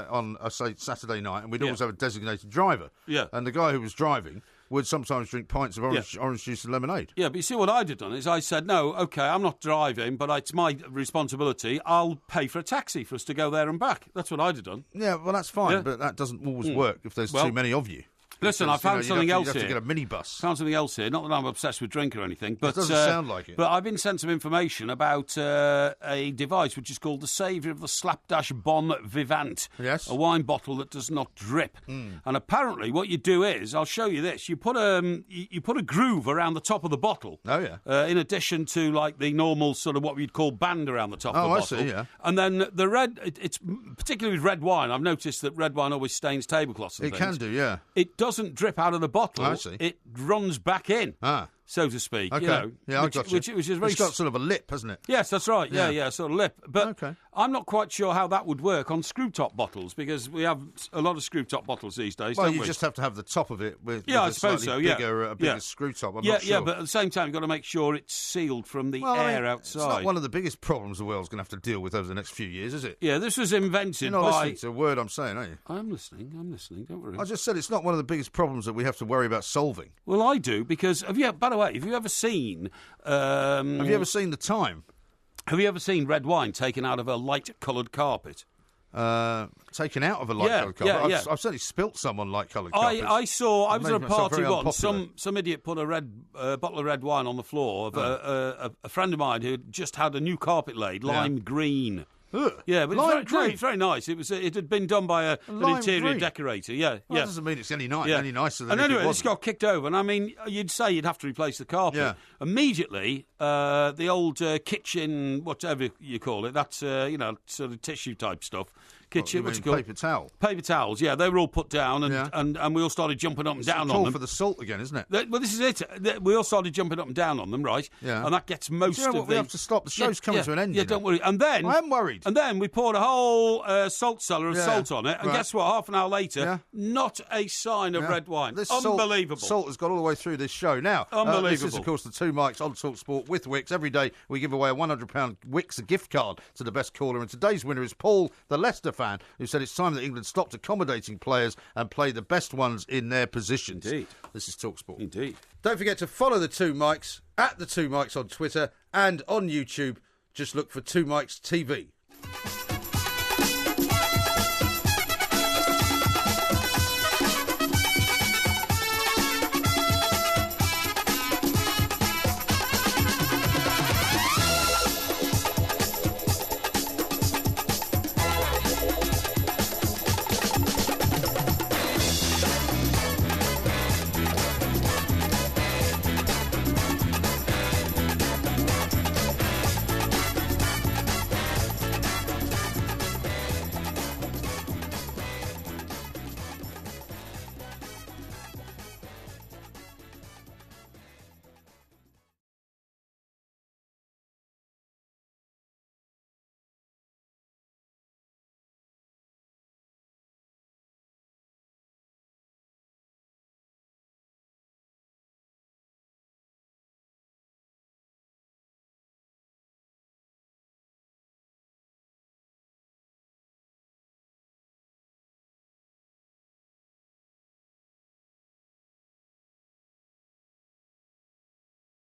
on, say, Saturday night, and we'd always have a designated driver. Yeah. And the guy who was driving would sometimes drink pints of orange juice and lemonade. Yeah, but you see what I'd have done is I said, no, OK, I'm not driving, but it's my responsibility. I'll pay for a taxi for us to go there and back. That's what I'd have done. Yeah, well, that's fine, but that doesn't always work if there's too many of you. Listen, I found something else here. You have to get a minibus. Found something else here. Not that I'm obsessed with drink or anything, but it doesn't sound like it. But I've been sent some information about a device which is called the Saviour of the Slapdash Bon Vivant. Yes. A wine bottle that does not drip. And apparently, what you do is, I'll show you this. You put a groove around the top of the bottle. Oh yeah. In addition to like the normal sort of what we'd call band around the top of the bottle. I see. Yeah. And then the red. It's particularly with red wine. I've noticed that red wine always stains tablecloths. It can do. Yeah. It doesn't drip out of the bottle. I see. It runs back in, so to speak. Okay. I got you. Which is very... It's got sort of a lip, hasn't it? Yes, that's right. Yeah, sort of lip. But I'm not quite sure how that would work on screw-top bottles, because we have a lot of screw-top bottles these days, well, don't we? you just have to have the top of it with I a suppose slightly so, bigger screw-top. I'm not sure. Yeah, but at the same time, you've got to make sure it's sealed from the air outside. It's not one of the biggest problems the world's going to have to deal with over the next few years, is it? Yeah, this was invented You're not by... listening to a word I'm saying, are you? I'm listening, don't worry. I just said it's not one of the biggest problems that we have to worry about solving. Well, I do, because... by the way, have you ever seen... have you ever seen The Time? Have you ever seen red wine taken out of a light-coloured carpet? taken out of a light-coloured carpet. Yeah. I've certainly spilt some on light-coloured carpets. I was at a party once. Unpopular. Some idiot put a bottle of red wine on the floor of a friend of mine who had just had a new carpet laid, lime green. Ugh. Yeah, but it's very nice. It had been done by an interior decorator. Yeah, That doesn't mean it's any nicer than and if anyway, it it's got kicked over, and I mean, you'd say you'd have to replace the carpet. Yeah. Immediately, the old kitchen, whatever you call it, that's sort of tissue type stuff. Kitchen, what's it called? Paper towel. Paper towels, yeah, they were all put down, and we all started jumping up and down on them. For the salt again, isn't it? Well, this is it. We all started jumping up and down on them, right? Yeah. And that gets most of the... We have to stop. The show's coming to an end. Yeah, don't worry. And then... I am worried. And then we poured a whole salt cellar of salt on it, and guess what? Half an hour later, not a sign of red wine. This Unbelievable. Salt has got all the way through this show. Now, Unbelievable. This is, of course, the Two Mics on Talk Sport with Wix. Every day we give away a £100 Wix gift card to the best caller, and today's winner is Paul, the Leicester fan, who said it's time that England stopped accommodating players and play the best ones in their positions. Indeed. This is Talk Sport. Indeed. Don't forget to follow the Two Mics at the Two Mics on Twitter and on YouTube. Just look for Two Mics TV.